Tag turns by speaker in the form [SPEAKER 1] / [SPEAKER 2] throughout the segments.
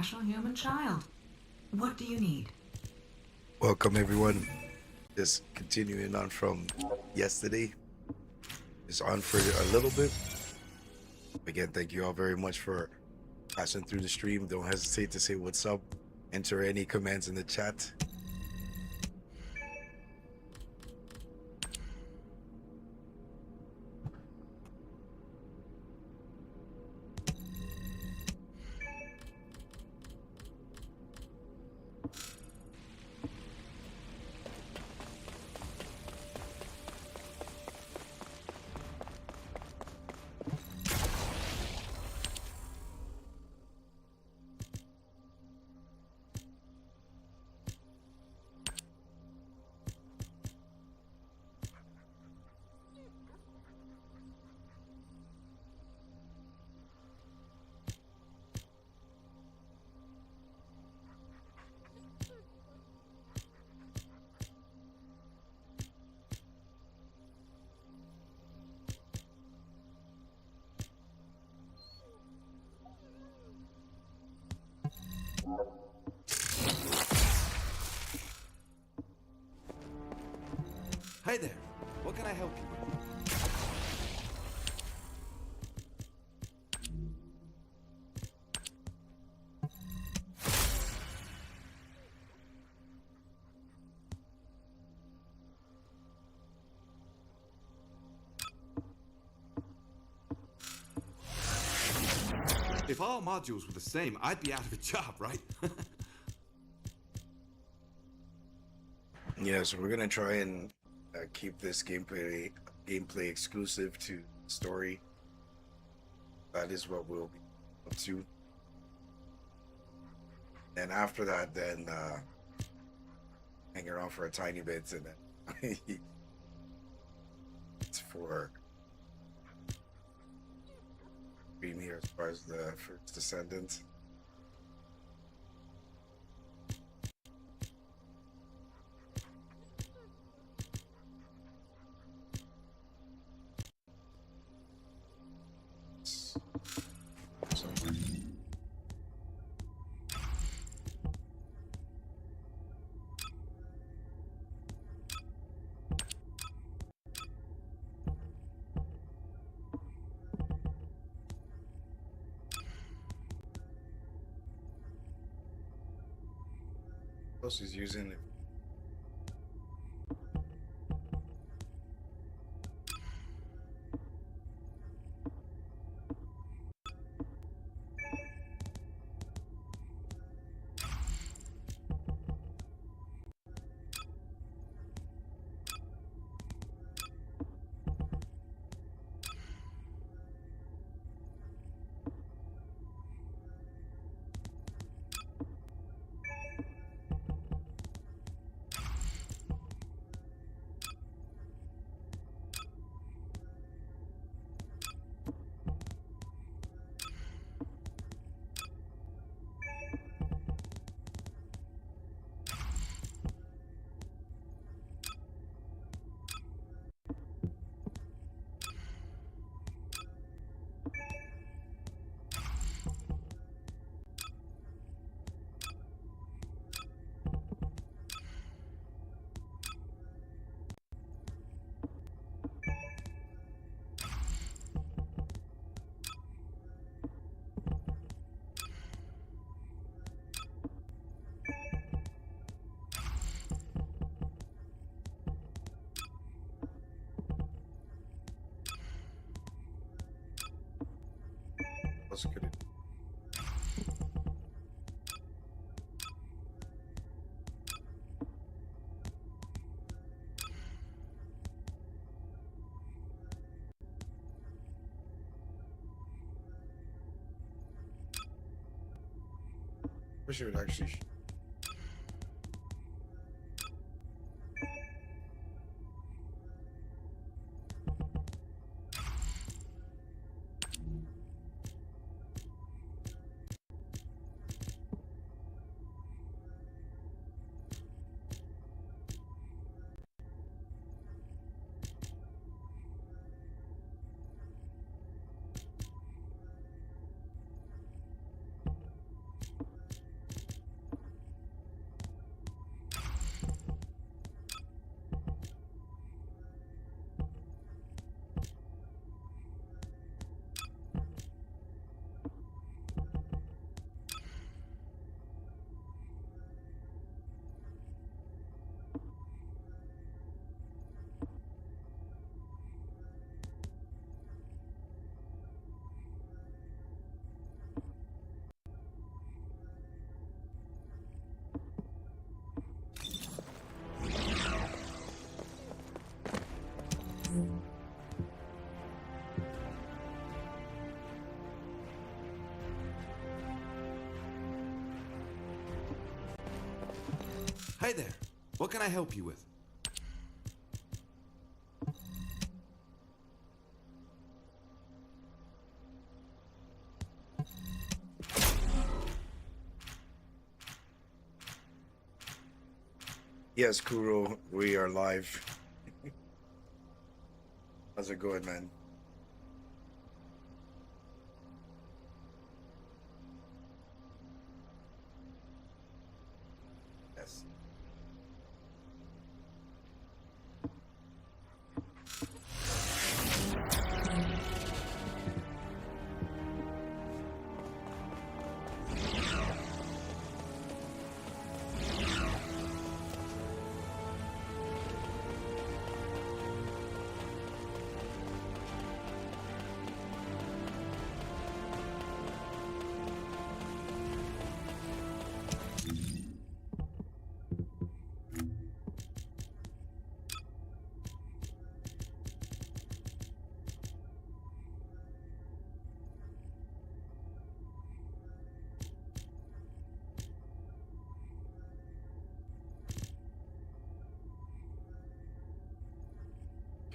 [SPEAKER 1] rational human child. What do you need?
[SPEAKER 2] Welcome, everyone. Just continuing on from yesterday. It's on for a little bit. Again, thank you all very much for passing through the stream. Don't hesitate to say what's up. Enter any commands in the chat.
[SPEAKER 3] Hey there, what can I help you with? If all modules were the same, I'd be out of a job, right?
[SPEAKER 2] Yeah, so we're gonna try and keep this gameplay exclusive to story. That is what we'll be up to. And after that, then hang around for a tiny bit, and then it's for being here as far as the first descendant. Else is using it. Else could it? Wish it would actually.
[SPEAKER 3] Hey there. What can I help you with?
[SPEAKER 2] Yes, Kuro, we are live. How's it going, man? Yes.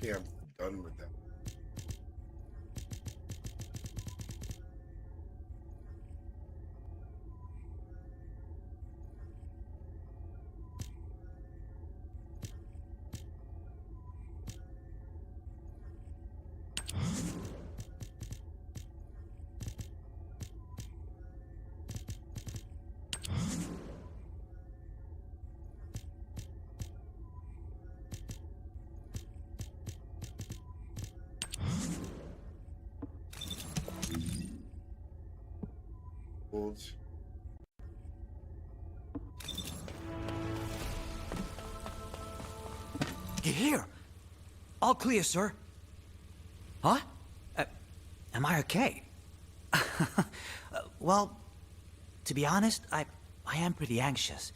[SPEAKER 2] Okay, I'm done with that. Wolves.
[SPEAKER 4] You're here. All clear, sir. Huh? Am I okay? Well, to be honest, I am pretty anxious.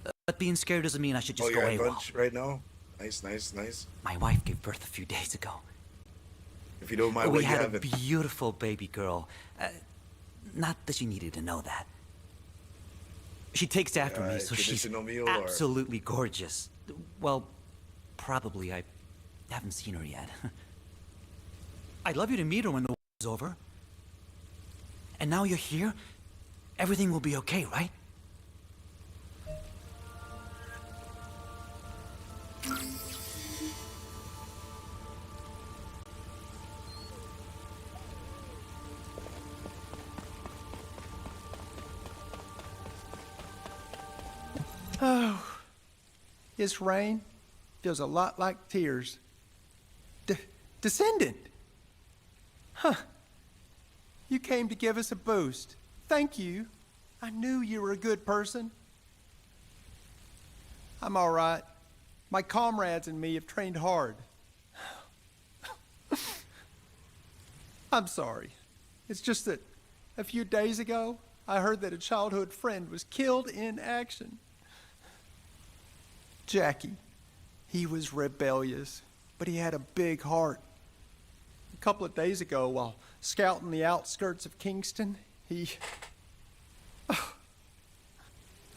[SPEAKER 4] But being scared doesn't mean I should just
[SPEAKER 2] Oh,
[SPEAKER 4] go
[SPEAKER 2] you're at
[SPEAKER 4] AWOL.
[SPEAKER 2] lunch right now? Nice, nice, nice.
[SPEAKER 4] My wife gave birth a few days ago.
[SPEAKER 2] If you don't mind,
[SPEAKER 4] We
[SPEAKER 2] what you
[SPEAKER 4] had a
[SPEAKER 2] having?
[SPEAKER 4] beautiful baby girl. Not that she needed to know that. She takes after me, so she's
[SPEAKER 2] traditional meal or-
[SPEAKER 4] absolutely gorgeous. Well, probably. I haven't seen her yet. I'd love you to meet her when the war's over. And now you're here, everything will be okay, right?
[SPEAKER 5] His rain feels a lot like tears. Descendant! Huh. You came to give us a boost. Thank you. I knew you were a good person. I'm all right. My comrades and me have trained hard. I'm sorry. It's just that a few days ago, I heard that a childhood friend was killed in action. Jackie. He was rebellious, but he had a big heart. A couple of days ago, while scouting the outskirts of Kingston, he...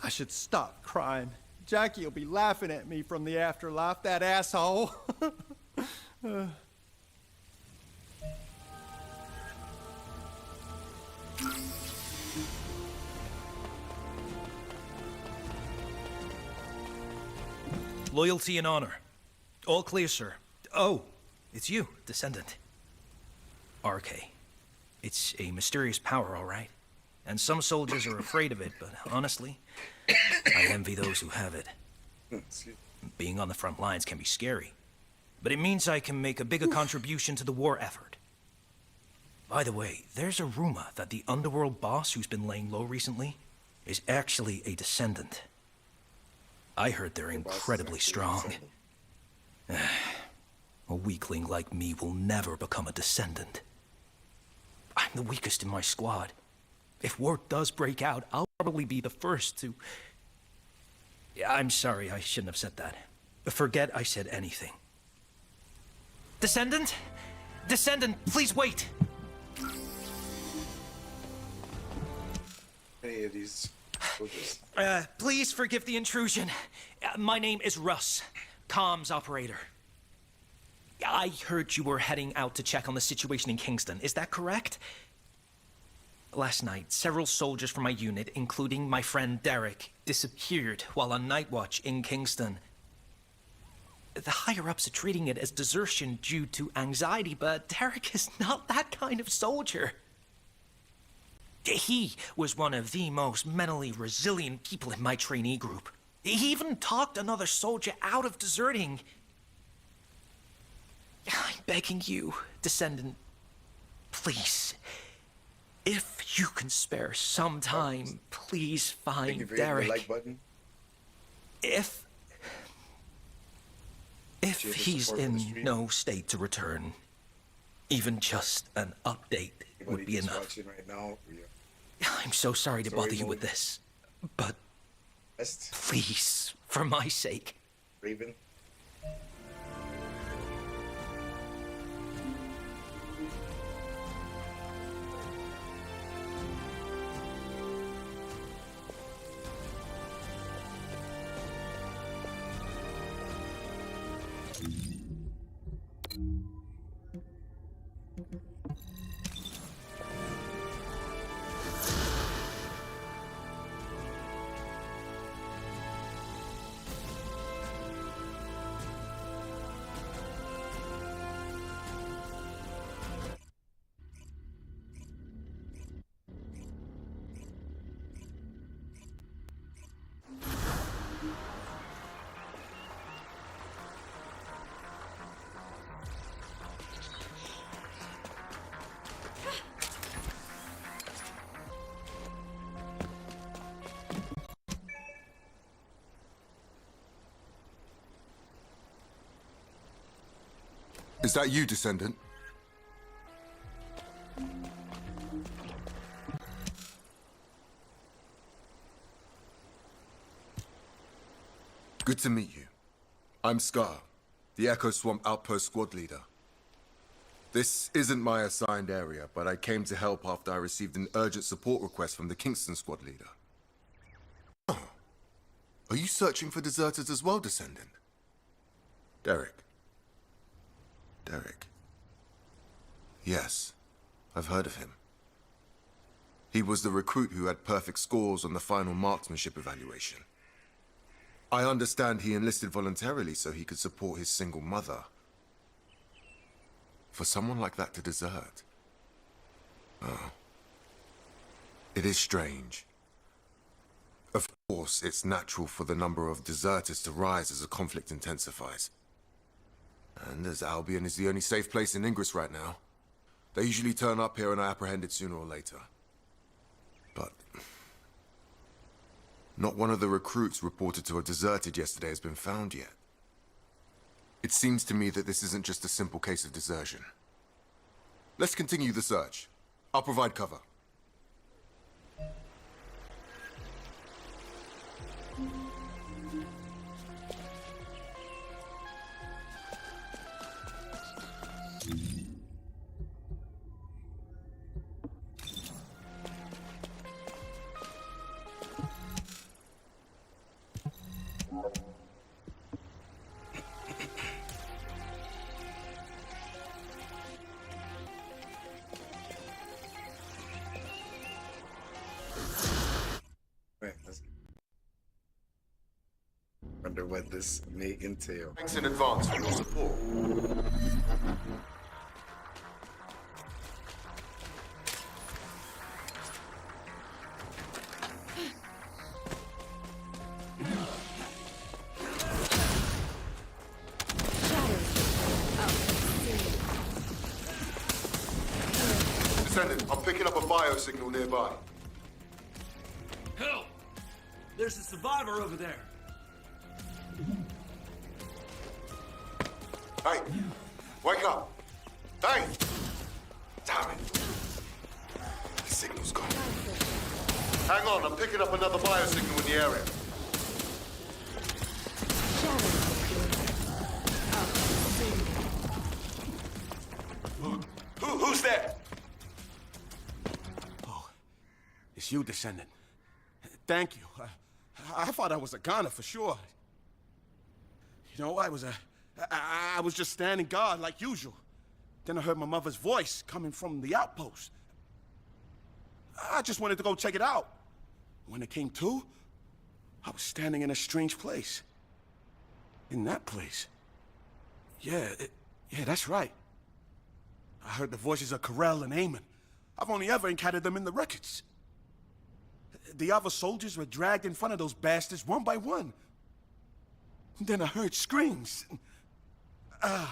[SPEAKER 5] I should stop crying. Jackie will be laughing at me from the afterlife, that asshole.
[SPEAKER 6] Loyalty and honor. All clear, sir. Oh, it's you, Descendant. RK. It's a mysterious power, all right. And some soldiers are afraid of it, but honestly, I envy those who have it. Being on the front lines can be scary, but it means I can make a bigger contribution to the war effort. By the way, there's a rumor that the underworld boss who's been laying low recently is actually a Descendant. I heard they're incredibly strong. A weakling like me will never become a Descendant. I'm the weakest in my squad. If war does break out, I'll probably be the first to... Yeah, I'm sorry, I shouldn't have said that. Forget I said anything. Descendant? Descendant, please wait!
[SPEAKER 2] Any of these? Soldiers.
[SPEAKER 6] Please forgive the intrusion. My name is Russ, comms operator. I heard you were heading out to check on the situation in Kingston. Is that correct? Last night, several soldiers from my unit, including my friend Derek, disappeared while on night watch in Kingston. The higher-ups are treating it as desertion due to anxiety, but Derek is not that kind of soldier. He was one of the most mentally resilient people in my trainee group. He even talked another soldier out of deserting. I'm begging you, Descendant, please, if you can spare some time, please
[SPEAKER 2] Thank you
[SPEAKER 6] find
[SPEAKER 2] for hitting the
[SPEAKER 6] Derek.
[SPEAKER 2] like button.
[SPEAKER 6] If
[SPEAKER 2] Appreciate the
[SPEAKER 6] he's
[SPEAKER 2] support for the
[SPEAKER 6] in
[SPEAKER 2] stream.
[SPEAKER 6] no state to return, even just an update would
[SPEAKER 2] Anybody
[SPEAKER 6] be
[SPEAKER 2] just
[SPEAKER 6] enough.
[SPEAKER 2] watching right now?
[SPEAKER 6] I'm so sorry to
[SPEAKER 2] Story
[SPEAKER 6] bother you with
[SPEAKER 2] mode.
[SPEAKER 6] this, but
[SPEAKER 2] Best
[SPEAKER 6] please, for my sake.
[SPEAKER 2] Raven.
[SPEAKER 7] Is that you, Descendant? Good to meet you. I'm Scar, the Echo Swamp Outpost Squad Leader. This isn't my assigned area, but I came to help after I received an urgent support request from the Kingston Squad Leader. Oh. Are you searching for deserters as well, Descendant? Derek. Derek. Yes, I've heard of him. He was the recruit who had perfect scores on the final marksmanship evaluation. I understand he enlisted voluntarily so he could support his single mother. For someone like that to desert. Oh. It is strange. Of course, it's natural for the number of deserters to rise as the conflict intensifies. And as Albion is the only safe place in Ingress right now, they usually turn up here and are apprehended sooner or later. But not one of the recruits reported to have deserted yesterday has been found yet. It seems to me that this isn't just a simple case of desertion. Let's continue the search. I'll provide cover.
[SPEAKER 2] Right, let's wonder what this may entail.
[SPEAKER 7] Thanks in advance for your support. Descendant, I'm picking up a biosignal nearby.
[SPEAKER 8] Help! There's a survivor over there.
[SPEAKER 7] Hey, wake up. Hey! Damn it. The signal's gone. Hang on, I'm picking up another biosignal in the area. Who's there?
[SPEAKER 8] It's you, Descendant.
[SPEAKER 9] thank you. I thought I was a goner for sure. You know, I was just standing guard like usual. Then I heard my mother's voice coming from the outpost. I just wanted to go check it out. When it came to, I was standing in a strange place. In that place. Yeah, that's right. I heard the voices of Corell and Eamon. I've only ever encountered them in the records. The other soldiers were dragged in front of those bastards one by one. Then I heard screams. I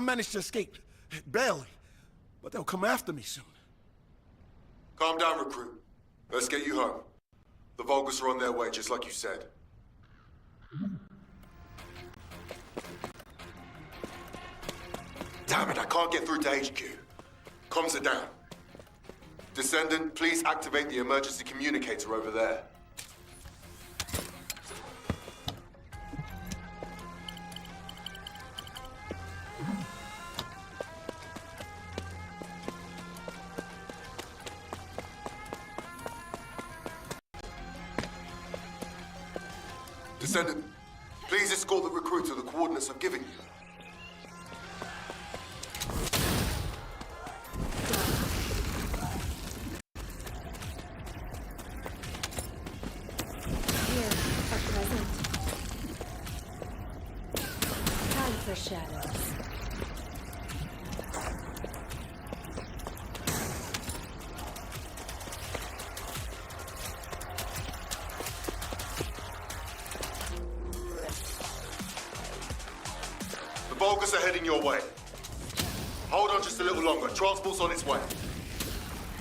[SPEAKER 9] managed to escape, barely. But they'll come after me soon.
[SPEAKER 7] Calm down, recruit. Let's get you home. The Vulgus are on their way, just like you said. Damn it, I can't get through to HQ. Comms are down. Descendant, please activate the emergency communicator over there. Descendant, please escort the recruit to the coordinates I've given you.
[SPEAKER 10] Here, a present. Time for shadows.
[SPEAKER 7] The Vulgus are heading your way. Hold on just a little longer. Transport's on its way.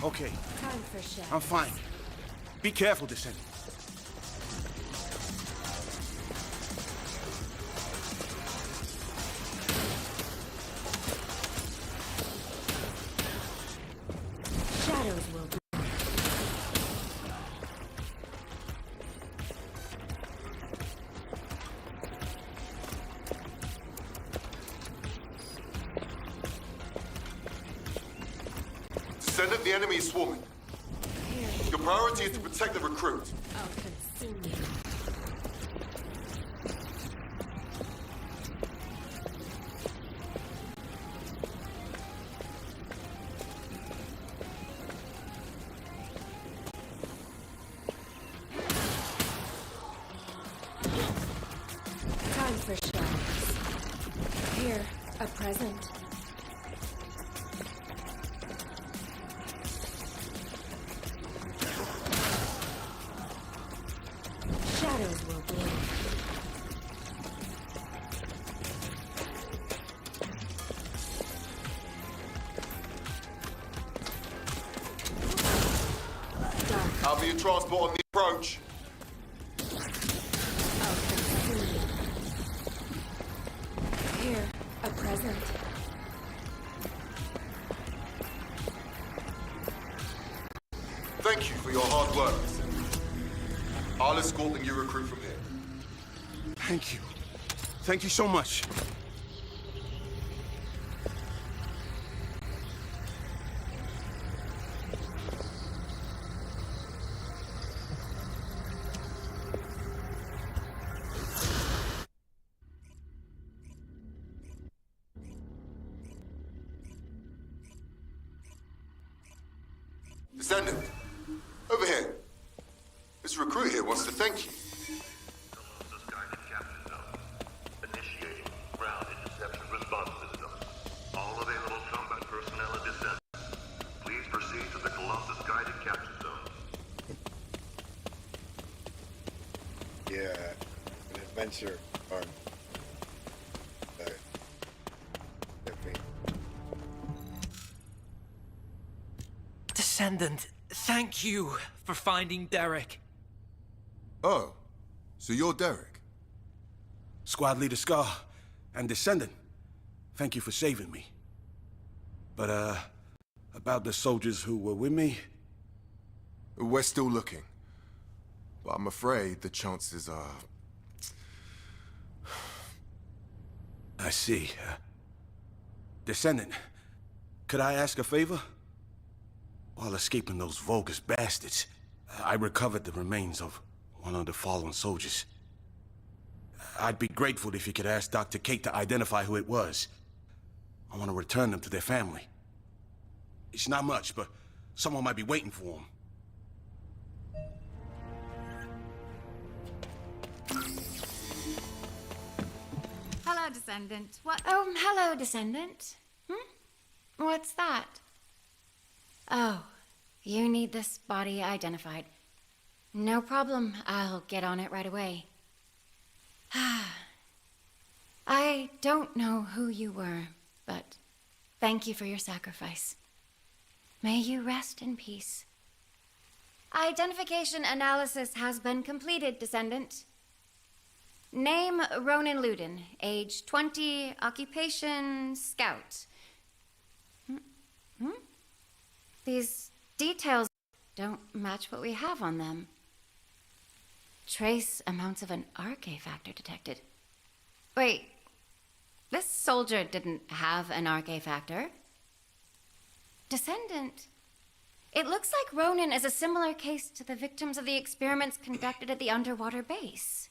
[SPEAKER 9] Okay,
[SPEAKER 10] Time for shadows.
[SPEAKER 9] I'm fine. Be careful, Descendant.
[SPEAKER 10] Shadows will be.
[SPEAKER 7] Descendant, the enemy is swarming.
[SPEAKER 10] Here,
[SPEAKER 7] Your priority is to protect the recruit.
[SPEAKER 10] I'll consume you. Time for shadows. Here, a present. Shadows will bloom. Dark,
[SPEAKER 7] Have your transport on the approach.
[SPEAKER 10] I'll consume you. Here, a present.
[SPEAKER 7] Thank you for your hard work. I'll escort the new recruit from here.
[SPEAKER 9] Thank you. Thank you so much.
[SPEAKER 7] Descendant, over here. This recruit here wants to thank you.
[SPEAKER 11] Colossus guided capture zone. Initiating ground interception response system. All available combat personnel and descent. Please proceed to the Colossus guided capture zone.
[SPEAKER 2] Yeah, an adventure arm. Definitely.
[SPEAKER 6] Descendant, thank you for finding Derek.
[SPEAKER 7] Oh, so you're Derek?
[SPEAKER 9] Squad Leader Scar and Descendant, thank you for saving me. But, about the soldiers who were with me?
[SPEAKER 7] We're still looking. But I'm afraid the chances are...
[SPEAKER 9] I see. Descendant, could I ask a favor? While escaping those Vulgus bastards, I recovered the remains of one of the fallen soldiers. I'd be grateful if you could ask Dr. Kate to identify who it was. I want to return them to their family. It's not much, but someone might be waiting for them.
[SPEAKER 10] Hello, Descendant. What? Oh, hello, Descendant. What's that? Oh, you need this body identified. No problem. I'll get on it right away. I don't know who you were, but thank you for your sacrifice. May you rest in peace. Identification analysis has been completed, Descendant. Name Ronan Luden, age 20, occupation scout. These details don't match what we have on them. Trace amounts of an RK factor detected. Wait, this soldier didn't have an RK factor. Descendant. It looks like Ronan is a similar case to the victims of the experiments conducted at the underwater base.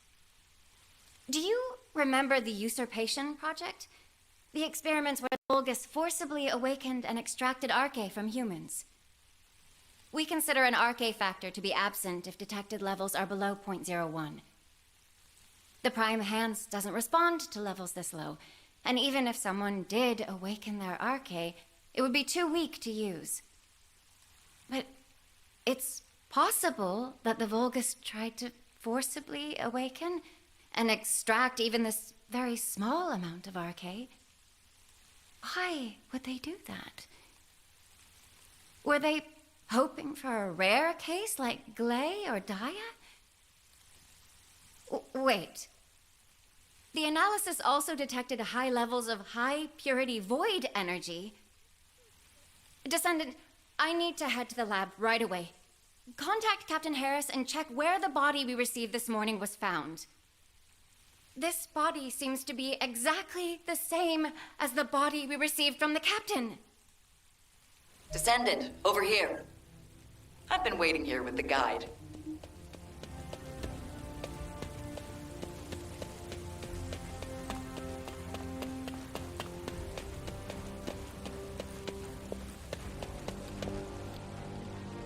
[SPEAKER 10] Do you remember the usurpation project? The experiments where Vulgus forcibly awakened and extracted RK from humans. We consider an RK factor to be absent if detected levels are below 0.01. The Prime Hands doesn't respond to levels this low, and even if someone did awaken their RK, it would be too weak to use. But it's possible that the Vulgus tried to forcibly awaken and extract even this very small amount of RK. Why would they do that? Were they hoping for a rare case like Glay or Daya? Wait. The analysis also detected high levels of high-purity void energy. Descendant, I need to head to the lab right away. Contact Captain Harris and check where the body we received this morning was found. This body seems to be exactly the same as the body we received from the captain.
[SPEAKER 12] Descendant, over here. I've been waiting here with the guide.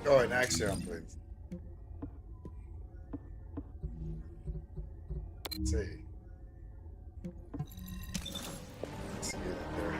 [SPEAKER 2] Oh, an action, please. Let's see. Let's get it there.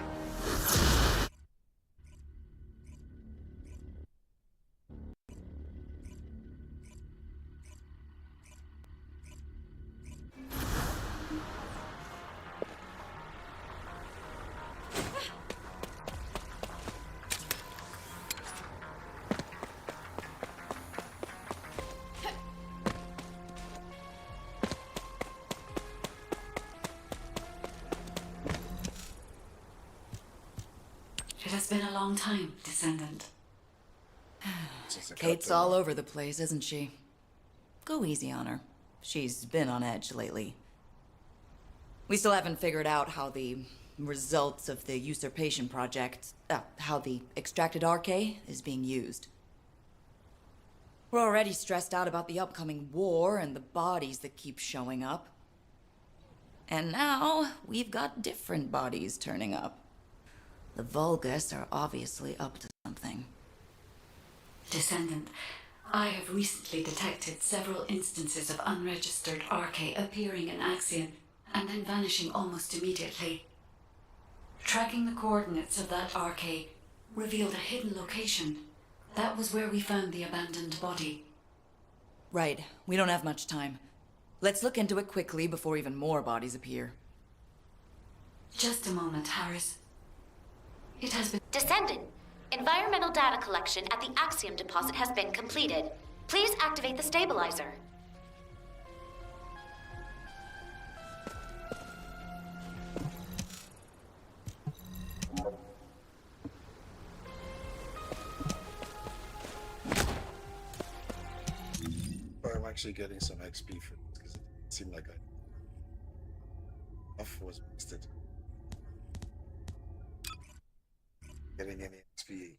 [SPEAKER 1] It has been a long time, Descendant.
[SPEAKER 12] Kate's all over the place, isn't she? Go easy on her. She's been on edge lately. We still haven't figured out how the results of the usurpation project, how the extracted RK is being used. We're already stressed out about the upcoming war and the bodies that keep showing up. And now we've got different bodies turning up. The Vulgus are obviously up to something.
[SPEAKER 1] Descendant, I have recently detected several instances of unregistered RK appearing in Axion and then vanishing almost immediately. Tracking the coordinates of that RK revealed a hidden location. That was where we found the abandoned body.
[SPEAKER 12] Right. We don't have much time. Let's look into it quickly before even more bodies appear.
[SPEAKER 1] Just a moment, Harris. It has been...
[SPEAKER 13] Descendant, environmental data collection at the Axiom deposit has been completed. Please activate the stabilizer.
[SPEAKER 2] I'm actually getting some XP for this because it seemed like stuff was wasted. Getting any XP.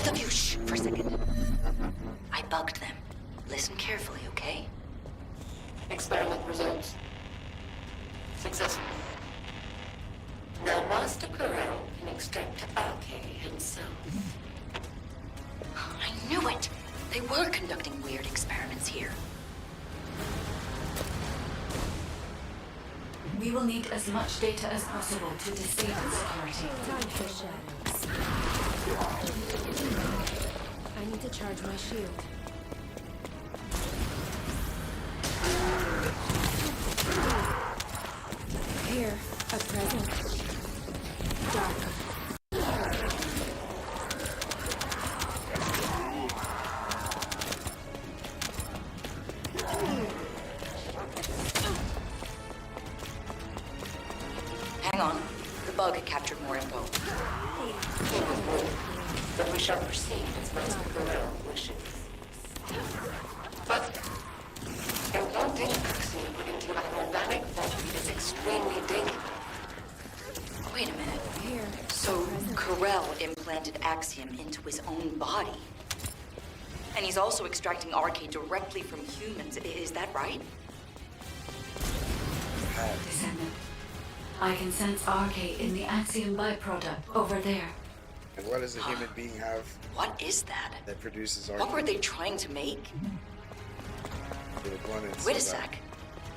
[SPEAKER 12] Both of you, shh, for a second. I bugged them. Listen carefully, okay?
[SPEAKER 1] Experiment results. Successful. Now Master Corral can extract RK himself.
[SPEAKER 12] I knew it! They were conducting weird experiments here.
[SPEAKER 1] We will need as much data as possible to disable security.
[SPEAKER 14] Time for shadows. I need to charge my shield. Here, a present. Dark.
[SPEAKER 12] Hang on. The bug captured more info.
[SPEAKER 1] But we shall proceed as Master Corral wishes. But implanting vaccine into an organic body is extremely dangerous.
[SPEAKER 12] Wait a minute.
[SPEAKER 14] Here.
[SPEAKER 12] So, Corell implanted Axiom into his own body. And he's also extracting RK directly from humans. Is that right?
[SPEAKER 1] Descendant, I can sense RK in the Axiom byproduct over there.
[SPEAKER 2] And what does a human being have
[SPEAKER 12] What is that?
[SPEAKER 2] that produces our
[SPEAKER 12] What were they trying to make? Wait a sec.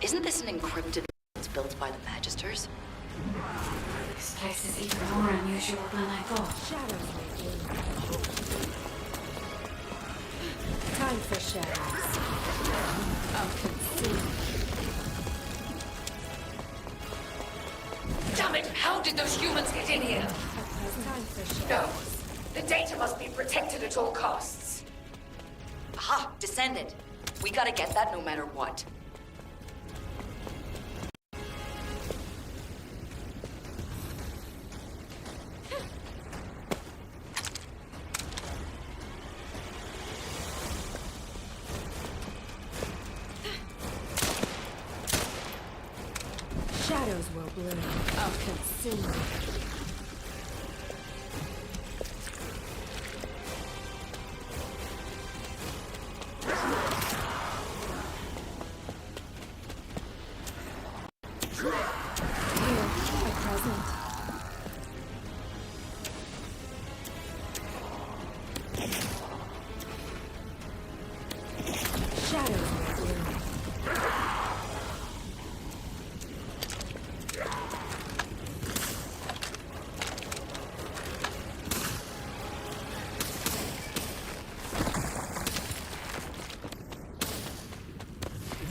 [SPEAKER 12] Isn't this an encrypted built by the Magisters?
[SPEAKER 1] This place is even more unusual than I thought.
[SPEAKER 14] Shadows making. Time for shadows. I'll consume.
[SPEAKER 1] Damn it! How did those humans get in here?
[SPEAKER 14] Time for
[SPEAKER 1] No.
[SPEAKER 14] shadows.
[SPEAKER 1] The data must be protected at all costs.
[SPEAKER 12] Aha! Descendant! We gotta get that no matter what.
[SPEAKER 14] Shadows will bloom. I'll consume. Here, a present. Shadows will bloom.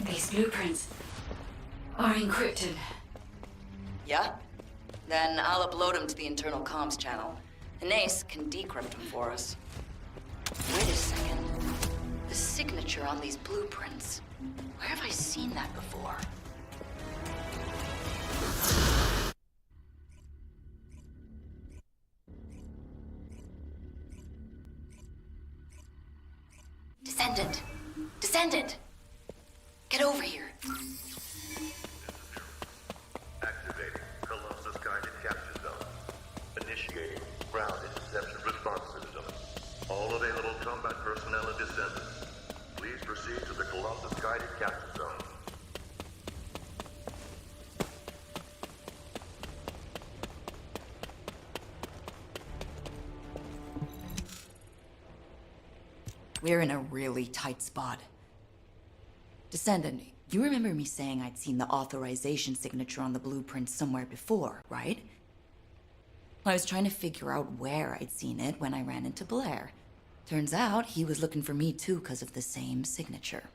[SPEAKER 1] These blueprints are encrypted.
[SPEAKER 12] Yeah? Then I'll upload them to the internal comms channel. And Ace can decrypt them for us. Wait a second. The signature on these blueprints. Where have I seen that before? Descendant! Descendant! Get over here.
[SPEAKER 11] Activating Colossus guided capture zone. Initiating ground interception response system. All available combat personnel and descendants, please proceed to the Colossus guided capture zone.
[SPEAKER 12] We're in a really tight spot. Descendant, you remember me saying I'd seen the authorization signature on the blueprint somewhere before, right? I was trying to figure out where I'd seen it when I ran into Blair. Turns out he was looking for me too because of the same signature.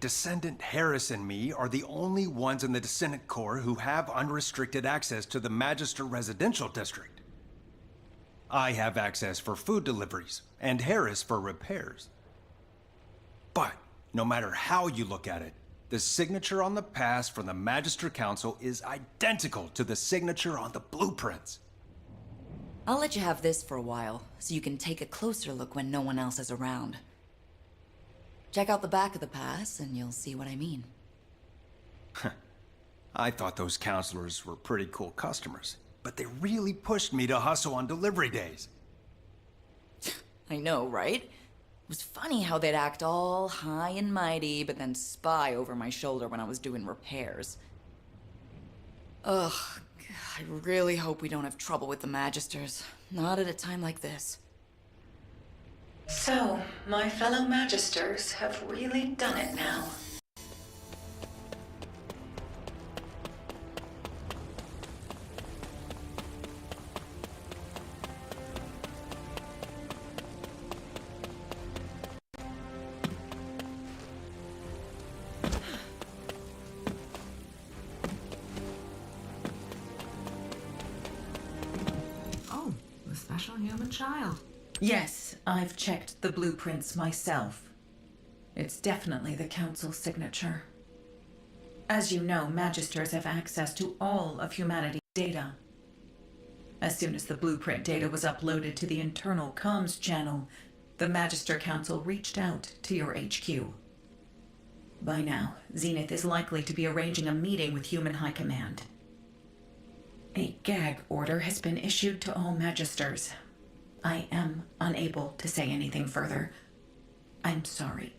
[SPEAKER 5] Descendant Harris and me are the only ones in the Descendant Corps who have unrestricted access to the Magister Residential District. I have access for food deliveries, and Harris for repairs. But no matter how you look at it, the signature on the pass from the Magister Council is identical to the signature on the blueprints.
[SPEAKER 12] I'll let you have this for a while, so you can take a closer look when no one else is around. Check out the back of the pass, and you'll see what I mean.
[SPEAKER 5] I thought those counselors were pretty cool customers, but they really pushed me to hustle on delivery days.
[SPEAKER 12] I know, right? It was funny how they'd act all high and mighty, but then spy over my shoulder when I was doing repairs. Ugh, I really hope we don't have trouble with the Magisters. Not at a time like this.
[SPEAKER 1] So, my fellow Magisters have really done it now.
[SPEAKER 15] Oh, the special human child.
[SPEAKER 16] Yes, I've checked the blueprints myself. It's definitely the Council's signature. As you know, Magisters have access to all of humanity's data. As soon as the blueprint data was uploaded to the internal comms channel, the Magister Council reached out to your HQ. By now, Zenith is likely to be arranging a meeting with Human High Command. A gag order has been issued to all Magisters. I am unable to say anything further. I'm sorry.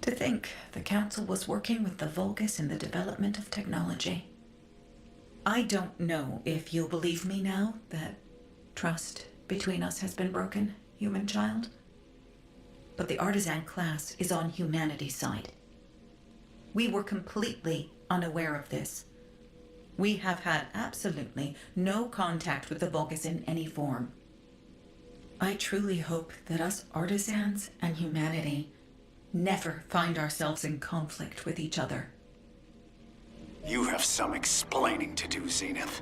[SPEAKER 16] To think the Council was working with the Vulgus in the development of technology. I don't know if you'll believe me now that trust between us has been broken, human child. But the artisan class is on humanity's side. We were completely unaware of this. We have had absolutely no contact with the Vulgus in any form. I truly hope that us artisans and humanity never find ourselves in conflict with each other.
[SPEAKER 17] You have some explaining to do, Zenith.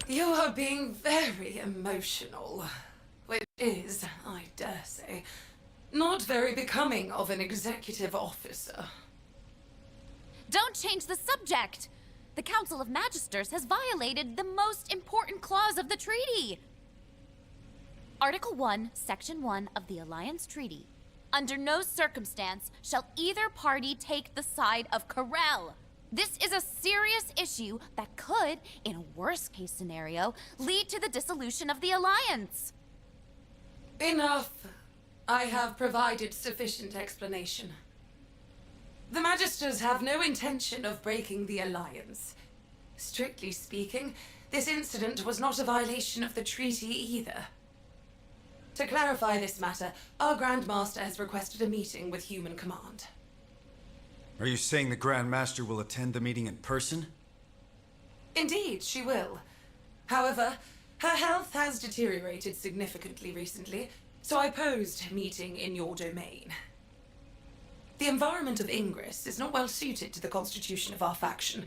[SPEAKER 15] You are being very emotional, which is, I dare say, not very becoming of an executive officer.
[SPEAKER 13] Don't change the subject! The Council of Magisters has violated the most important clause of the treaty. Article 1, Section 1 of the Alliance Treaty. Under no circumstance shall either party take the side of Corel. This is a serious issue that could, in a worst-case scenario, lead to the dissolution of the Alliance.
[SPEAKER 15] Enough. I have provided sufficient explanation. The Magisters have no intention of breaking the Alliance. Strictly speaking, this incident was not a violation of the treaty either. To clarify this matter, our Grand Master has requested a meeting with Human Command.
[SPEAKER 17] Are you saying the Grand Master will attend the meeting in person?
[SPEAKER 15] Indeed, she will. However, her health has deteriorated significantly recently, so I posed meeting in your domain. The environment of Ingress is not well suited to the constitution of our faction.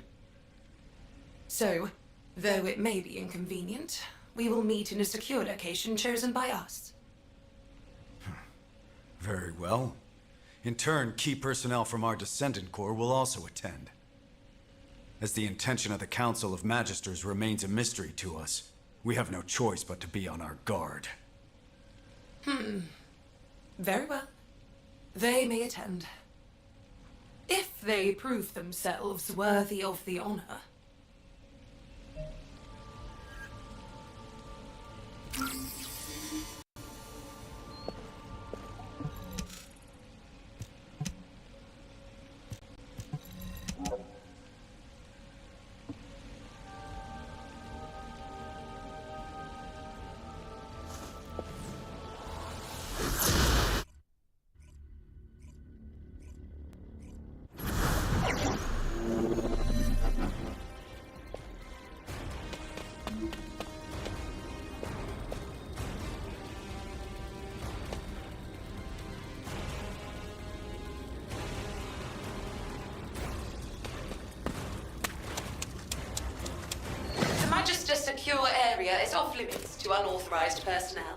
[SPEAKER 15] So, though it may be inconvenient, we will meet in a secure location chosen by us.
[SPEAKER 17] Very well. In turn, key personnel from our Descendant Corps will also attend. As the intention of the Council of Magisters remains a mystery to us, we have no choice but to be on our guard.
[SPEAKER 15] Very well. They may attend. If they prove themselves worthy of the honor. secure area is off limits to unauthorized personnel.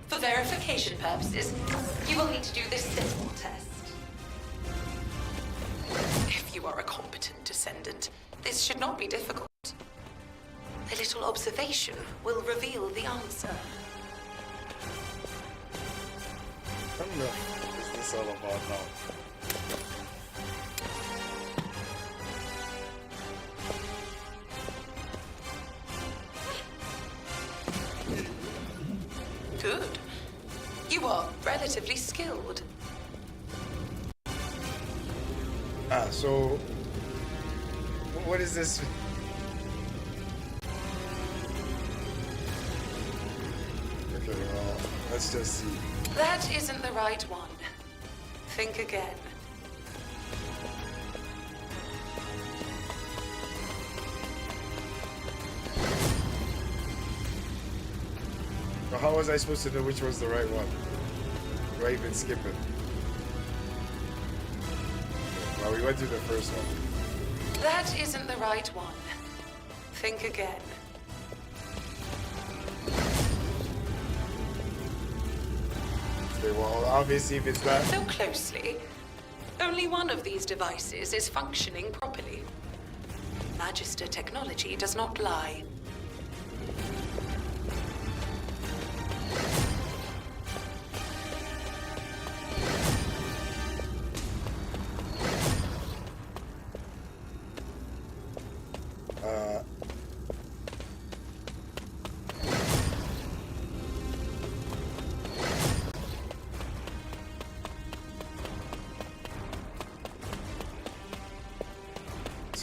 [SPEAKER 15] For verification purposes, you will need to do this simple test. If you are a competent descendant, this should not be difficult. A little observation will reveal the answer.
[SPEAKER 2] What the f is this all about now?
[SPEAKER 15] Good. You are relatively skilled.
[SPEAKER 2] So what is this? Okay, well, let's just see.
[SPEAKER 15] That isn't the right one. Think again.
[SPEAKER 2] But how was I supposed to know which was the right one? Do I even skip it? Well, we went to the first one.
[SPEAKER 15] That isn't the right one. Think again.
[SPEAKER 2] Okay, well, obviously if it's that...
[SPEAKER 15] Look closely. Only one of these devices is functioning properly. Magister technology does not lie.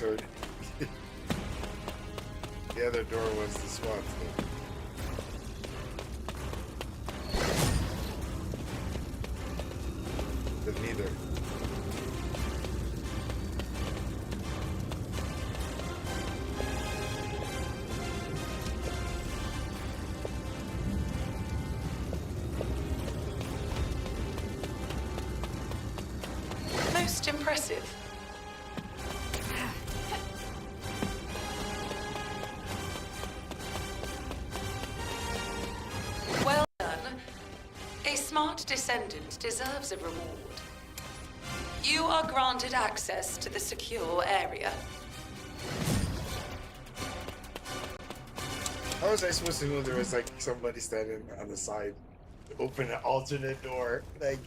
[SPEAKER 2] So the other door was the SWAT thing. But neither.
[SPEAKER 15] Most impressive. Well done. A smart descendant deserves a reward. You are granted access to the secure area.
[SPEAKER 2] How was I supposed to know there was like somebody standing on the side to open an alternate door? Like,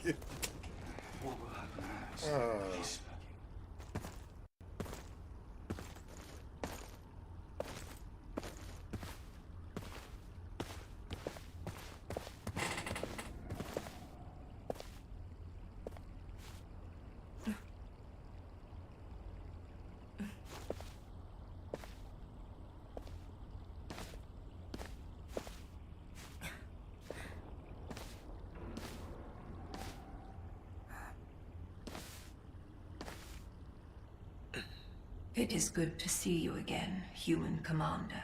[SPEAKER 14] It is good to see you again, human commander.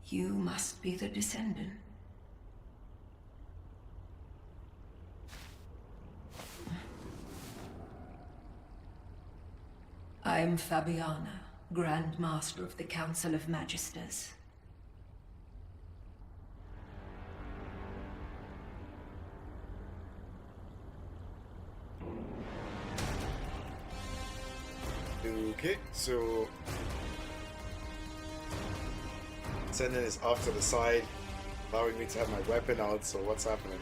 [SPEAKER 14] You must be the descendant. I am Fabiana, Grand Master of the Council of Magisters.
[SPEAKER 2] okay, so sending is off to the side, allowing me to have my weapon out. So what's happening?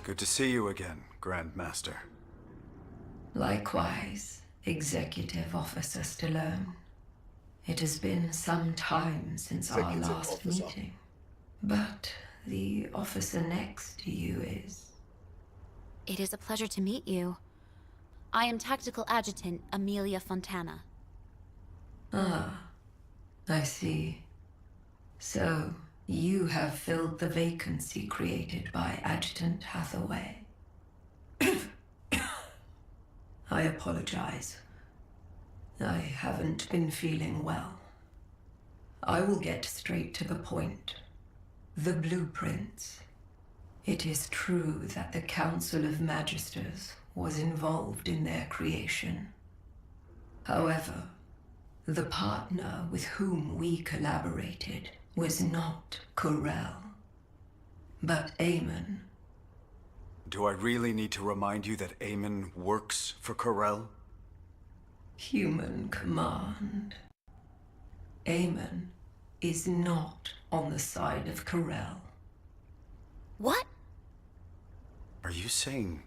[SPEAKER 17] Good to see you again, Grand Master.
[SPEAKER 14] Likewise, Executive Officer Stallone. It has been some time since our
[SPEAKER 2] Executive
[SPEAKER 14] last
[SPEAKER 2] Officer.
[SPEAKER 14] meeting. But the officer next to you is...
[SPEAKER 13] It is a pleasure to meet you. I am Tactical Adjutant Amelia Fontana.
[SPEAKER 14] Ah, I see. So, you have filled the vacancy created by Adjutant Hathaway. I apologize. I haven't been feeling well. I will get straight to the point. The blueprints. It is true that the Council of Magisters was involved in their creation. However, The partner with whom we collaborated was not Corel, but Eamon.
[SPEAKER 17] Do I really need to remind you that Eamon works for Corel?
[SPEAKER 14] Human command. Eamon is not on the side of Corel.
[SPEAKER 13] What?
[SPEAKER 17] Are you saying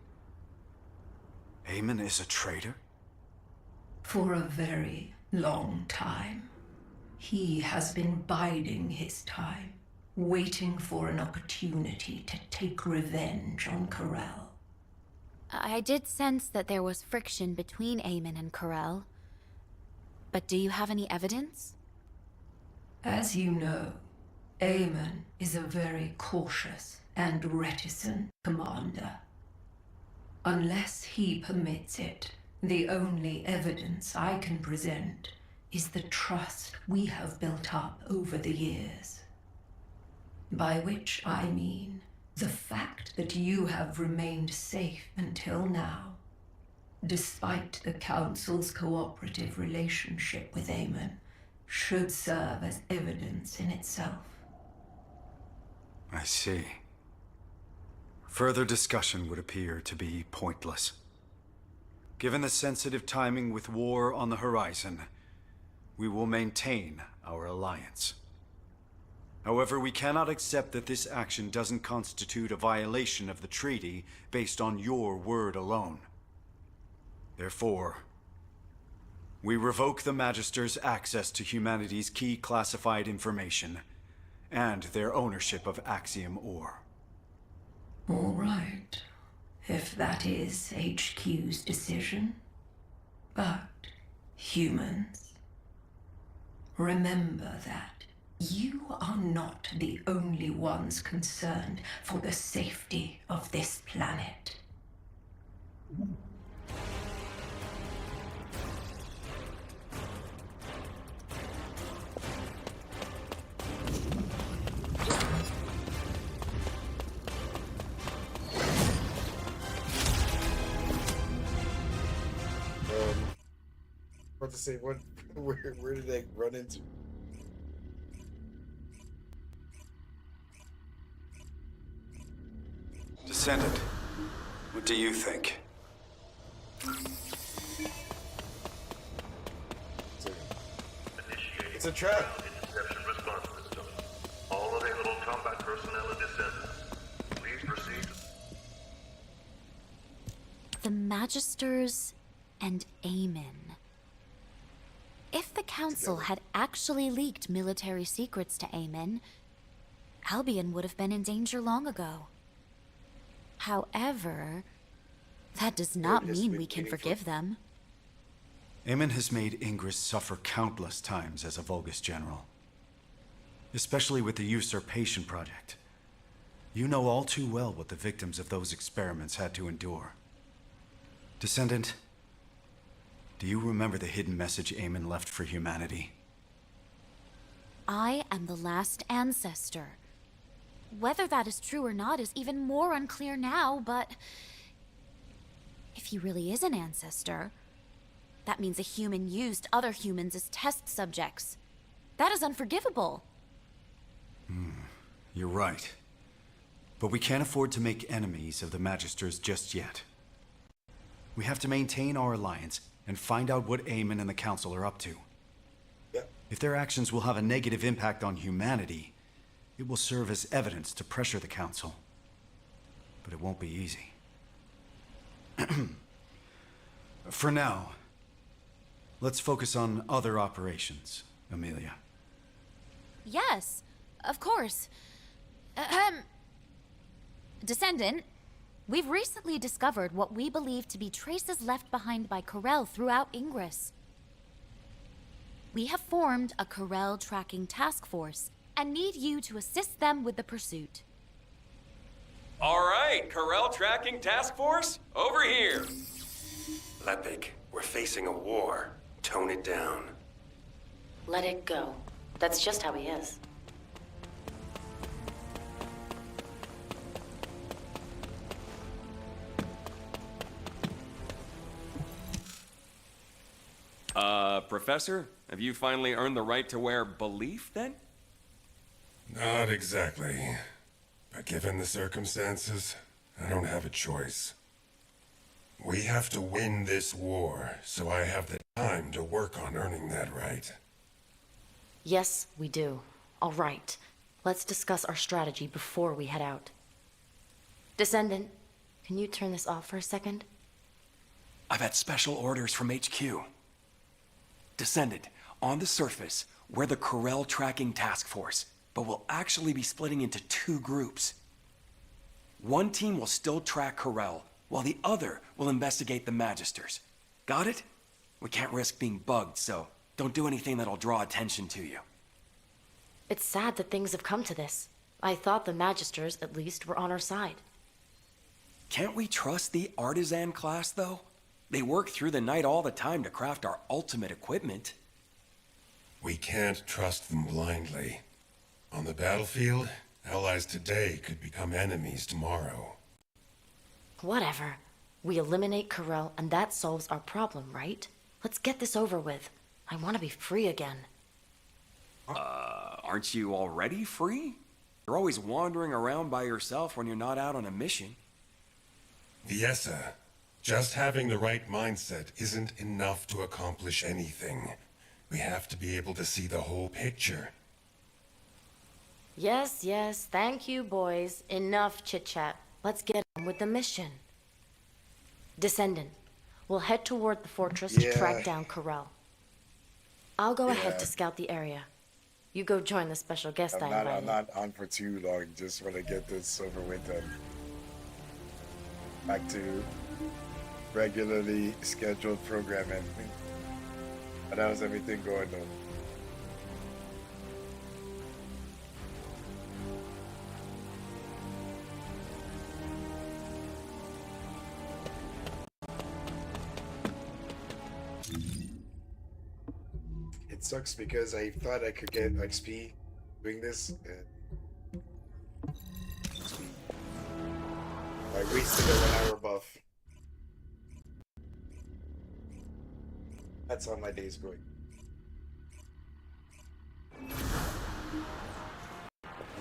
[SPEAKER 17] Eamon is a traitor?
[SPEAKER 14] For a very long time. He has been biding his time, waiting for an opportunity to take revenge on Corel.
[SPEAKER 13] I did sense that there was friction between Eamon and Corel. But do you have any evidence?
[SPEAKER 14] As you know, Eamon is a very cautious and reticent commander. Unless he permits it, the only evidence I can present is the trust we have built up over the years. By which I mean the fact that you have remained safe until now, despite the Council's cooperative relationship with Eamon, should serve as evidence in itself.
[SPEAKER 17] I see. Further discussion would appear to be pointless. Given the sensitive timing with war on the horizon, we will maintain our alliance. However, we cannot accept that this action doesn't constitute a violation of the treaty based on your word alone. Therefore, we revoke the Magister's access to humanity's key classified information and their ownership of Axiom ore.
[SPEAKER 14] All right, if that is HQ's decision. But, humans, remember that you are not the only ones concerned for the safety of this planet.
[SPEAKER 2] What to say? What? Where did they run into?
[SPEAKER 17] Descendant, what do you think?
[SPEAKER 2] It's a trap.
[SPEAKER 11] Interception response system. All available combat personnel and descendants. Please proceed.
[SPEAKER 13] The Magisters and Eamon. If the Council had actually leaked military secrets to Eamon, Albion would have been in danger long ago. However, that does not mean we can forgive them.
[SPEAKER 17] Eamon has made Ingress suffer countless times as a Vulgus general. Especially with the Usurpation Project. You know all too well what the victims of those experiments had to endure. Descendant, do you remember the hidden message Eamon left for humanity?
[SPEAKER 13] I am the last ancestor. Whether that is true or not is even more unclear now, but if he really is an ancestor, that means a human used other humans as test subjects. That is unforgivable.
[SPEAKER 17] You're right. But we can't afford to make enemies of the Magisters just yet. We have to maintain our alliance and find out what Eamon and the Council are up to. If their actions will have a negative impact on humanity, it will serve as evidence to pressure the Council. But it won't be easy. For now, let's focus on other operations, Amelia.
[SPEAKER 13] Yes, of course. Descendant, we've recently discovered what we believe to be traces left behind by Corel throughout Ingress. We have formed a Corel tracking task force and need you to assist them with the pursuit.
[SPEAKER 5] All right, Corel Tracking Task Force, over here.
[SPEAKER 18] Lepig, we're facing a war. Tone it down.
[SPEAKER 19] Let it go. That's just how he is.
[SPEAKER 20] Professor, have you finally earned the right to wear belief, then?
[SPEAKER 21] Not exactly. But given the circumstances, I don't have a choice. We have to win this war, so I have the time to work on earning that right.
[SPEAKER 19] Yes, we do. All right. Let's discuss our strategy before we head out. Descendant, can you turn this off for a second?
[SPEAKER 18] I've had special orders from HQ. Descendant, on the surface, we're the Corel Tracking Task Force, but we'll actually be splitting into 2 groups. One team will still track Corel, while the other will investigate the Magisters. Got it? We can't risk being bugged, so don't do anything that'll draw attention to you.
[SPEAKER 19] It's sad that things have come to this. I thought the Magisters, at least, were on our side.
[SPEAKER 18] Can't we trust the Artisan class, though? They work through the night all the time to craft our ultimate equipment.
[SPEAKER 21] We can't trust them blindly. On the battlefield, allies today could become enemies tomorrow.
[SPEAKER 19] Whatever. We eliminate Corel, and that solves our problem, right? Let's get this over with. I want to be free again.
[SPEAKER 18] Aren't you already free? You're always wandering around by yourself when you're not out on a mission.
[SPEAKER 21] Viessa, just having the right mindset isn't enough to accomplish anything. We have to be able to see the whole picture.
[SPEAKER 19] Yes, yes, thank you, boys. Enough chit-chat. Let's get on with the mission. Descendant, we'll head toward the fortress to track down Corel. I'll go ahead to scout the area. You go join the special guest I invited.
[SPEAKER 2] I'm not on for too long. Just want to get this over with and back to regularly scheduled programming. But how's everything going though? It sucks because I thought I could get XP doing this. I wasted a 1 hour buff. That's how my day's going. I'm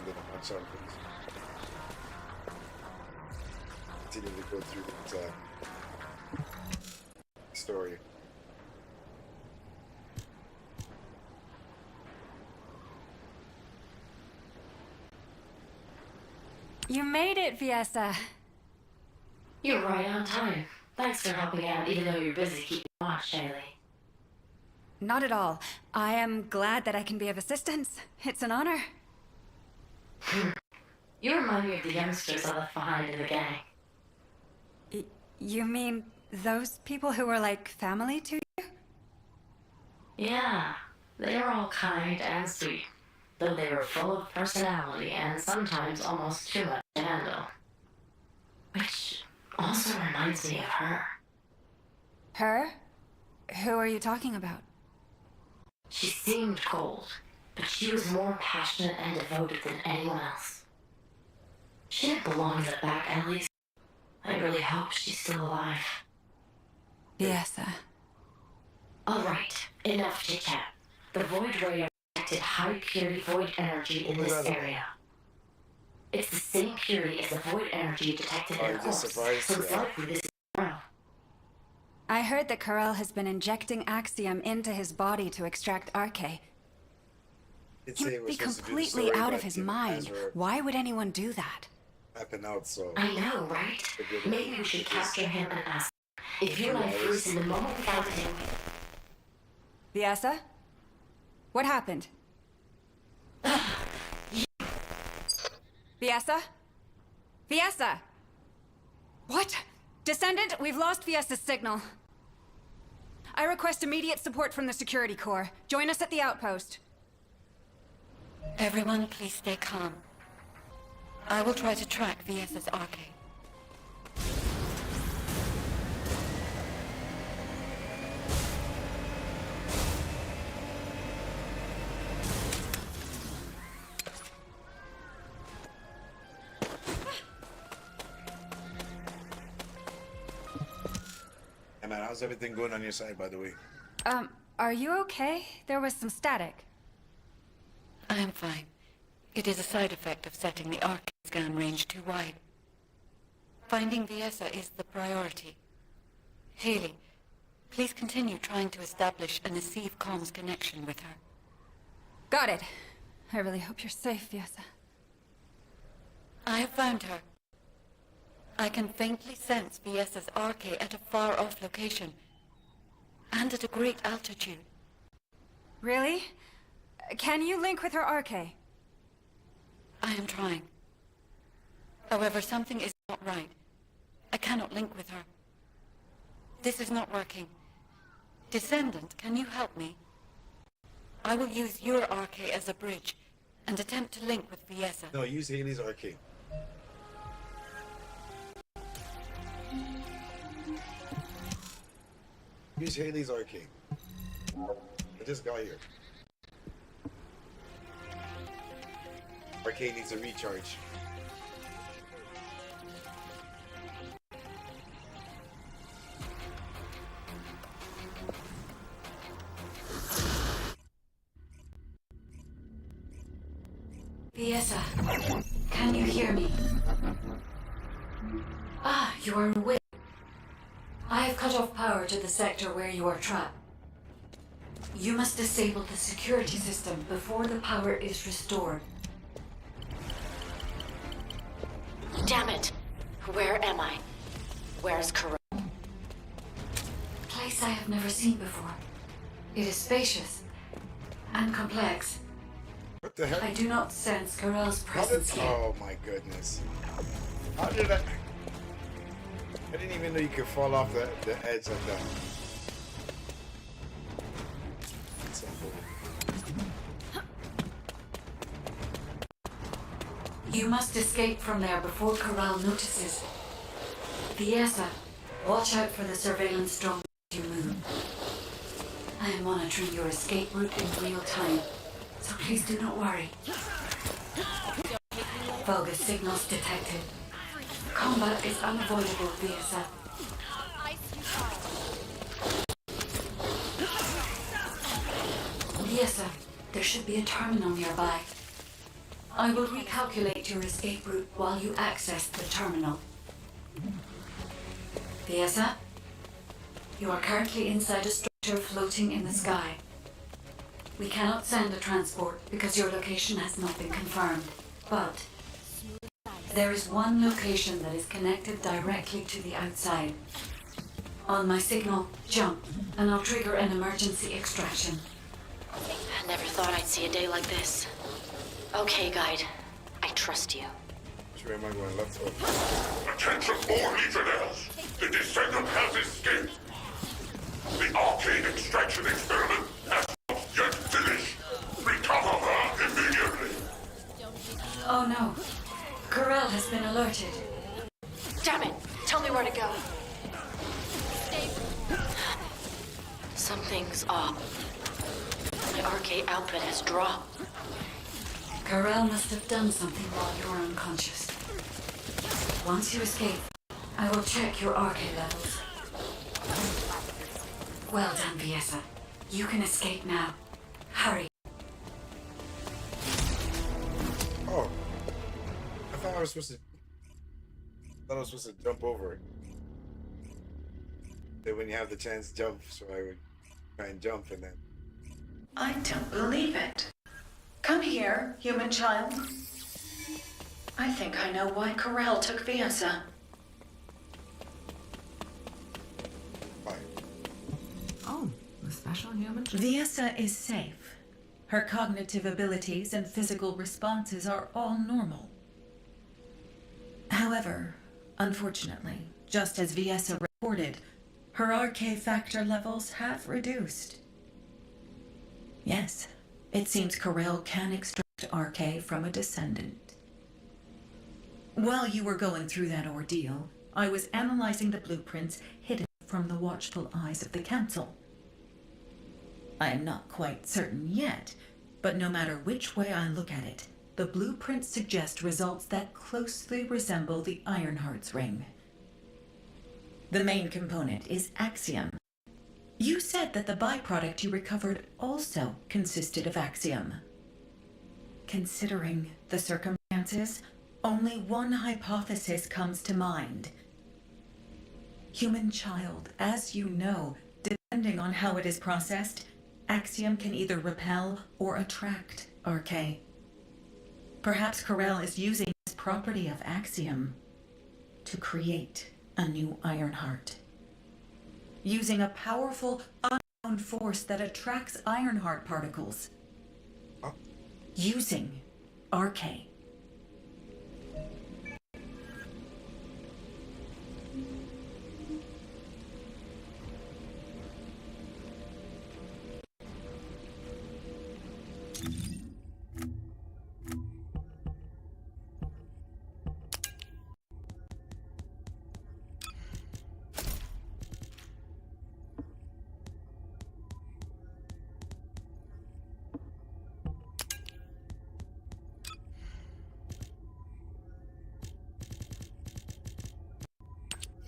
[SPEAKER 2] gonna watch on please. Continue to go through the story.
[SPEAKER 22] You made it, Viessa.
[SPEAKER 19] You're right on time. Thanks for helping out, even though you're busy keeping watch, Shaylee.
[SPEAKER 22] Not at all. I am glad that I can be of assistance. It's an honor.
[SPEAKER 19] You remind me of the youngsters I left behind in the gang.
[SPEAKER 22] You mean those people who were like family to you?
[SPEAKER 19] Yeah, they were all kind and sweet, though they were full of personality and sometimes almost too much to handle. Which also reminds me of her.
[SPEAKER 22] Her? Who are you talking about?
[SPEAKER 19] She seemed cold, but she was more passionate and devoted than anyone else. She didn't belong in the back alleys. I really hope she's still alive.
[SPEAKER 22] Viessa.
[SPEAKER 19] All right, enough chit-chat. The Void Ray detected high purity void energy in this area. It's the same purity as the void energy detected in the corpse, so it's likely this is Corel.
[SPEAKER 22] I heard that Corel has been injecting Axiom into his body to extract Arche. He would be completely out of his mind. Why would anyone do that?
[SPEAKER 2] Out, so
[SPEAKER 19] I know, right? Maybe we should capture him and ask him. If you and I freeze in the moment without him...
[SPEAKER 22] Viessa? What happened? Viessa? Viessa! What? Descendant, we've lost Viessa's signal. I request immediate support from the Security Corps. Join us at the outpost.
[SPEAKER 1] Everyone, please stay calm. I will try to track Viessa's Arche.
[SPEAKER 2] Hey man, how's everything going on your side, by the way?
[SPEAKER 22] Are you okay? There was some static.
[SPEAKER 1] I am fine. It is a side effect of setting the arc scan range too wide. Finding Viessa is the priority. Haley, please continue trying to establish a Nasiv comms connection with her.
[SPEAKER 22] Got it. I really hope you're safe, Viessa.
[SPEAKER 1] I have found her. I can faintly sense Viessa's arcade at a far-off location, and at a great altitude.
[SPEAKER 22] Really? Can you link with her arcade?
[SPEAKER 1] I am trying. However, something is not right. I cannot link with her. This is not working. Descendant, can you help me? I will use your arcade as a bridge and attempt to link with Viessa.
[SPEAKER 2] No, use Haley's arcade. Use Haley's arcade. I just got here. Arcade needs a recharge.
[SPEAKER 1] Viessa, can you hear me? Ah, you are awake. I have cut off power to the sector where you are trapped. You must disable the security system before the power is restored.
[SPEAKER 19] Damn it! Where am I? Where's Corel?
[SPEAKER 1] A place I have never seen before. It is spacious and complex.
[SPEAKER 2] What the heck?
[SPEAKER 1] I do not sense Corel's presence here.
[SPEAKER 2] Oh my goodness. How did I didn't even know you could fall off the edge like that. That's
[SPEAKER 1] You must escape from there before Corel notices. Viessa, watch out for the surveillance drone as you move. I am monitoring your escape route in real time, so please do not worry. Vulgus signals detected. Combat is unavoidable, Viessa. Viessa, there should be a terminal nearby. I will recalculate your escape route while you access the terminal. Viessa, you are currently inside a structure floating in the sky. We cannot send a transport because your location has not been confirmed, but there is one location that is connected directly to the outside. On my signal, jump, and I'll trigger an emergency extraction.
[SPEAKER 19] I never thought I'd see a day like this. Okay, guide. I trust you.
[SPEAKER 2] Where am I going? Left or
[SPEAKER 11] Attention all Legionnaires! The Descendant has escaped! The arcade extraction experiment has not yet finished! Recover her immediately!
[SPEAKER 1] Oh no. Corel has been alerted.
[SPEAKER 19] Damn it! Tell me where to go. Something's off. My arcade output has dropped.
[SPEAKER 1] Corel must have done something while you were unconscious. Once you escape, I will check your arcade levels. Well done, Viessa. You can escape now. Hurry.
[SPEAKER 2] Oh. I thought I was supposed to jump over it. Then when you have the chance, jump, so I would try and jump and then.
[SPEAKER 16] I don't believe it. Come here, human child. I think I know why Corel took Viessa.
[SPEAKER 3] Oh, a special human?
[SPEAKER 16] Viessa is safe. Her cognitive abilities and physical responses are all normal. However, unfortunately, just as Viessa reported, her RK factor levels have reduced. Yes, it seems Corel can extract RK from a descendant. While you were going through that ordeal, I was analyzing the blueprints hidden from the watchful eyes of the Council. I am not quite certain yet, but no matter which way I look at it, the blueprints suggest results that closely resemble the Ironheart's ring. The main component is Axiom. You said that the byproduct you recovered also consisted of Axiom. Considering the circumstances, only one hypothesis comes to mind. Human child, as you know, depending on how it is processed, Axiom can either repel or attract RK. Perhaps Corel is using this property of Axiom to create a new Ironheart. Using a powerful, unknown force that attracts Ironheart particles. Using RK.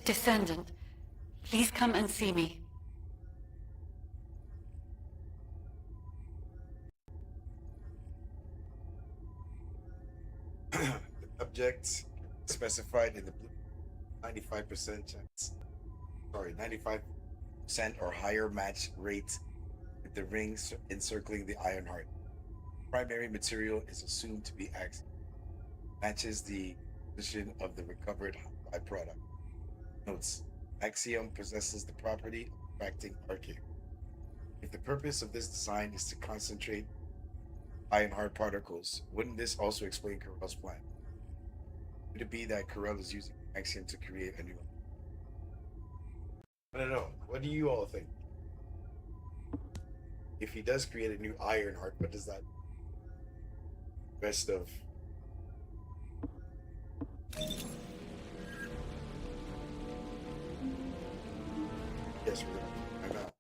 [SPEAKER 1] Descendant, please come and see me.
[SPEAKER 2] The object specified in the blue 95% chance. Sorry, 95% or higher match rate with the rings encircling the Ironheart. Primary material is assumed to be Axiom. Matches the position of the recovered byproduct. Notes: Axiom possesses the property of attracting RK. If the purpose of this design is to concentrate Ironheart particles, wouldn't this also explain Corel's plan? Could it be that Corel is using Axiom to create a new? I don't know. What do you all think? If he does create a new Ironheart, what does that rest of? Yes, we're I'm out.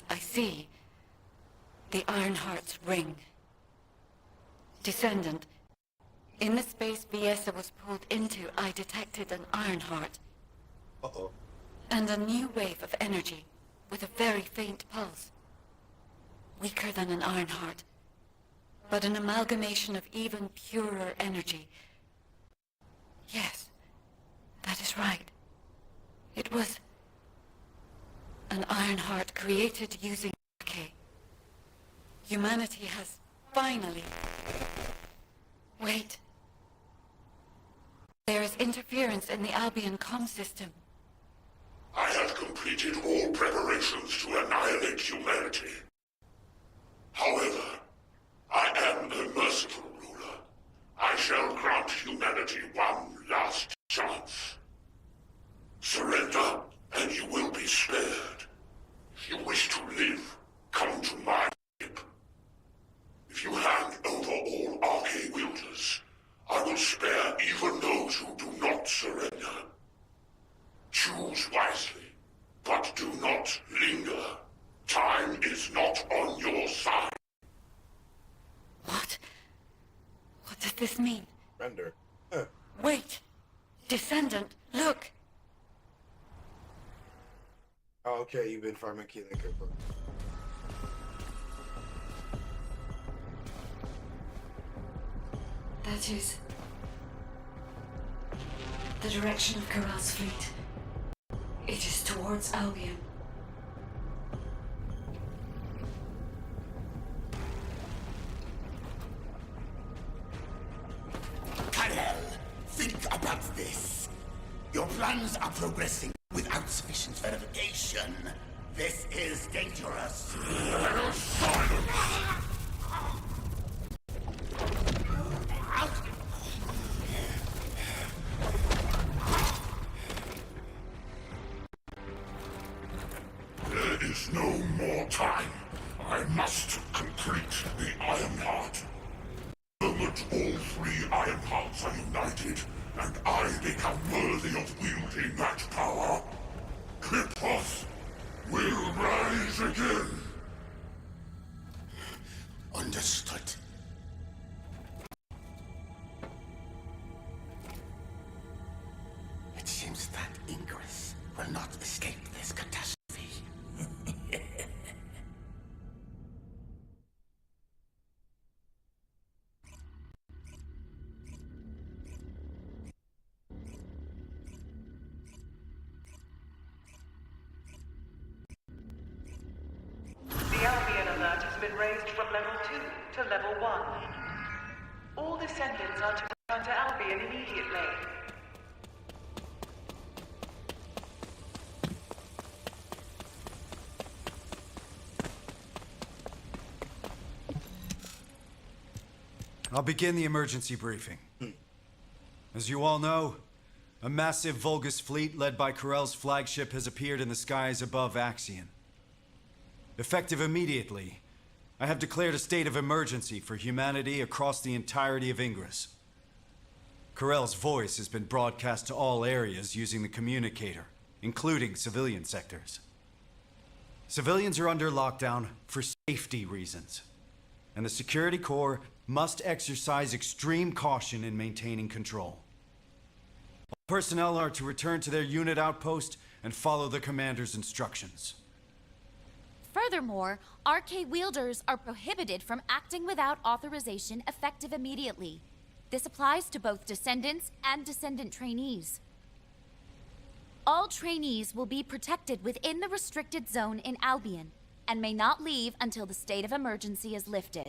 [SPEAKER 1] I see. The Ironheart's ring. Descendant, in the space Viesa was pulled into, I detected an Ironheart.
[SPEAKER 2] Uh-oh.
[SPEAKER 1] And a new wave of energy, with a very faint pulse. Weaker than an Ironheart, but an amalgamation of even purer energy. Yes, that is right. It was an Ironheart created using RK. Humanity has finally... Wait. There is interference in the Albion comm system.
[SPEAKER 11] I have completed all preparations to annihilate humanity. However, I am a merciful ruler. I shall grant humanity one last chance. Surrender, and you will be spared. If you wish to live, come to my ship. If you hand over all RK wielders, I will spare even those who do not surrender. Choose wisely, but do not linger. Time is not on your side.
[SPEAKER 1] What? What does this mean?
[SPEAKER 2] Render.
[SPEAKER 1] Wait! Descendant, look!
[SPEAKER 2] Oh, okay, you've been farming key liquor.
[SPEAKER 1] That is... the direction of Corel's fleet. It is towards Albion.
[SPEAKER 4] Karel, think about this. Your plans are progressing without sufficient verification. This is dangerous. planets are united, and I become worthy of wielding that power, Kryptos will rise again. Understood. It seems that Ingress will not escape this catastrophe.
[SPEAKER 6] The Albion alert has been raised from level 2 to level 1. All descendants are to return to Albion immediately.
[SPEAKER 17] I'll begin the emergency briefing. As you all know, a massive Vulgus fleet led by Corell's flagship has appeared in the skies above Axion. Effective immediately, I have declared a state of emergency for humanity across the entirety of Ingress. Corell's voice has been broadcast to all areas using the communicator, including civilian sectors. Civilians are under lockdown for safety reasons, and the Security Corps must exercise extreme caution in maintaining control. All personnel are to return to their unit outpost and follow the commander's instructions.
[SPEAKER 13] Furthermore, RK wielders are prohibited from acting without authorization effective immediately. This applies to both descendants and descendant trainees. All trainees will be protected within the restricted zone in Albion and may not leave until the state of emergency is lifted.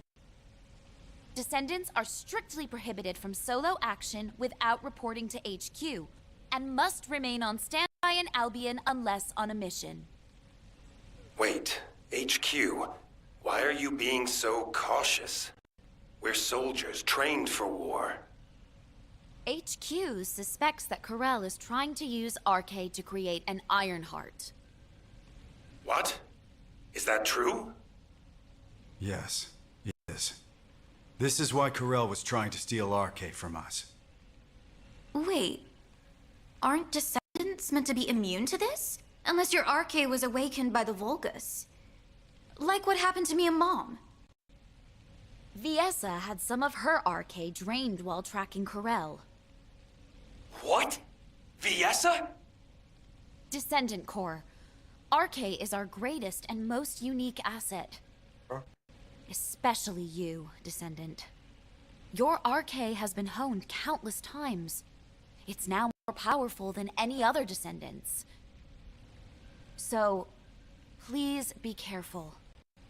[SPEAKER 13] Descendants are strictly prohibited from solo action without reporting to HQ and must remain on standby in Albion unless on a mission.
[SPEAKER 18] Wait, HQ, why are you being so cautious? We're soldiers trained for war.
[SPEAKER 13] HQ suspects that Corell is trying to use RK to create an Ironheart.
[SPEAKER 18] What? Is that true?
[SPEAKER 17] Yes, it is. This is why Corell was trying to steal RK from us.
[SPEAKER 10] Wait, aren't descendants meant to be immune to this? Unless your RK was awakened by the Vulgus. Like what happened to me and Mom.
[SPEAKER 13] Viessa had some of her RK drained while tracking Corell.
[SPEAKER 18] What? Viessa?
[SPEAKER 13] Descendant Corps. RK is our greatest and most unique asset. Especially you, Descendant. Your RK has been honed countless times. It's now more powerful than any other Descendants. So, please be careful.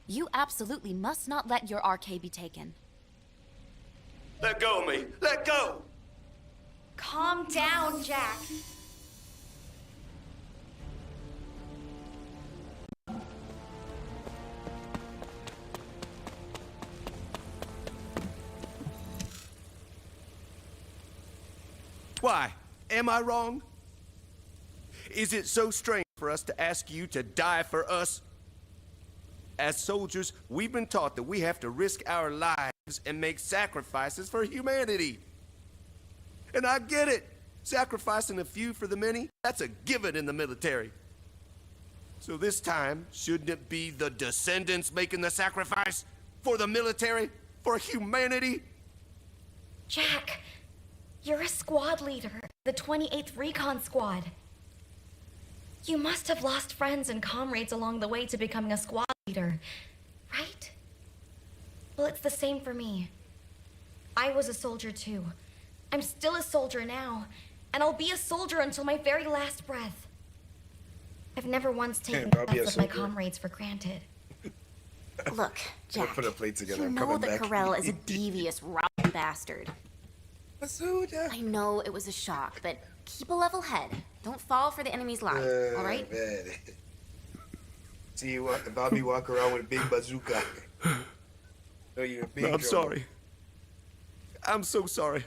[SPEAKER 13] You absolutely must not let your RK be taken.
[SPEAKER 18] Let go of me! Let go!
[SPEAKER 10] Calm down, Jack.
[SPEAKER 9] Why? Am I wrong? Is it so strange for us to ask you to die for us? As soldiers, we've been taught that we have to risk our lives and make sacrifices for humanity. And I get it. Sacrificing a few for the many, that's a given in the military. So this time, shouldn't it be the descendants making the sacrifice? For the military? For humanity?
[SPEAKER 10] Jack, you're a squad leader, the 28th Recon Squad. You must have lost friends and comrades along the way to becoming a squad leader, right? Well, it's the same for me. I was a soldier too. I'm still a soldier now, and I'll be a soldier until my very last breath. I've never once taken the deaths of my comrades for granted.
[SPEAKER 13] Look, Jack,
[SPEAKER 2] put a plate together.
[SPEAKER 13] you
[SPEAKER 2] I'm
[SPEAKER 13] know
[SPEAKER 2] coming
[SPEAKER 13] that
[SPEAKER 2] back.
[SPEAKER 13] Corell is a devious, rowdy bastard. I know it was a shock, but keep a level head. Don't fall for the enemy's lie, all right?
[SPEAKER 2] Man. See you, Bobby walk around with a big bazooka. No, you're a big
[SPEAKER 9] I'm
[SPEAKER 2] trouble.
[SPEAKER 9] sorry. I'm so sorry.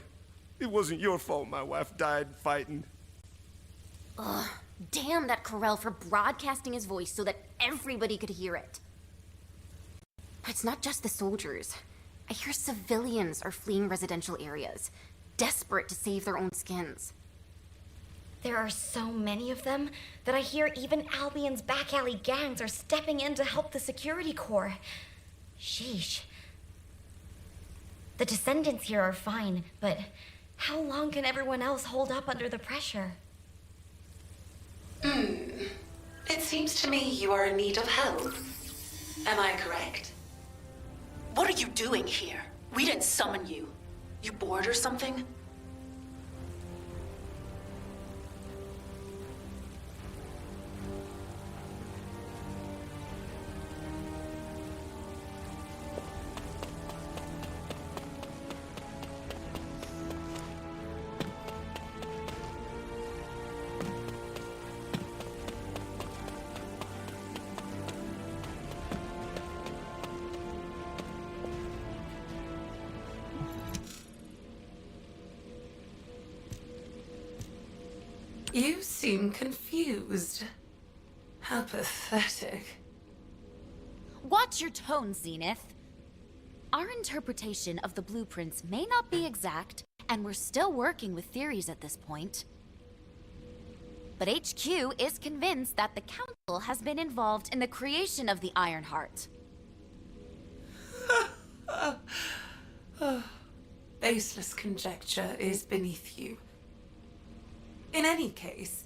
[SPEAKER 9] It wasn't your fault my wife died fighting.
[SPEAKER 13] Ugh, damn that Corell for broadcasting his voice so that everybody could hear it. It's not just the soldiers. I hear civilians are fleeing residential areas. desperate to save their own skins.
[SPEAKER 10] There are so many of them that I hear even Albion's back alley gangs are stepping in to help the security corps. Sheesh. The descendants here are fine, but how long can everyone else hold up under the pressure?
[SPEAKER 15] It seems to me you are in need of help. Am I correct?
[SPEAKER 7] What are you doing here? We didn't summon you. You bored or something?
[SPEAKER 15] You seem confused. How pathetic.
[SPEAKER 13] Watch your tone, Zenith. Our interpretation of the blueprints may not be exact, and we're still working with theories at this point. But HQ is convinced that the Council has been involved in the creation of the Ironheart.
[SPEAKER 15] Baseless conjecture is beneath you. In any case,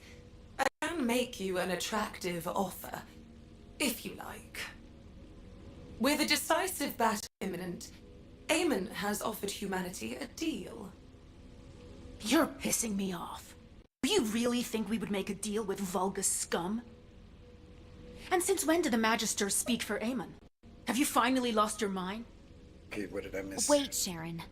[SPEAKER 15] I can make you an attractive offer, if you like. With a decisive battle imminent, Eamon has offered humanity a deal.
[SPEAKER 7] You're pissing me off. Do you really think we would make a deal with vulgus scum? And since when did the Magisters speak for Eamon? Have you finally lost your mind?
[SPEAKER 2] Okay, what did I miss?
[SPEAKER 13] Wait, Sharon.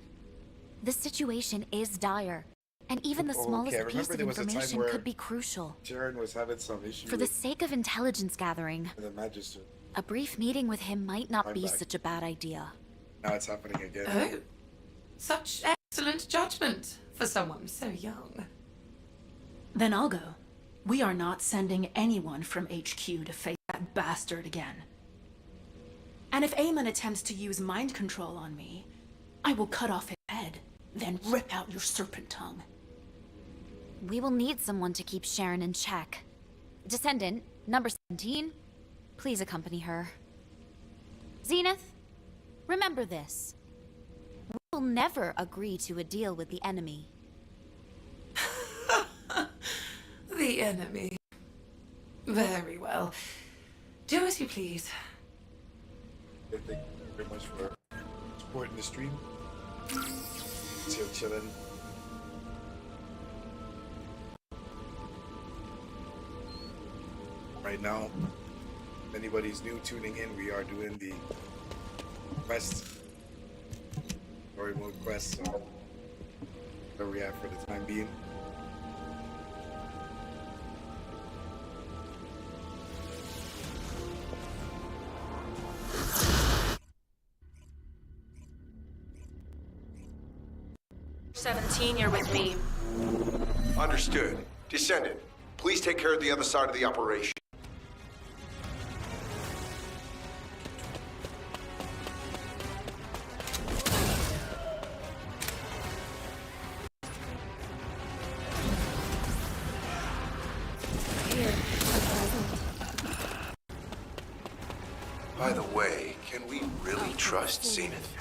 [SPEAKER 13] The situation is dire, and even the smallest
[SPEAKER 2] okay,
[SPEAKER 13] piece of information could be crucial.
[SPEAKER 2] Sharon was having some issues
[SPEAKER 13] For the sake of intelligence gathering,
[SPEAKER 2] with the Magister.
[SPEAKER 13] a brief meeting with him might not
[SPEAKER 2] I'm
[SPEAKER 13] be
[SPEAKER 2] back.
[SPEAKER 13] such a bad idea.
[SPEAKER 2] Now it's happening again.
[SPEAKER 15] Oh, such excellent judgment for someone so young.
[SPEAKER 7] Then I'll go. We are not sending anyone from HQ to face that bastard again. And if Eamon attempts to use mind control on me, I will cut off his head, then rip out your serpent tongue.
[SPEAKER 13] We will need someone to keep Sharon in check. Descendant, number 17, please accompany her. Zenith, remember this. We will never agree to a deal with the enemy.
[SPEAKER 15] The enemy. Very well. Do as you please.
[SPEAKER 2] Thank you very much for supporting the stream. Still chilling. Right now, if anybody's new tuning in, we are doing the quest, story mode quest, so where we at for the time being.
[SPEAKER 7] You're with me.
[SPEAKER 8] Understood. Descendant, please take care of the other side of the operation. By the way, can we really trust Zenith?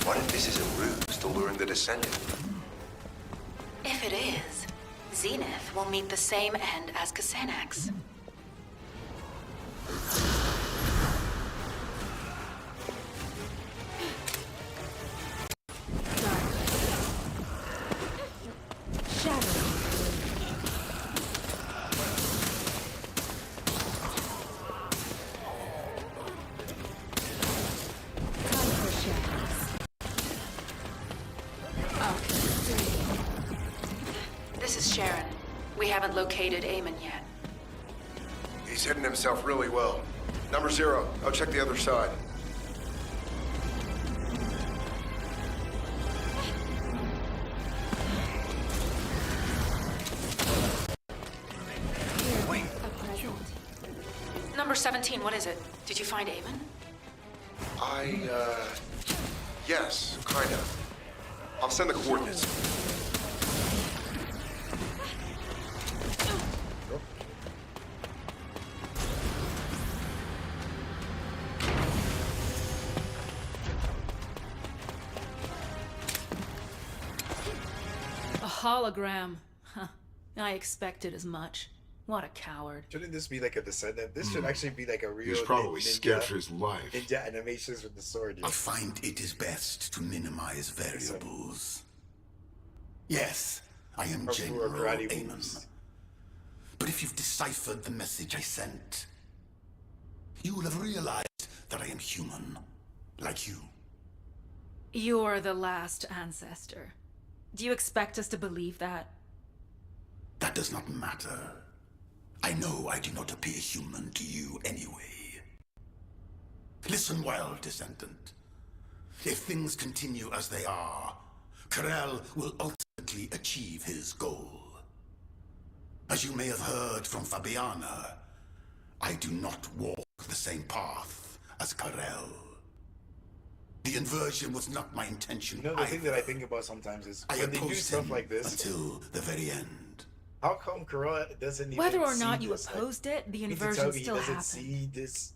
[SPEAKER 8] What if this is a ruse to lure in the Descendant?
[SPEAKER 7] If it is, Zenith will meet the same end as Kasanax. This is Sharon. We haven't located Eamon yet.
[SPEAKER 8] He's hidden himself really well. Number 0, I'll check the other side.
[SPEAKER 7] Number 17, what is it? Did you find Eamon?
[SPEAKER 8] Yes, kind of. I'll send the coordinates.
[SPEAKER 7] hologram. Huh. I expected as much. What a coward.
[SPEAKER 2] Shouldn't this be like a descendant? This should actually be like a real
[SPEAKER 4] He's probably
[SPEAKER 2] ninja,
[SPEAKER 4] scared for his life.
[SPEAKER 2] Ninja animations with the sword.
[SPEAKER 12] I find it is best to minimize variables. Yes, I am General Amon. But if you've deciphered the message I sent, you will have realized that I am human, like you.
[SPEAKER 7] You're the last ancestor. Do you expect us to believe that?
[SPEAKER 12] That does not matter. I know I do not appear human to you anyway. Listen well, Descendant. If things continue as they are, Karel will ultimately achieve his goal. As you may have heard from Fabiana, I do not walk the same path as Karel. The inversion was not my intention.
[SPEAKER 2] You know, the thing that I think about sometimes is
[SPEAKER 12] I
[SPEAKER 2] when they do stuff like this
[SPEAKER 12] until the very end.
[SPEAKER 2] How come Karel doesn't even
[SPEAKER 7] Whether or
[SPEAKER 2] see
[SPEAKER 7] not you
[SPEAKER 2] this?
[SPEAKER 7] opposed it, the
[SPEAKER 2] you mean to
[SPEAKER 7] inversion
[SPEAKER 2] tell me
[SPEAKER 7] still
[SPEAKER 2] he doesn't
[SPEAKER 7] happened.
[SPEAKER 2] see this?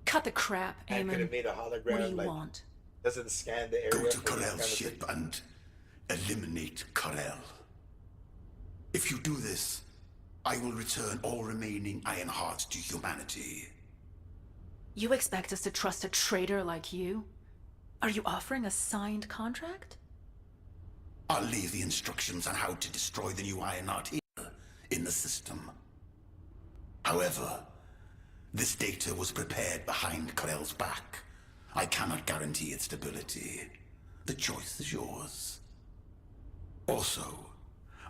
[SPEAKER 7] Cut the crap,
[SPEAKER 2] I could
[SPEAKER 7] Amon.
[SPEAKER 2] have made a hologram.
[SPEAKER 7] What do you
[SPEAKER 2] like,
[SPEAKER 7] want?
[SPEAKER 2] Doesn't scan the area.
[SPEAKER 12] Go to
[SPEAKER 2] for this kind
[SPEAKER 12] Karel's
[SPEAKER 2] of
[SPEAKER 12] ship
[SPEAKER 2] thing?
[SPEAKER 12] and eliminate Karel. If you do this, I will return all remaining Iron Hearts to humanity.
[SPEAKER 7] You expect us to trust a traitor like you? Are you offering a signed contract?
[SPEAKER 12] I'll leave the instructions on how to destroy the new Iron Heart here in the system. However, this data was prepared behind Karel's back. I cannot guarantee its stability. The choice is yours. Also,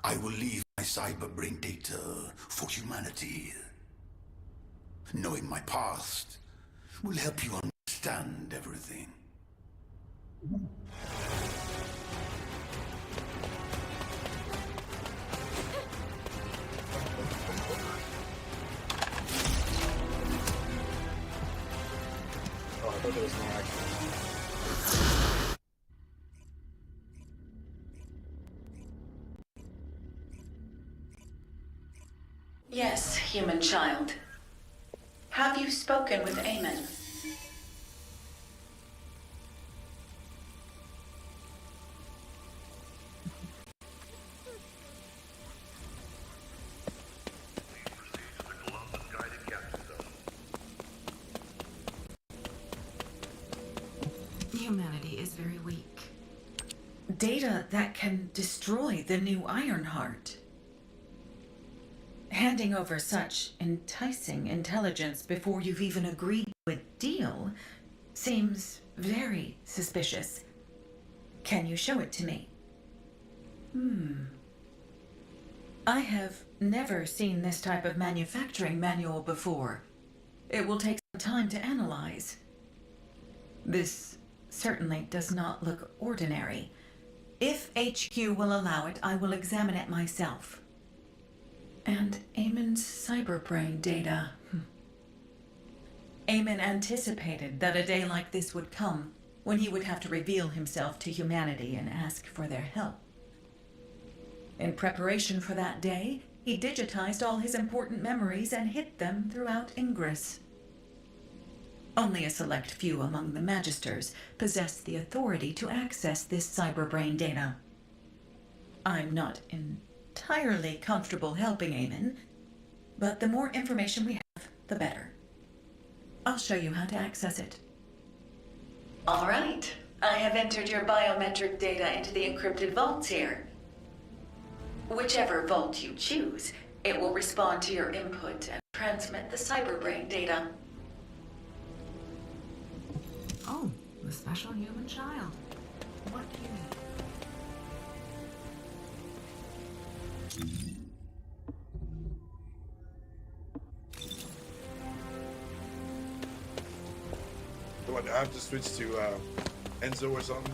[SPEAKER 12] I will leave my cyberbrain data for humanity. Knowing my past will help you understand everything.
[SPEAKER 2] Oh, I thought there was more action.
[SPEAKER 16] Yes, human child. Have you spoken with Amon?
[SPEAKER 3] Humanity is very weak.
[SPEAKER 16] Data that can destroy the new Ironheart. Handing over such enticing intelligence before you've even agreed to a deal seems very suspicious. Can you show it to me? I have never seen this type of manufacturing manual before. It will take some time to analyze. This certainly does not look ordinary. If HQ will allow it, I will examine it myself. And Amon's cyberbrain data. Amon anticipated that a day like this would come, when he would have to reveal himself to humanity and ask for their help. In preparation for that day, he digitized all his important memories and hid them throughout Ingress. Only a select few among the Magisters possess the authority to access this cyberbrain data. I'm not entirely comfortable helping Amon, but the more information we have, the better. I'll show you how to access it. All right. I have entered your biometric data into the encrypted vaults here. Whichever vault you choose, it will respond to your input and transmit the cyberbrain data.
[SPEAKER 3] Oh, the special human child. What do you need?
[SPEAKER 2] Do I have to switch to Enzo or something?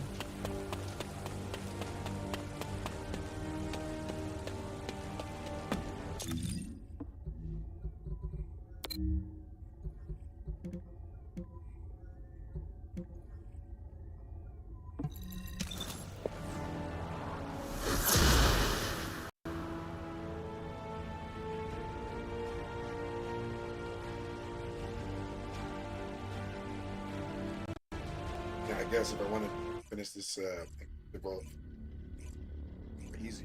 [SPEAKER 2] Yeah, I guess if I want to finish this, well, easy.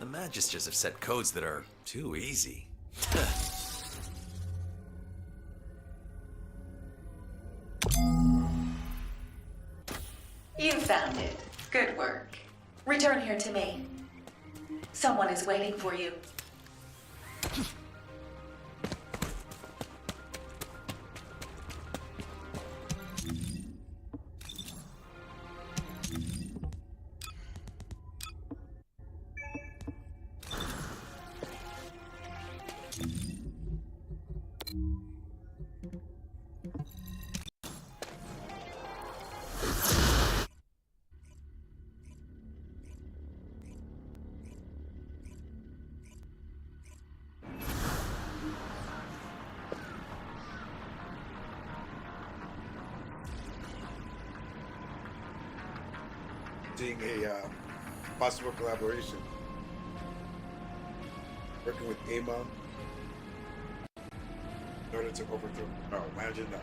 [SPEAKER 8] The Magisters have set codes that are too easy.
[SPEAKER 5] You found it. Good work. Return here to me. Someone is waiting for you.
[SPEAKER 2] Seeing a possible collaboration. Working with Amon in order to overthrow. Oh, imagine that.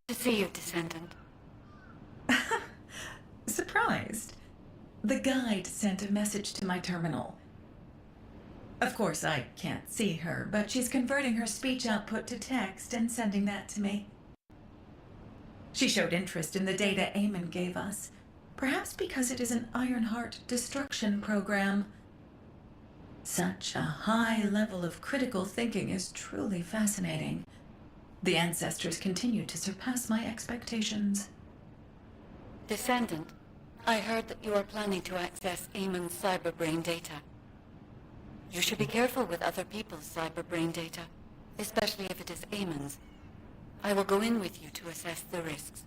[SPEAKER 1] To see you, Descendant.
[SPEAKER 16] Surprised? The guide sent a message to my terminal. Of course, I can't see her, but she's converting her speech output to text and sending that to me. She showed interest in the data Eamon gave us, perhaps because it is an Ironheart destruction program. Such a high level of critical thinking is truly fascinating. The ancestors continue to surpass my expectations.
[SPEAKER 1] Descendant, I heard that you are planning to access Eamon's cyberbrain data. You should be careful with other people's cyberbrain data, especially if it is Eamon's. I will go in with you to assess the risks.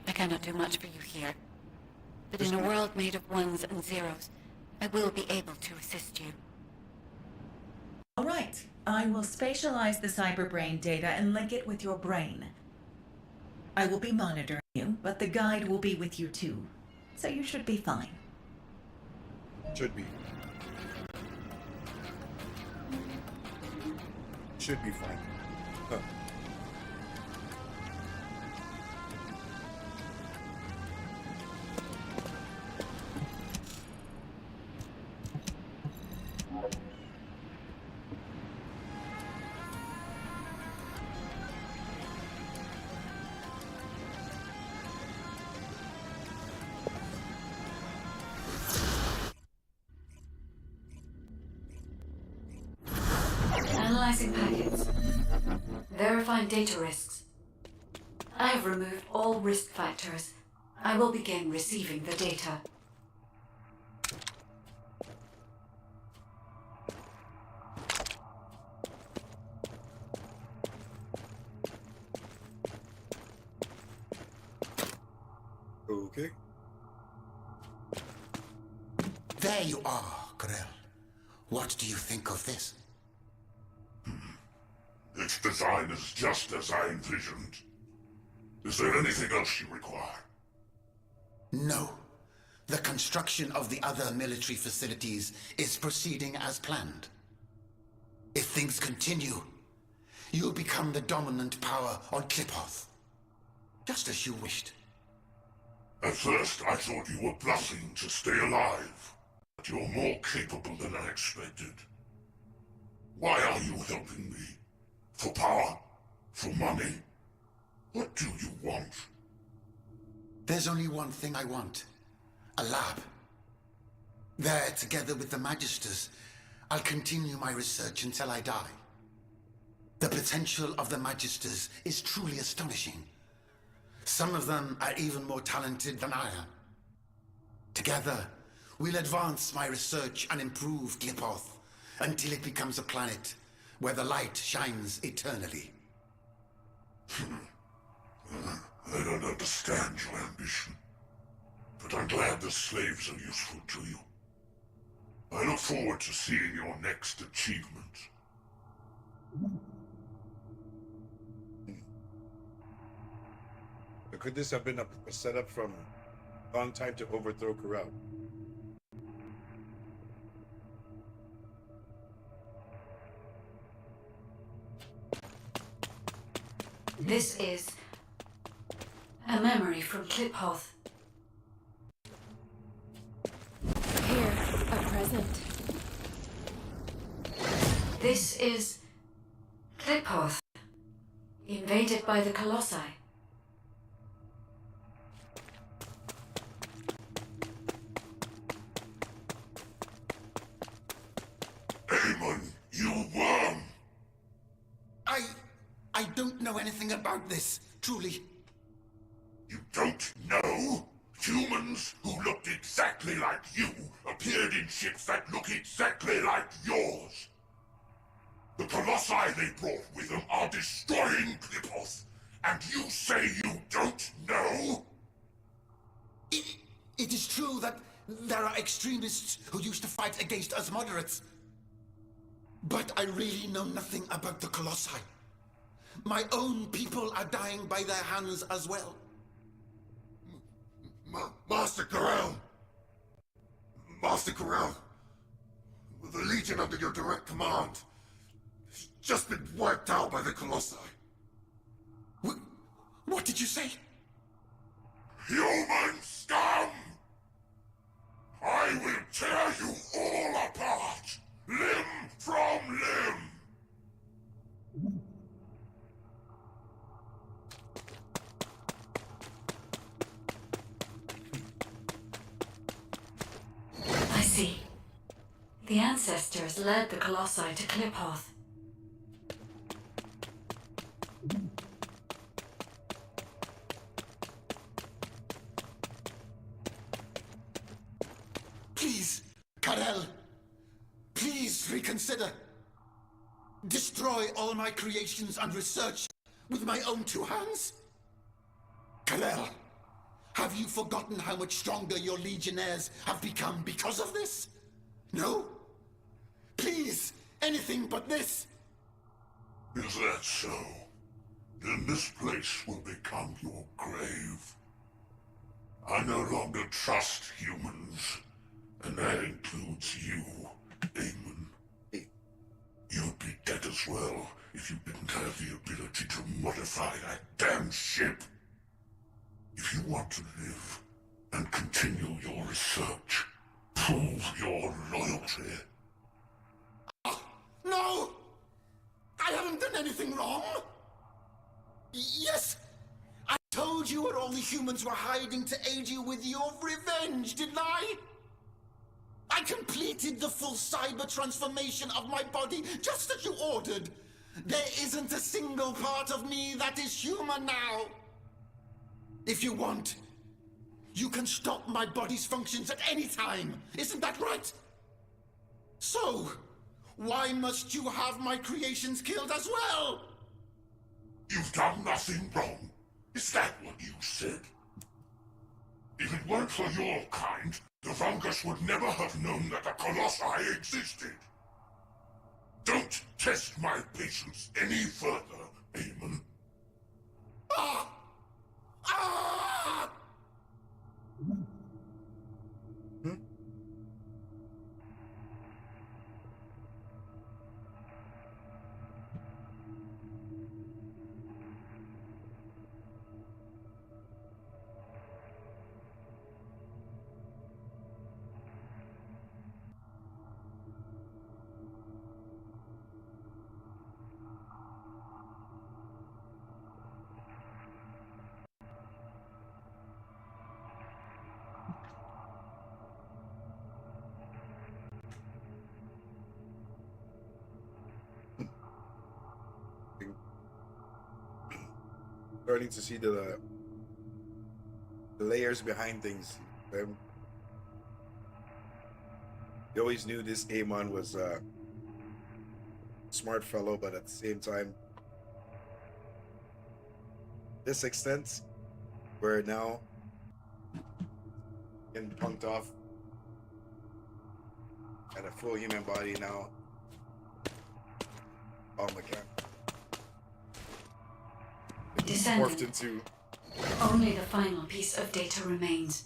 [SPEAKER 1] I cannot do much for you here, but in a world made of ones and zeros, I will be able to assist you.
[SPEAKER 16] All right. I will spatialize the cyberbrain data and link it with your brain. I will be monitoring you, but the guide will be with you too, so you should be fine.
[SPEAKER 2] Should be. Should be fine. Huh.
[SPEAKER 1] Analyzing packets. Verifying data risks. I have removed all risk factors. I will begin receiving the data.
[SPEAKER 2] Okay.
[SPEAKER 12] There you are, Grell. What do you think of this?
[SPEAKER 4] Its design is just as I envisioned. Is there anything else you require?
[SPEAKER 12] No. The construction of the other military facilities is proceeding as planned. If things continue, you'll become the dominant power on Kliphoth. Just as you wished.
[SPEAKER 4] At first, I thought you were bluffing to stay alive. But you're more capable than I expected. Why are you helping me? For power? For money? What do you want?
[SPEAKER 12] There's only one thing I want. A lab. There, together with the Magisters, I'll continue my research until I die. The potential of the Magisters is truly astonishing. Some of them are even more talented than I am. Together, we'll advance my research and improve Kliphoth until it becomes a planet where the light shines eternally.
[SPEAKER 4] I don't understand your ambition, but I'm glad the slaves are useful to you. I look forward to seeing your next achievement.
[SPEAKER 2] But could this have been a setup from long time to overthrow Corral?
[SPEAKER 1] This is a memory from Kliphoth.
[SPEAKER 22] Here, a present.
[SPEAKER 1] This is Kliphoth, invaded by the Colossi.
[SPEAKER 4] Eamon, you worm!
[SPEAKER 12] I don't know anything about this, truly.
[SPEAKER 4] You don't know? Humans who looked exactly like you appeared in ships that look exactly like yours. The Colossi they brought with them are destroying Kliphoth, and you say you don't know?
[SPEAKER 12] It is true that there are extremists who used to fight against us moderates. But I really know nothing about the Colossi. My own people are dying by their hands as well.
[SPEAKER 4] Master Corral! Master Corral! The Legion under your direct command has just been wiped out by the Colossi.
[SPEAKER 12] What did you say?
[SPEAKER 4] Human scum! I will tear you all apart, limb from limb!
[SPEAKER 1] I see. The ancestors led the Colossi to Kliphoth.
[SPEAKER 12] Please, Karel. Please reconsider. Destroy all my creations and research with my own two hands? Karel, have you forgotten how much stronger your legionnaires have become because of this? No? Please, anything but this.
[SPEAKER 4] Is that so? Then this place will become your grave. I no longer trust humans, and that includes you, Eamon. You'd be dead as well if you didn't have the ability to modify that damn ship. If you want to live and continue your research, prove your loyalty.
[SPEAKER 12] No! I haven't done anything wrong! Yes! I told you where all the humans were hiding to aid you with your revenge, didn't I? I completed the full cyber transformation of my body just as you ordered. There isn't a single part of me that is human now. If you want, you can stop my body's functions at any time. Isn't that right? So, why must you have my creations killed as well?
[SPEAKER 4] You've done nothing wrong. Is that what you said? If it weren't for your kind, the Vungus would never have known that the Colossi existed. Don't test my patience any further, Eamon.
[SPEAKER 12] Ah! Ah!
[SPEAKER 2] Starting to see the layers behind things. You always knew this Amon was a smart fellow, but at the same time, this extent, where now getting punked off at a full human body now, all mechanical. Morphed
[SPEAKER 1] Descendant.
[SPEAKER 2] into
[SPEAKER 1] Only the final piece of data remains.